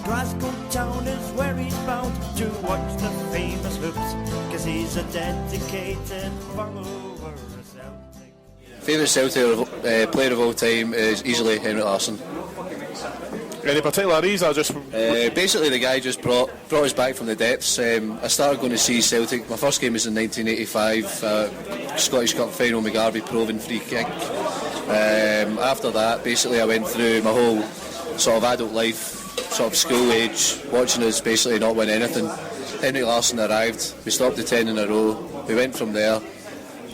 Glasgow town is where he's bound to watch the famous hoops, 'cause he's a dedicated follower of Celtic. Favourite Celtic player of all time is easily Henrik Larsson. Any particular reason? Just basically the guy just brought us back from the depths. I started going to see Celtic. My first game was in 1985, Scottish Cup final, Macari Proven free kick. After that, basically I went through my whole sort of adult life, sort of school age, watching us basically not win anything. Henrik Larsson arrived, we stopped the 10 in a row, we went from there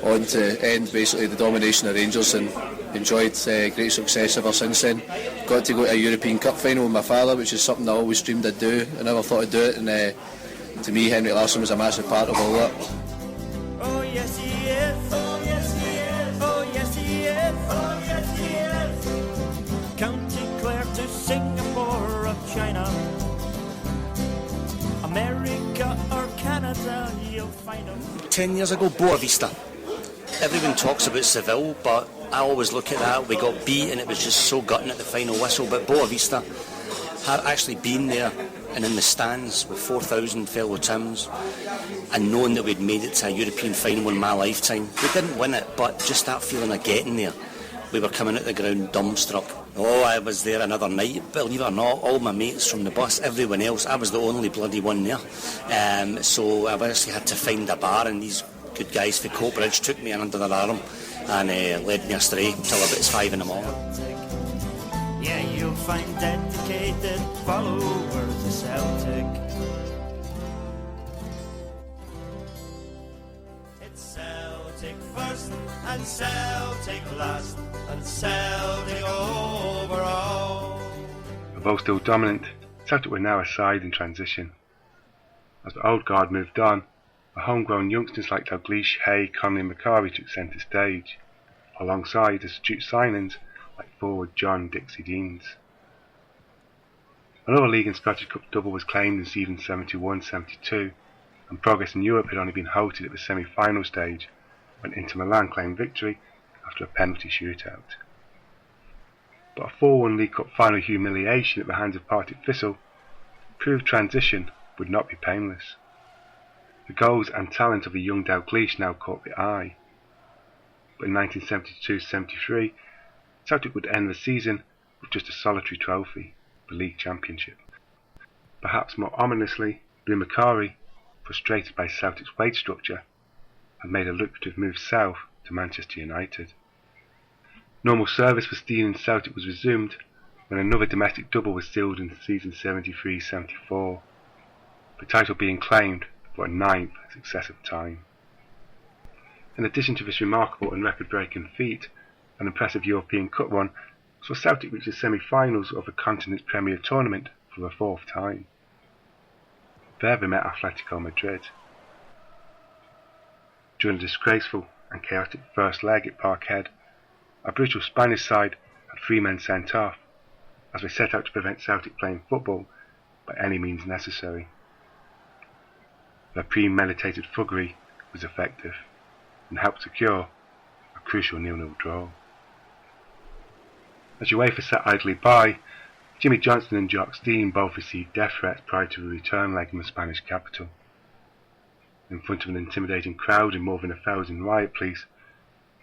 on to end basically the domination of Rangers, and enjoyed great success ever since then. Got to go to a European Cup final with my father, which is something I always dreamed I'd do. I never thought I'd do it, and to me Henrik Larsson was a massive part of all that. Oh yes he is, oh yes he is, oh yes he is, oh yes he is. County Clare to Singapore or China, America or Canada, you'll find them. 10 years ago, Boa Vista. Everyone talks about Seville, but I always look at that. We got beat and it was just so gutting at the final whistle. But Boa Vista, have actually been there and in the stands with 4,000 fellow Tims, and knowing that we'd made it to a European final in my lifetime. We didn't win it, but just that feeling of getting there. We were coming out the ground dumbstruck. Oh, I was there another night, believe it or not, all my mates from the bus, everyone else, I was the only bloody one there. So I actually had to find a bar, and these good guys for Coatbridge took me under their arm and led me astray till about 5 in the morning. Yeah, you'll find dedicated followers of Celtic. It's Celtic first and Celtic last and Celtic overall. Although still dominant, Celtic were now a side in transition. As the old guard moved on, the homegrown youngsters like Dalglish, Hay, Connelly and Macari took centre stage, alongside astute signings like forward John Dixie Deans. Another League and Scottish Cup double was claimed in season 71-72, and progress in Europe had only been halted at the semi-final stage when Inter Milan claimed victory after a penalty shootout. but a 4-1 League Cup final humiliation at the hands of Partick Thistle proved transition would not be painless. The goals and talent of the young Dalglish now caught the eye, but in 1972-73 Celtic would end the season with just a solitary trophy, the League Championship. Perhaps more ominously, Billy Macari, frustrated by Celtic's wage structure, had made a lucrative move south to Manchester United. Normal service for Stein and Celtic was resumed when another domestic double was sealed in season 73-74, the title being claimed for a 9th successive time. In addition to this remarkable and record-breaking feat, an impressive European Cup run saw Celtic reach the semi-finals of the continent's premier tournament for the 4th time. There they met Atletico Madrid. During the disgraceful and chaotic first leg at Parkhead, a brutal Spanish side had 3 men sent off as they set out to prevent Celtic playing football by any means necessary. Their premeditated thuggery was effective and helped secure a crucial 0-0 draw. As UEFA sat idly by, Jimmy Johnstone and Jock Stein both received death threats prior to the return leg in the Spanish capital. In front of an intimidating crowd and more than 1,000 riot police,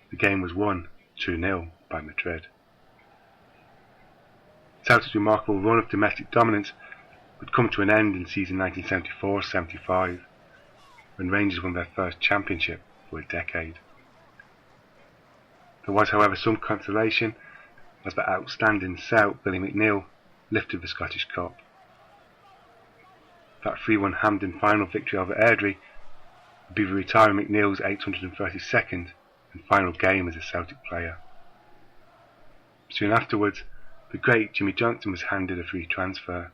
the game was won 2-0 by Madrid. Celtic's remarkable run of domestic dominance would come to an end in season 1974-75, when Rangers won their first championship for a decade. There was, however, some consolation as the outstanding Celt, Billy McNeil, lifted the Scottish Cup. That 3-1 Hampden final victory over Airdrie would be the retiring McNeil's 832nd and final game as a Celtic player. Soon afterwards, the great Jimmy Johnstone was handed a free transfer.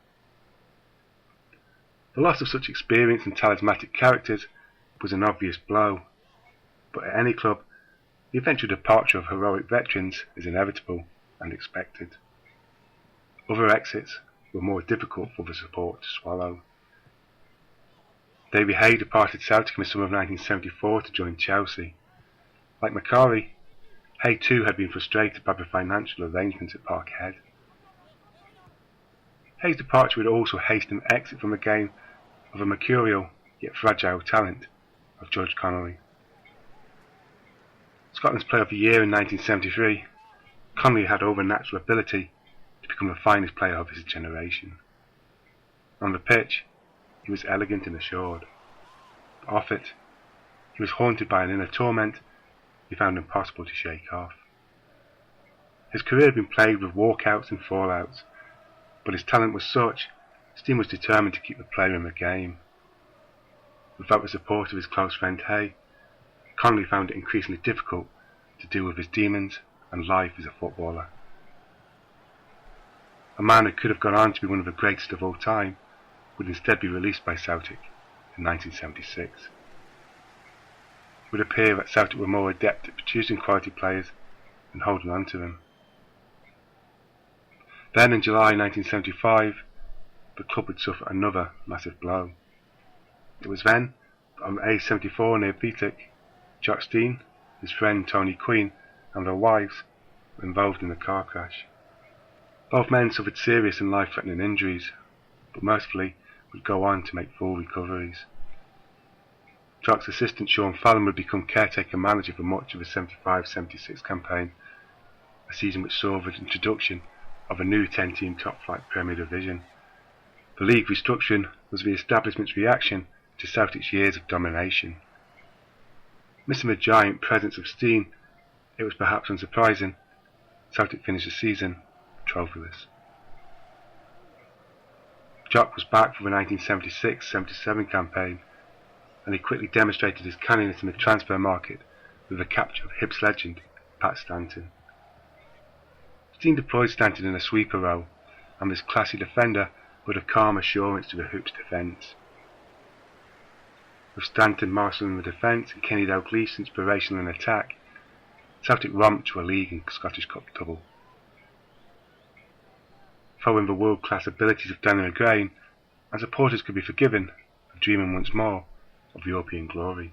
The loss of such experienced and charismatic characters was an obvious blow, but at any club, the eventual departure of heroic veterans is inevitable and expected. Other exits were more difficult for the support to swallow. Davy Hay departed Celtic in the summer of 1974 to join Chelsea. Like Macari, Hay too had been frustrated by the financial arrangements at Parkhead. Hay's departure would also hasten the exit from the game of a mercurial yet fragile talent of George Connelly. Scotland's Player of the Year in 1973, Connelly had overnatural ability to become the finest player of his generation. On the pitch, he was elegant and assured. But off it, he was haunted by an inner torment he found impossible to shake off. His career had been plagued with walkouts and fallouts, but his talent was such, Stein was determined to keep the player in the game. Without the support of his close friend Hay, Connelly found it increasingly difficult to deal with his demons and life as a footballer. A man who could have gone on to be one of the greatest of all time would instead be released by Celtic in 1976. It would appear that Celtic were more adept at producing quality players than holding on to them. Then in July 1975, the club would suffer another massive blow. It was then that on the A74 near Beatwick, Jock Stein, his friend Tony Queen and their wives were involved in a car crash. Both men suffered serious and life-threatening injuries, but mercifully would go on to make full recoveries. Jock's assistant Sean Fallon would become caretaker manager for much of the 75-76 campaign, a season which saw the introduction of a new 10-team top-flight Premier Division. The league restructuring was the establishment's reaction to Celtic's years of domination. Missing the giant presence of Stein, it was perhaps unsurprising Celtic finished the season trophyless. Jock was back for the 1976-77 campaign, and he quickly demonstrated his canniness in the transfer market with the capture of Hibs legend Pat Stanton. Stein deployed Stanton in a sweeper role, and this classy defender brought a calm assurance to the Hoops' defence. With Stanton marshalling the defence and Kenny Dalglish inspirational in attack, Celtic romped to a League and Scottish Cup double. Following the world-class abilities of Danny McGrain, and supporters could be forgiven of dreaming once more of European glory.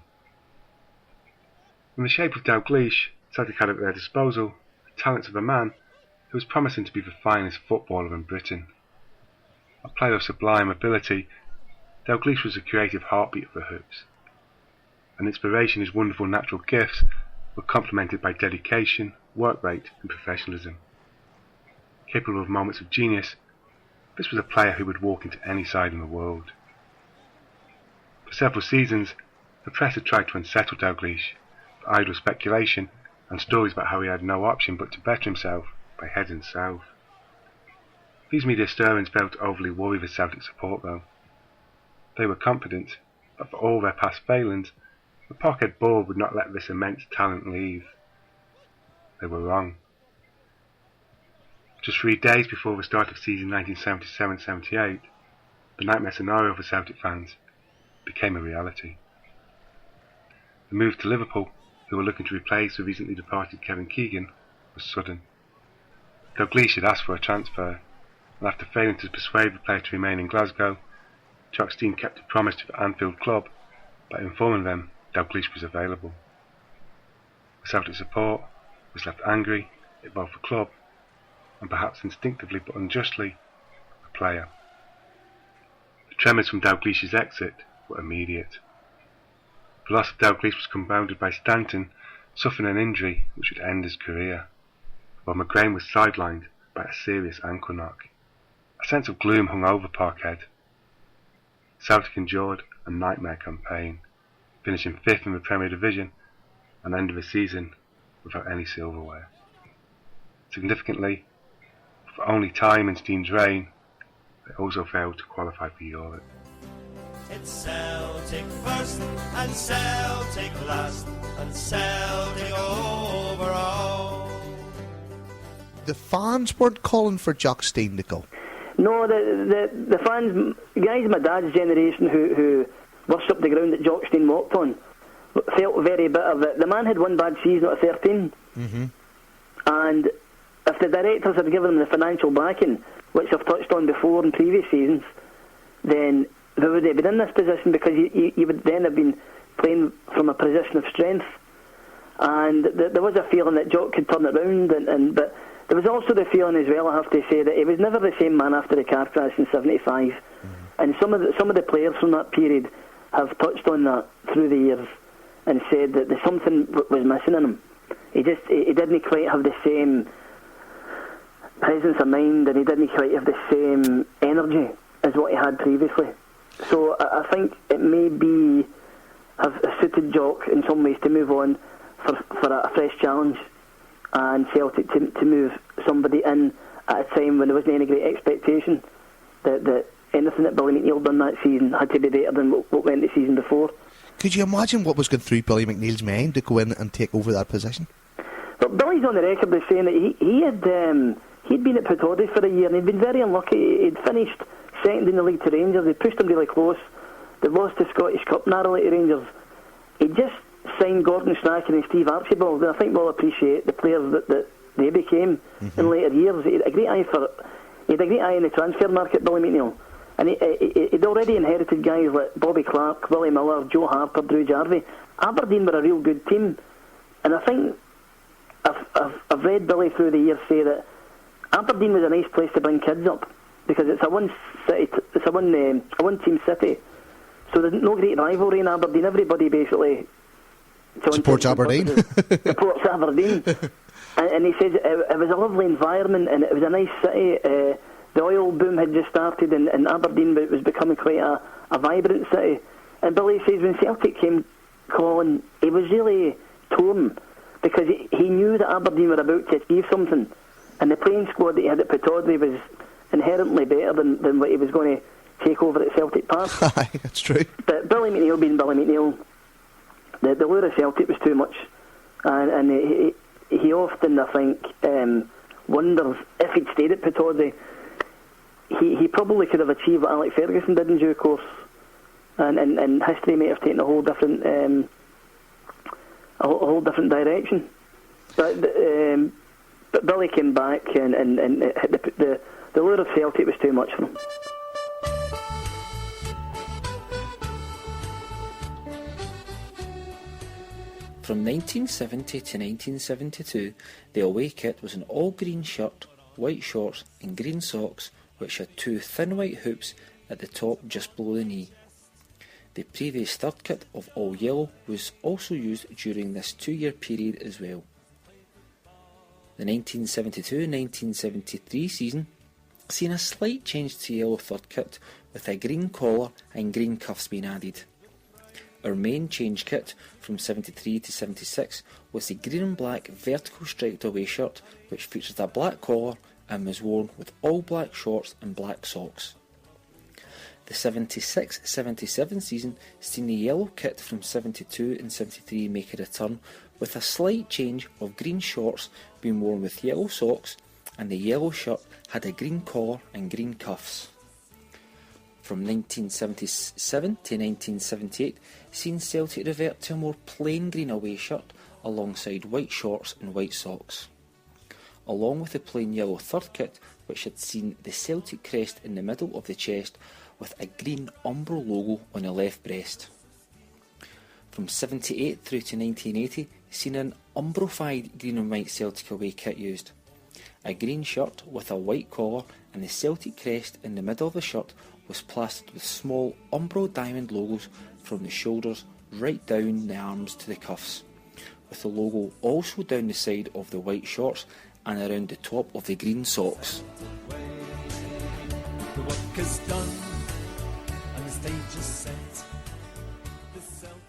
In the shape of Dalglish, Celtic had at their disposal the talents of a man who was promising to be the finest footballer in Britain. A player of sublime ability, Dalglish was the creative heartbeat of the Hoops. An inspiration, his wonderful natural gifts were complemented by dedication, work rate and professionalism. Capable of moments of genius, this was a player who would walk into any side in the world. For several seasons, the press had tried to unsettle Dalglish with idle speculation and stories about how he had no option but to better himself by heading south. These media stirrings failed to overly worry the Celtic support though. They were confident that for all their past failings, the Parkhead board would not let this immense talent leave. They were wrong. Just 3 days before the start of season 1977-78, the nightmare scenario for Celtic fans became a reality. The move to Liverpool, who were looking to replace the recently departed Kevin Keegan, was sudden. Dalglish had asked for a transfer, and after failing to persuade the player to remain in Glasgow, Jock Stein kept a promise to the Anfield club by informing them Dalglish was available. The Celtic support was left angry at both the club and perhaps instinctively but unjustly the player. The tremors from Dalglish's exit were immediate. The loss of Dalglish was compounded by Stanton suffering an injury which would end his career, while McNeil was sidelined by a serious ankle knock. A sense of gloom hung over Parkhead. Celtic endured a nightmare campaign, finishing 5th in the Premier Division and ending the season without any silverware. Significantly, for only time in Stein's reign, they also failed to qualify for Europe. It's Celtic first and Celtic last and Celtic over all. The fans weren't calling for Jock Stein to go. No, the fans, guys of my dad's generation who worshipped the ground that Jock Stein walked on, felt very bitter that the man had one bad season at 13. Mm-hmm. And if the directors had given him the financial backing, which I've touched on before in previous seasons, then they would have been in this position because you would then have been playing from a position of strength. And there was a feeling that Jock could turn it around, but there was also the feeling as well, I have to say, that he was never the same man after the car crash in 75. Mm-hmm. And some of the players from that period have touched on that through the years and said that there's something was missing in him. He didn't quite have the same presence of mind, and he didn't quite have the same energy as what he had previously. So I think it may have suited Jock in some ways to move on for a fresh challenge, and Celtic to move somebody in at a time when there wasn't any great expectation that anything that Billy McNeil done that season had to be better than what went the season before. Could you imagine what was going through Billy McNeil's mind to go in and take over that position? But Billy's on the record as saying that he'd been at Pittodrie for a year and he'd been very unlucky. He'd finished second in the league to Rangers. They pushed him really close. They lost the Scottish Cup narrowly to Rangers. He just signed Gordon Strachan and Steve Archibald, and I think we'll appreciate the players that they became in later years. He had a great eye in the transfer market, Billy McNeil, and he'd already inherited guys like Bobby Clark, Willie Miller, Joe Harper, Drew Jarvie. Aberdeen were a real good team, and I think I've read Billy through the years say that Aberdeen was a nice place to bring kids up because it's a one team city, so there's no great rivalry in Aberdeen. Everybody basically supports Aberdeen. Supports Aberdeen. And he says it was a lovely environment and it was a nice city. The oil boom had just started and Aberdeen was becoming quite a vibrant city. And Billy says when Celtic came calling, he was really torn because he knew that Aberdeen were about to achieve something, and the playing squad that he had at Pittodrie was inherently better than what he was going to take over at Celtic Park. That's true. But Billy McNeil being Billy McNeil, the lure of Celtic was too much, and he often, I think, wonders if he'd stayed at Pittodrie, he probably could have achieved what Alex Ferguson did in due course, and history might have taken a whole different direction. But Billy came back, and the lure of Celtic was too much for him. From 1970 to 1972, the away kit was an all-green shirt, white shorts and green socks which had 2 thin white hoops at the top just below the knee. The previous third kit of all yellow was also used during this 2-year period as well. The 1972-1973 season seen a slight change to yellow third kit with a green collar and green cuffs being added. Our main change kit from 73 to 76 was the green and black vertical striped away shirt which featured a black collar and was worn with all black shorts and black socks. The 76-77 season seen the yellow kit from 72 and 73 make a return with a slight change of green shorts being worn with yellow socks, and the yellow shirt had a green collar and green cuffs. From 1977 to 1978 seen Celtic revert to a more plain green away shirt alongside white shorts and white socks, along with the plain yellow third kit which had seen the Celtic crest in the middle of the chest with a green Umbro logo on the left breast. From 78 through to 1980 seen an Umbrofied green and white Celtic away kit used. A green shirt with a white collar and the Celtic crest in the middle of the shirt was plastered with small Umbro diamond logos from the shoulders right down the arms to the cuffs, with the logo also down the side of the white shorts and around the top of the green socks. The work is done and the stage is set. The Celtic...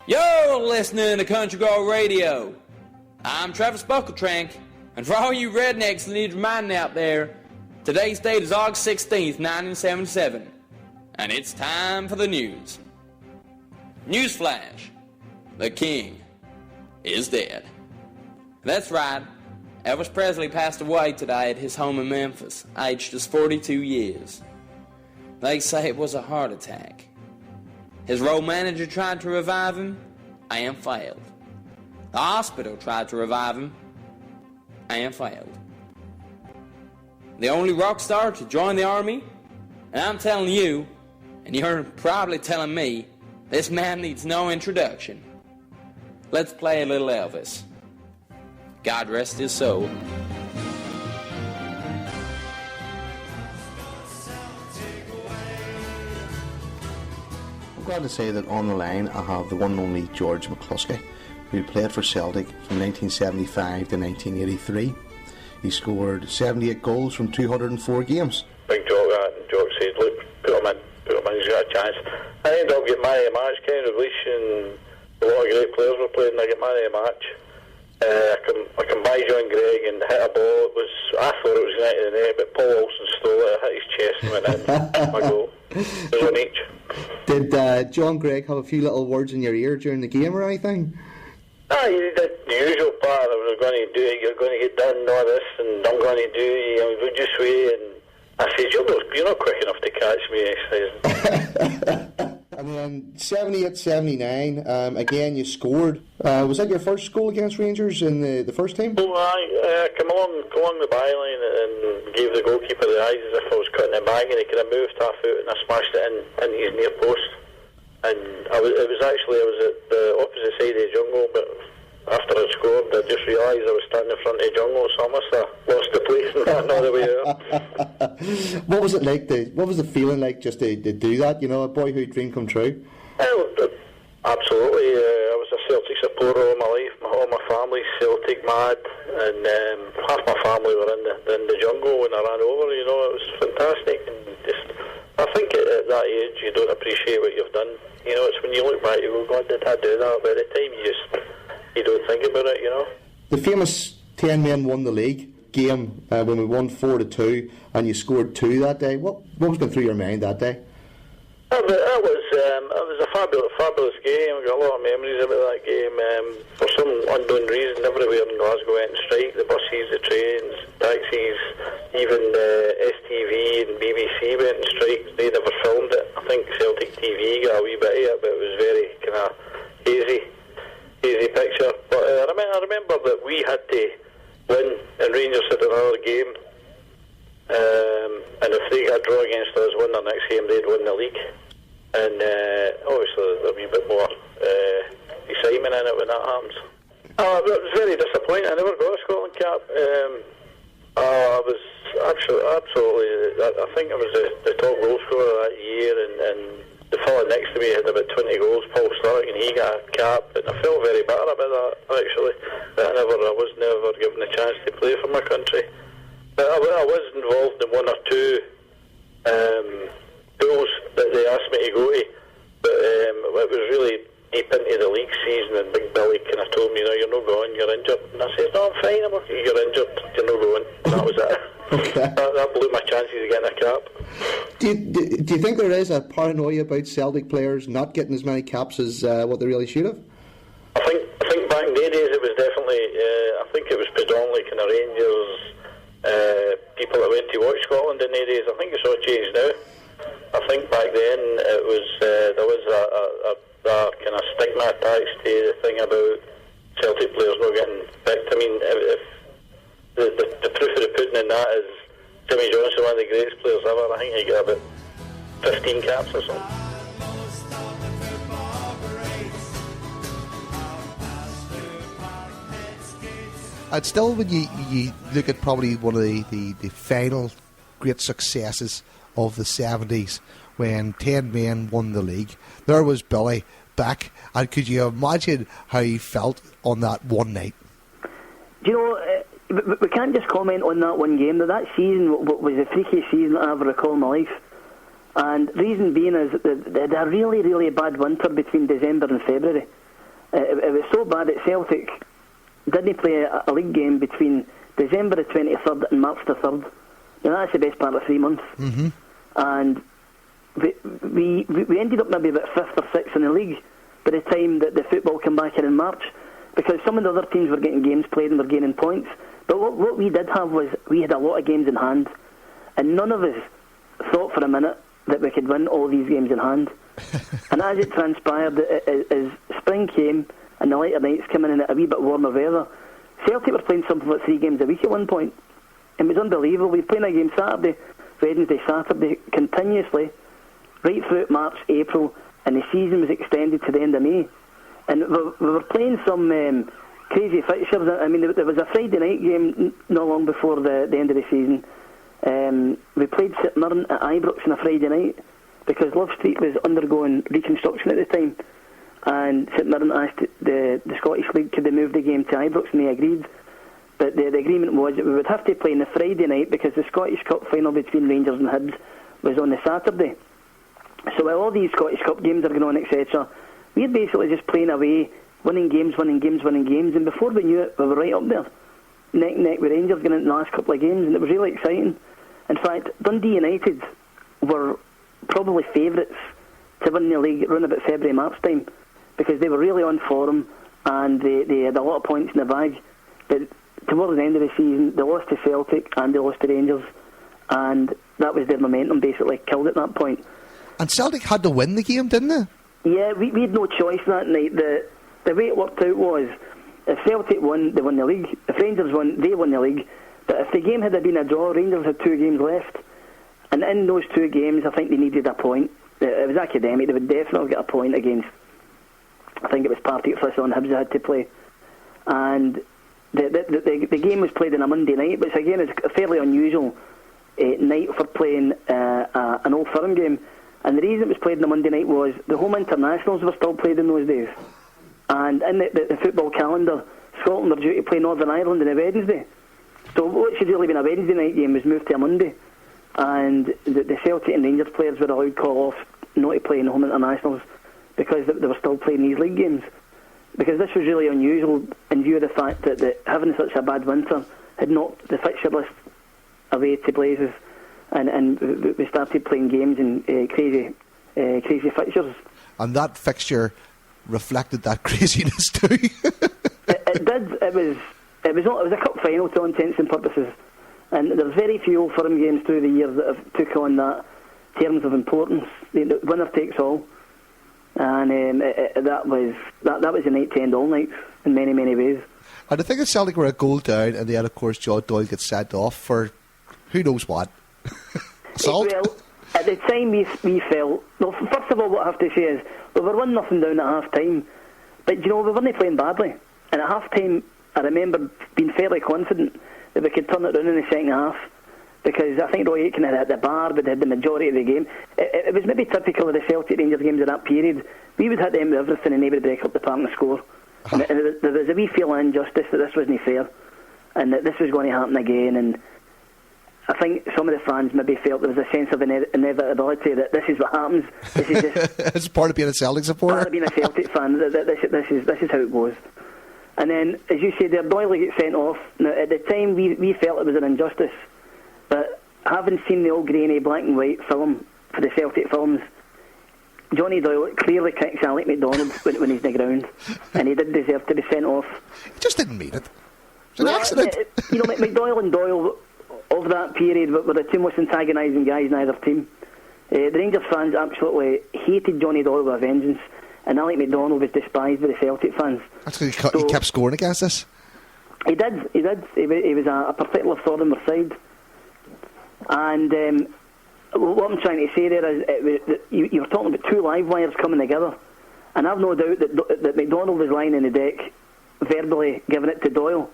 You're listening to Country Girl Radio. I'm Travis Buckletrank, and for all you rednecks that need reminding out there, today's date is August 16th, 1977, and it's time for the news. Newsflash, the king is dead. That's right, Elvis Presley passed away today at his home in Memphis, aged just 42 years. They say it was a heart attack. His road manager tried to revive him and failed. The hospital tried to revive him and failed. The only rock star to join the army, and I'm telling you, and you're probably telling me, this man needs no introduction. Let's play a little Elvis. God rest his soul. I'm glad to say that on the line I have the one and only George McCluskey, who played for Celtic from 1975 to 1983. He scored 78 goals from 204 games. Big Jock said, look, put him in, he's got a chance. I ended up getting man of the match, Ken Dalglish, and a lot of great players were playing, and I get man of the match. I can buy John Gregg and hit a ball. I thought it was going into the net, but Paul Olsen stole it, hit his chest and went in. My goal. It was on each. Did John Gregg have a few little words in your ear during the game or anything? He did the usual part. I was going to do it, you're going to get done, all this, and I'm going to do it, we'll just wait. And I said, you're not quick enough to catch me, I said. And then 78-79, again you scored. Was that your first goal against Rangers in the first team? Oh, I come along the byline and gave the goalkeeper the eyes as if I was cutting it back, and he could have moved half out, and I smashed it into his near post. And I was at the opposite side of the jungle, but after I scored, I just realised I was standing in front of the jungle, so I must have lost the place and ran all the way out. What was it like? What was the feeling like just to do that? You know, a boyhood dream come true. Absolutely. I was a Celtic supporter all my life. All my family's Celtic mad, and half my family were in the jungle when I ran over. You know, it was fantastic. And I think at that age you don't appreciate what you've done. You know, it's when you look back, you go, God, did I do that? But at the time, you don't think about it, you know. The famous 10 men won the league game when we won 4-2, and you scored 2 that day. What was going through your mind that day? It was a fabulous game. I got a lot of memories about that game. For some unknown reason, everywhere in Glasgow went on strike. The buses, the trains, taxis, even STV and BBC went on strike. They never filmed it. I think Celtic TV got a wee bit of it, but it was very kind of hazy picture. But I remember that we had to win, and Rangers had another game. And if they got a draw against us, win their next game, they'd win the league. and obviously there's a wee bit more excitement in it when that happens. It was very disappointing. I never got a Scotland cap. I was absolutely. I think I was the top goal scorer that year, and the fellow next to me had about 20 goals, Paul Sturrock, and he got a cap, and I felt very bad about that, actually. That I was never given a chance to play for my country. But I was involved in one or two pools that they asked me to go to, but it was really deep into the league season, and Big Billy kind of told me, "No, you're not going, you're injured." And I said, "No, I'm fine, you're injured, you're not going." And that was it. Okay. That blew my chances of getting a cap. Do you think there is a paranoia about Celtic players not getting as many caps as what they really should have? I think back in the days it was definitely, I think it was predominantly kind of Rangers, people that went to watch Scotland in the days. I think it's all changed now. I think back then it was there was a kind of stigma attached to the thing about Celtic players not getting picked. I mean, if the proof of the pudding in that is Jimmy Johnson, one of the greatest players ever. I think he got about 15 caps or something. And still, when you look at probably one of the final great successes of the 70s, when 10 men won the league, there was Billy back, and could you imagine how he felt on that one night? Do you know, we can't just comment on that one game. That season was the freakiest season I ever recall in my life. And reason being is that they had a really, really bad winter between December and February. It was so bad that Celtic didn't play a league game between December the 23rd and March the 3rd. Now, that's the best part of 3 months. Mm-hmm. And we ended up maybe about 5th or 6th in the league by the time that the football came back in March, because some of the other teams were getting games played and were gaining points. But what we did have was we had a lot of games in hand, and none of us thought for a minute that we could win all these games in hand. And as it transpired, as spring came and the lighter nights came in and a wee bit warmer weather, Celtic were playing something like 3 games a week at one point. It was unbelievable. We were playing a game Saturday, Wednesday, Saturday, continuously, right through March, April, and the season was extended to the end of May. And we were playing some crazy fixtures. I mean, there was a Friday night game not long before the end of the season. We played St Mirren at Ibrox on a Friday night because Love Street was undergoing reconstruction at the time, and St Mirren asked the Scottish League could they move the game to Ibrox, and they agreed. But the agreement was that we would have to play on the Friday night because the Scottish Cup final between Rangers and Hibs was on the Saturday. So while all these Scottish Cup games are going on, etc., we're basically just playing away, winning games, and before we knew it, we were right up there, neck and neck with Rangers going into the last couple of games, and it was really exciting. In fact, Dundee United were probably favourites to win the league around about February, March time, because they were really on form and they had a lot of points in the bag. But towards the end of the season, they lost to Celtic and they lost to Rangers, and that was their momentum basically killed at that point. And Celtic had to win the game, didn't they? Yeah, we had no choice that night. The way it worked out was, if Celtic won, they won the league. If Rangers won, they won the league. But if the game had been a draw, Rangers had 2 games left. And in those 2 games, I think they needed a point. It was academic. They would definitely get a point against, I think it was Partick Thistle and Hibs they had to play. And the game was played on a Monday night, which again is a fairly unusual night for playing an Old Firm game. And the reason it was played on a Monday night was the home internationals were still played in those days. And in the football calendar, Scotland were due to play Northern Ireland on a Wednesday. So what should really have been a Wednesday night game was moved to a Monday. And the Celtic and Rangers players were allowed call off not to play in the home internationals because they were still playing these league games. Because this was really unusual in view of the fact that having such a bad winter had knocked the fixture list away to blazes, and we started playing games in crazy fixtures. And that fixture reflected that craziness too. It did. It was a cup final to all intents and purposes, and there's very few Old Firm games through the years that have took on that terms of importance. The winner takes all, and that was the night to end all nights in many, many ways. And I think that Celtic were a goal down, and then of course John Doyle gets sent off for who knows what. Assault. Well, At the time we felt, well, first of all what I have to say is we were 1-0 down at half time, but you know, we weren't playing badly, and at half time I remember being fairly confident that we could turn it around in the second half, because I think Roy Aitken had hit the bar, but had the majority of the game. It was maybe typical of the Celtic Rangers games of that period. We would hit them with everything and they would break up the park and score. And there was a wee feeling of injustice that this wasn't fair and that this was going to happen again. And I think some of the fans maybe felt there was a sense of inevitability that this is what happens. This is just it's part of being a Celtic supporter. Part of being a Celtic fan. This is how it goes. And then, as you said, Doyle gets sent off. Now, at the time, we felt it was an injustice. But having seen the old grainy black and white film for the Celtic films, Johnny Doyle clearly kicks Alec McDonald when he's in the ground, and he did deserve to be sent off. He just didn't mean it. It's an accident. You know, McDoyle and Doyle of that period were the two most antagonising guys in either team. The Rangers fans absolutely hated Johnny Doyle with a vengeance, and Alec McDonald was despised by the Celtic fans. That's because he kept scoring against us. He did. He was a particular thorn in our side. And what I'm trying to say there is, you were talking about two live wires coming together, and I've no doubt that McDonald was lying in the deck, verbally giving it to Doyle,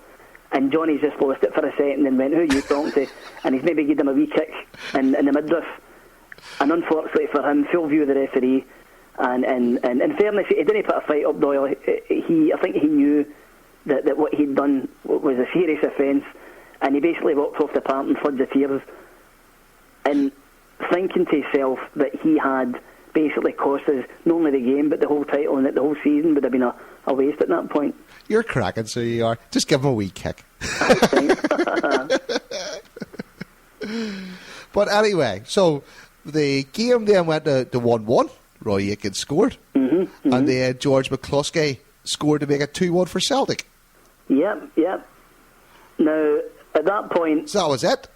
and Johnny's just lost it for a second and went, "Who are you talking to?" And he's maybe given him a wee kick in the midriff. And unfortunately for him, full view of the referee. And in fairness, he didn't put a fight up Doyle. I think he knew that what he'd done was a serious offence, and he basically walked off the park in floods of tears. And thinking to himself that he had basically cost us not only the game but the whole title, and that the whole season would have been a waste at that point. You're cracking, so you are. Just give him a wee kick. But anyway, so the game then went to 1-1. Roy Aitken scored, and then George McCluskey scored to make it 2-1 for Celtic. Yep. Now, at that point... So that was it?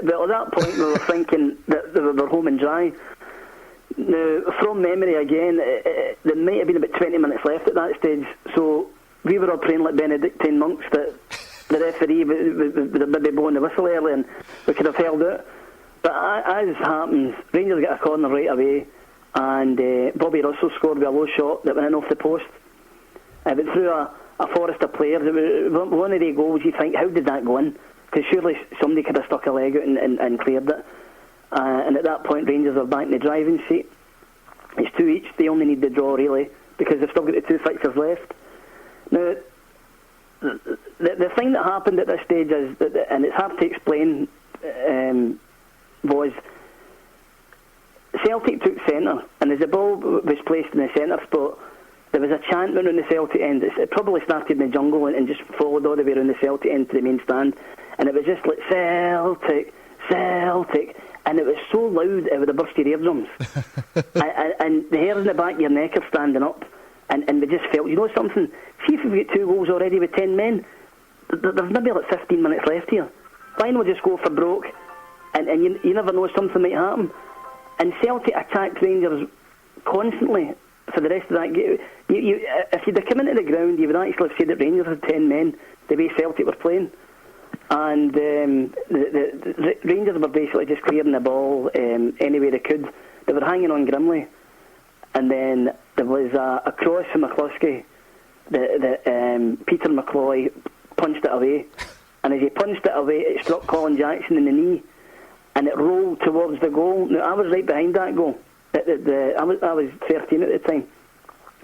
Well, at that point we were thinking that we were home and dry. Now, from memory again, there might have been about 20 minutes left at that stage, so we were all praying like Benedictine monks that the referee would have maybe blown the whistle early and we could have held it. But as happens, Rangers get a corner right away, and Bobby Russell scored with a low shot that went in off the post. But through a forest of players, it was one of the goals you think, how did that go in? Because surely somebody could have stuck a leg out and cleared it. And at that point, Rangers are back in the driving seat. It's 2 each. They only need the draw, really, because they've still got the 2 fixtures left. Now, the thing that happened at this stage is, and it's hard to explain, was Celtic took centre, and as the ball was placed in the centre spot, there was a chant around the Celtic end. It probably started in the jungle and just followed all the way around the Celtic end to the main stand, and it was just like Celtic, Celtic, and it was so loud it would have burst your eardrums. and the hairs in the back of your neck are standing up, and we just felt, you know something, see if we've got 2 goals already with 10 men, there's maybe like 15 minutes left here. Why not just go for broke, and you never know, something might happen. And Celtic attacked Rangers constantly for the rest of that game. If you'd have come into the ground, you would actually have said that Rangers had 10 men, the way Celtic were playing. And the Rangers were basically just clearing the ball any way they could. They were hanging on grimly. And then there was a cross from McCluskey that Peter McCloy punched it away. And as he punched it away, it struck Colin Jackson in the knee, and it rolled towards the goal. Now, I was right behind that goal. I was 13 at the time,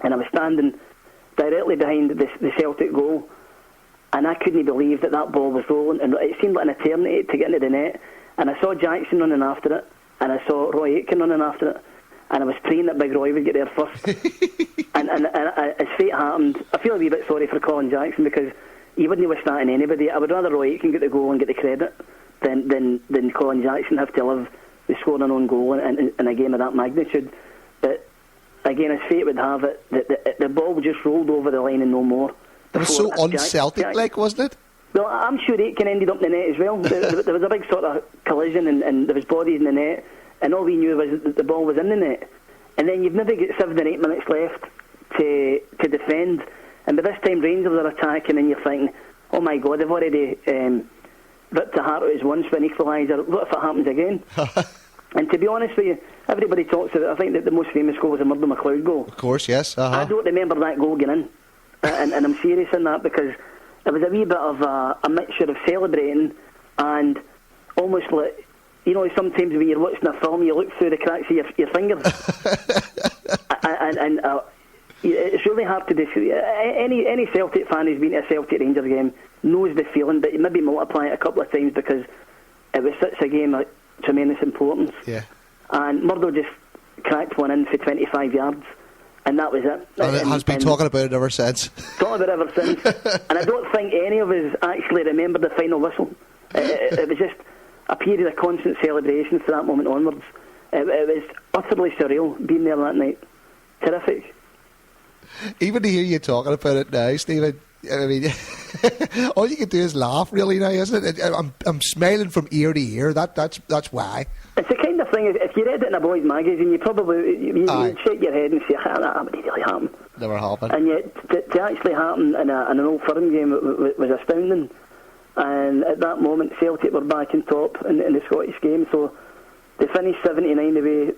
and I was standing directly behind the Celtic goal, and I couldn't believe that ball was rolling, and it seemed like an eternity to get into the net. And I saw Jackson running after it, and I saw Roy Aitken running after it, and I was praying that Big Roy would get there first. and as fate happened, I feel a wee bit sorry for Colin Jackson, because he wouldn't have starting anybody. I would rather Roy Aitken get the goal and get the credit than Colin Jackson have to live with scoring an own goal in a game of that magnitude. But again, as fate would have it, the ball just rolled over the line and no more. It was so un-Celtic-like, wasn't it? Well, I'm sure Aitken ended up in the net as well. There was a big sort of collision, and there was bodies in the net, and all we knew was that the ball was in the net. And then you've maybe got 7 or 8 minutes left to defend, and by this time Rangers are attacking, and you're thinking, oh my God, they've already ripped the heart out his once for an equaliser. What if it happens again? And to be honest with you, everybody talks about, I think that the most famous goal was the Murdo McLeod goal. Of course, yes. I don't remember that goal getting in. And I'm serious in that, because it was a wee bit of a mixture of celebrating and almost like, you know, sometimes when you're watching a film, you look through the cracks of your fingers. and it's really hard to describe. Any Celtic fan who's been to a Celtic Rangers game knows the feeling, but you maybe multiply it a couple of times, because it was such a game of tremendous importance. Yeah. And Murdo just cracked one in for 25 yards, and that was it. And it has been talking about it ever since. Talking about it ever since. And I don't think any of us actually remember the final whistle. It was just a period of constant celebration from that moment onwards. It was utterly surreal being there that night. Terrific. Even to hear you talking about it now, Stephen, I mean, all you can do is laugh, really, now, isn't it? I'm smiling from ear to ear. That's why. It's the kind of thing, if you read it in a boys' magazine, you probably you'd shake your head and say, that would really happen. Never happened. And yet, to actually happen in an Old Firm game was astounding. And at that moment, Celtic were back in top in the Scottish game, so they finished 79 the way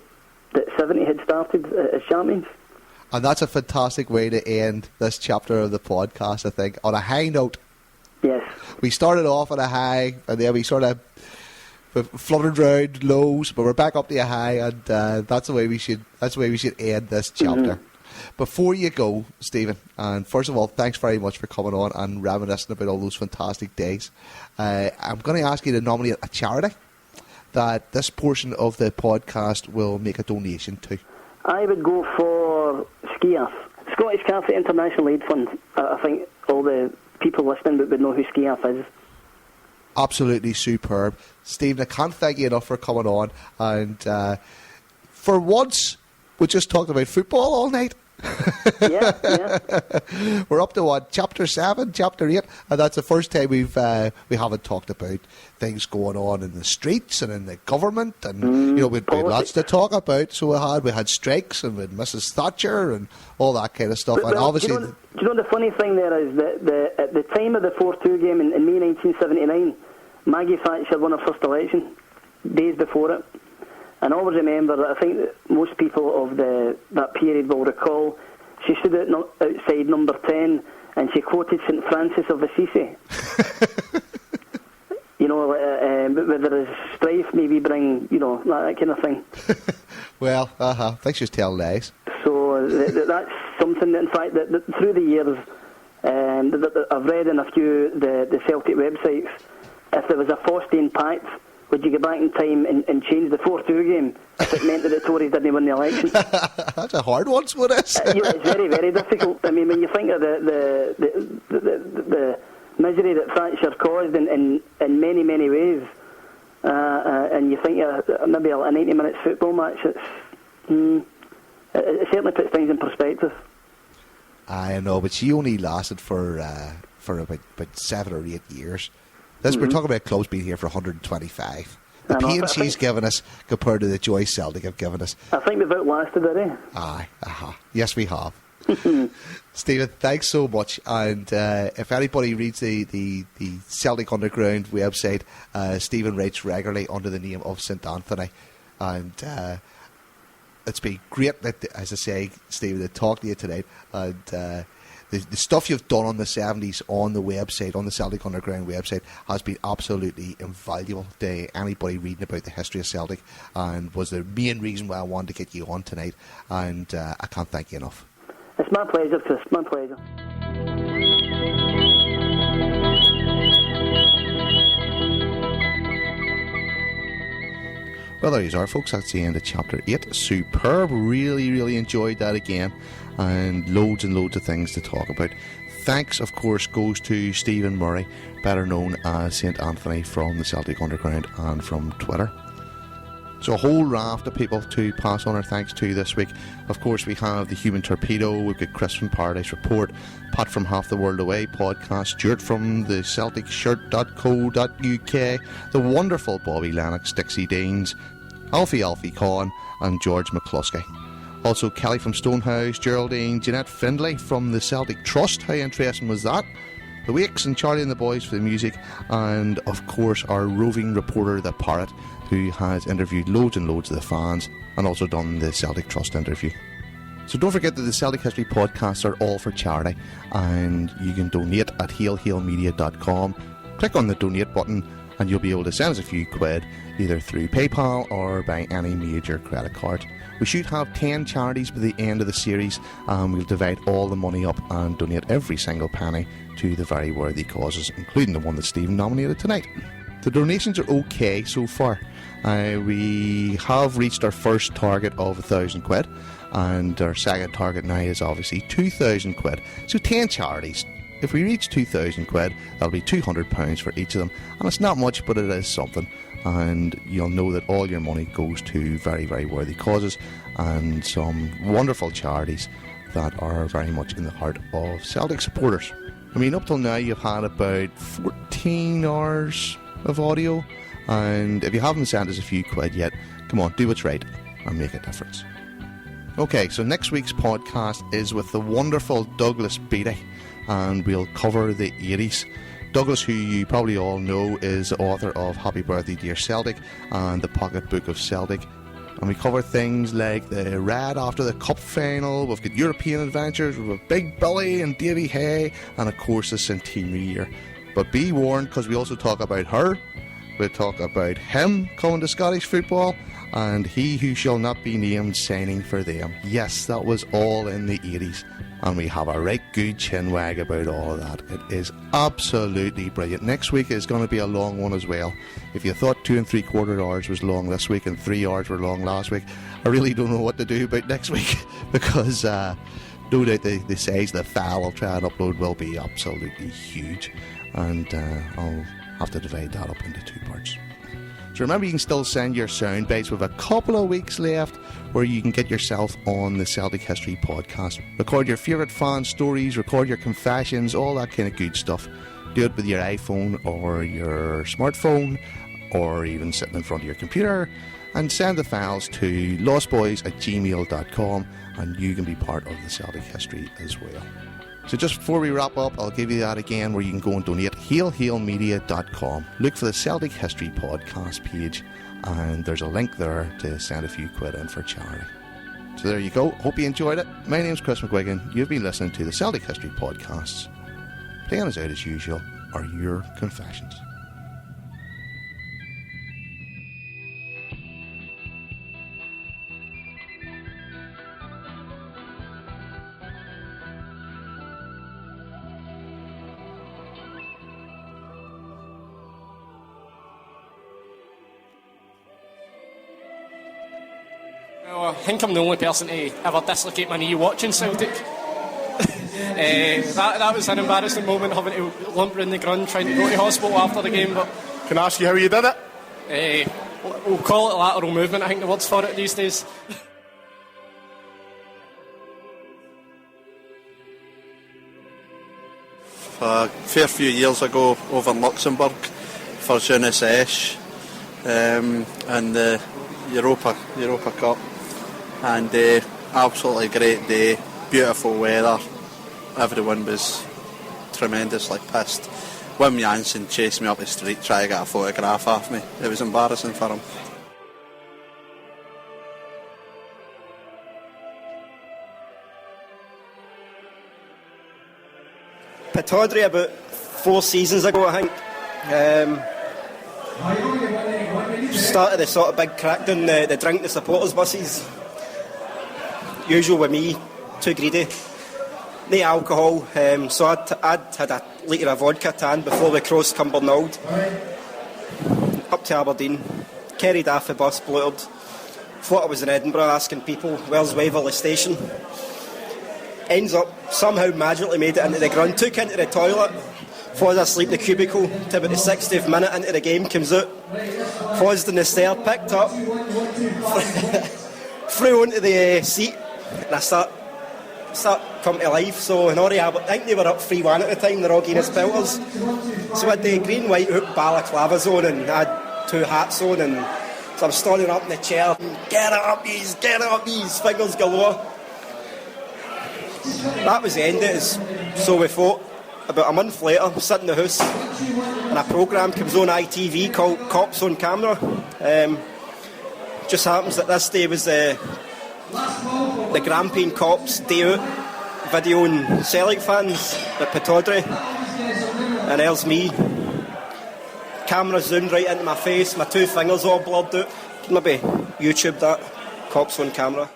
that 70 had started as champions. And that's a fantastic way to end this chapter of the podcast, I think, on a high note. Yes. We started off at a high, and then we sort of fluttered round lows, but we're back up to a high, and that's the way we should end this chapter. Before you go, Stephen, and first of all, thanks very much for coming on and reminiscing about all those fantastic days. I'm going to ask you to nominate a charity that this portion of the podcast will make a donation to. I would go for SCIAF, Scottish Catholic International Aid Fund. I think all the people listening would know who SCIAF is. Absolutely superb. Stephen, I can't thank you enough for coming on. And for once, we just talked about football all night. Yeah. We're up to what, chapter 7, chapter 8, and that's the first time we haven't talked about things going on in the streets and in the government, and we had lots to talk about. So we had strikes, and we had Mrs. Thatcher and all that kind of stuff. And obviously, do you know the funny thing there is that at the time of the 4-2 game in May 1979, Maggie Thatcher won her first election days before it. And I always remember that I think that most people of that period will recall she stood outside number 10 and she quoted St. Francis of Assisi. Where there is strife, maybe bring, that kind of thing. Well, I think she's telling lies. So that's something that, in fact, that through the years, that I've read in a few the Celtic websites, if there was a Faustian pact, would you go back in time and change the 4-2 game if it meant that the Tories didn't win the election? That's a hard one, so it is. It's very, very difficult. I mean, when you think of the misery that Thatcher caused in many, many ways, and you think maybe a 90-minute football match, it certainly puts things in perspective. I know, but she only lasted for about 7 or 8 years. We're talking about clubs being here for 125. The pain she's given us compared to the joy Celtic have given us. I think we've outlasted it, eh? Aye, yes we have. Stephen, thanks so much. And if anybody reads the Celtic Underground website, Stephen writes regularly under the name of St. Anthony. And it's been great, as I say, Stephen, to talk to you tonight. And the stuff you've done on the 70s on the website, on the Celtic Underground website, has been absolutely invaluable to anybody reading about the history of Celtic, and was the main reason why I wanted to get you on tonight. And I can't thank you enough. It's my pleasure, Chris. My pleasure. Well, there you are, folks. That's the end of Chapter 8. Superb. Really, really enjoyed that again. And loads of things to talk about. Thanks, of course, goes to Stephen Murray, better known as St. Anthony from the Celtic Underground and from Twitter. So a whole raft of people to pass on our thanks to this week. Of course, we have the Human Torpedo, we've got Chris from Paradise Report, Pat from Half the World Away podcast, Stuart from the CelticShirt.co.uk, the wonderful Bobby Lennox, Dixie Deans, Alfie Conn, and George McCluskey. Also Kelly from Stonehouse, Geraldine, Jeanette Findlay from the Celtic Trust. How interesting was that? The Wakes and Charlie and the Boys for the music, and of course our roving reporter, the Parrot, who has interviewed loads and loads of the fans and also done the Celtic Trust interview. So don't forget that the Celtic History podcasts are all for charity, and you can donate at hailhailmedia.com. Click on the donate button and you'll be able to send us a few quid either through PayPal or by any major credit card. We should have 10 charities by the end of the series, and we'll divide all the money up and donate every single penny to the very worthy causes, including the one that Stephen nominated tonight. The donations are okay so far. We have reached our first target of £1,000, and our second target now is obviously £2,000. So 10 charities. If we reach £2,000, that'll be £200 for each of them, and it's not much, but it is something. And you'll know that all your money goes to very, very worthy causes and some wonderful charities that are very much in the heart of Celtic supporters. I mean, up till now you've had about 14 hours of audio, and if you haven't sent us a few quid yet, come on, do what's right and make a difference. Okay, so next week's podcast is with the wonderful Douglas Beattie, and we'll cover the 80s. Douglas, who you probably all know, is the author of Happy Birthday Dear Celtic and the Pocket Book of Celtic. And we cover things like the Red after the Cup final, we've got European adventures, we've got Big Billy and Davy Hay, and of course the centenary year. But be warned, because we also talk about her, we talk about him coming to Scottish football, and he who shall not be named signing for them. Yes, that was all in the 80s. And we have a right good chinwag about all of that. It is absolutely brilliant. Next week is going to be a long one as well. If you thought 2 3/4 hours was long this week and 3 hours were long last week, I really don't know what to do about next week, because no doubt the size of the file I'll try and upload will be absolutely huge, and I'll have to divide that up into 2 parts. So remember, you can still send your sound bites with a couple of weeks left, where you can get yourself on the Celtic History podcast. Record your favourite fan stories, record your confessions, all that kind of good stuff. Do it with your iPhone or your smartphone, or even sitting in front of your computer, and send the files to lostboys@gmail.com, and you can be part of the Celtic History as well. So just before we wrap up, I'll give you that again, where you can go and donate. hailhailmedia.com. Look for the Celtic History podcast page, and there's a link there to send a few quid in for charity. So there you go. Hope you enjoyed it. My name's Chris McGuigan. You've been listening to the Celtic History podcasts. Playing us out as usual are your confessions. I think I'm the only person to ever dislocate my knee watching Celtic. That was an embarrassing moment, having to limp around the ground trying to go to hospital after the game. But can I ask you how you did it? We'll call it lateral movement, I think the word's for it these days. A fair few years ago over in Luxembourg for Jeunesse Esch and the Europa Cup, and absolutely great day, beautiful weather, everyone was tremendously pissed. Wim Jansen chased me up the street trying to get a photograph of me. It was embarrassing for him. Pataudry about 4 seasons ago, I think. Started a sort of big crackdown, the drink the supporters buses. Usual with me, too greedy. No alcohol, so I'd had a litre of vodka tan before we crossed Cumbernauld. Up to Aberdeen, carried off the bus, blurred. Thought I was in Edinburgh asking people, where's Waverley Station? Ends up, somehow magically made it into the ground, took into the toilet, falls asleep in the cubicle, to about the 60th minute into the game, comes out, falls in the stair, picked up, threw onto the seat, and I start coming to life. So in I think they were up 3-1 at the time, they're all getting his pelters. So I had the green, white hoop balaclavas on, and I had 2 hats on, and so I'm standing up in the chair, get up these, fingers galore. That was the end of it. So we fought. About a month later, sitting in the house, and a programme comes on ITV called Cops on Camera. Just happens that this day was the Grampian Cops Day Out videoing Celtic fans at Pittodrie, and there's me. Camera zoomed right into my face, my two fingers all blurred out. Maybe YouTube that, Cops on Camera.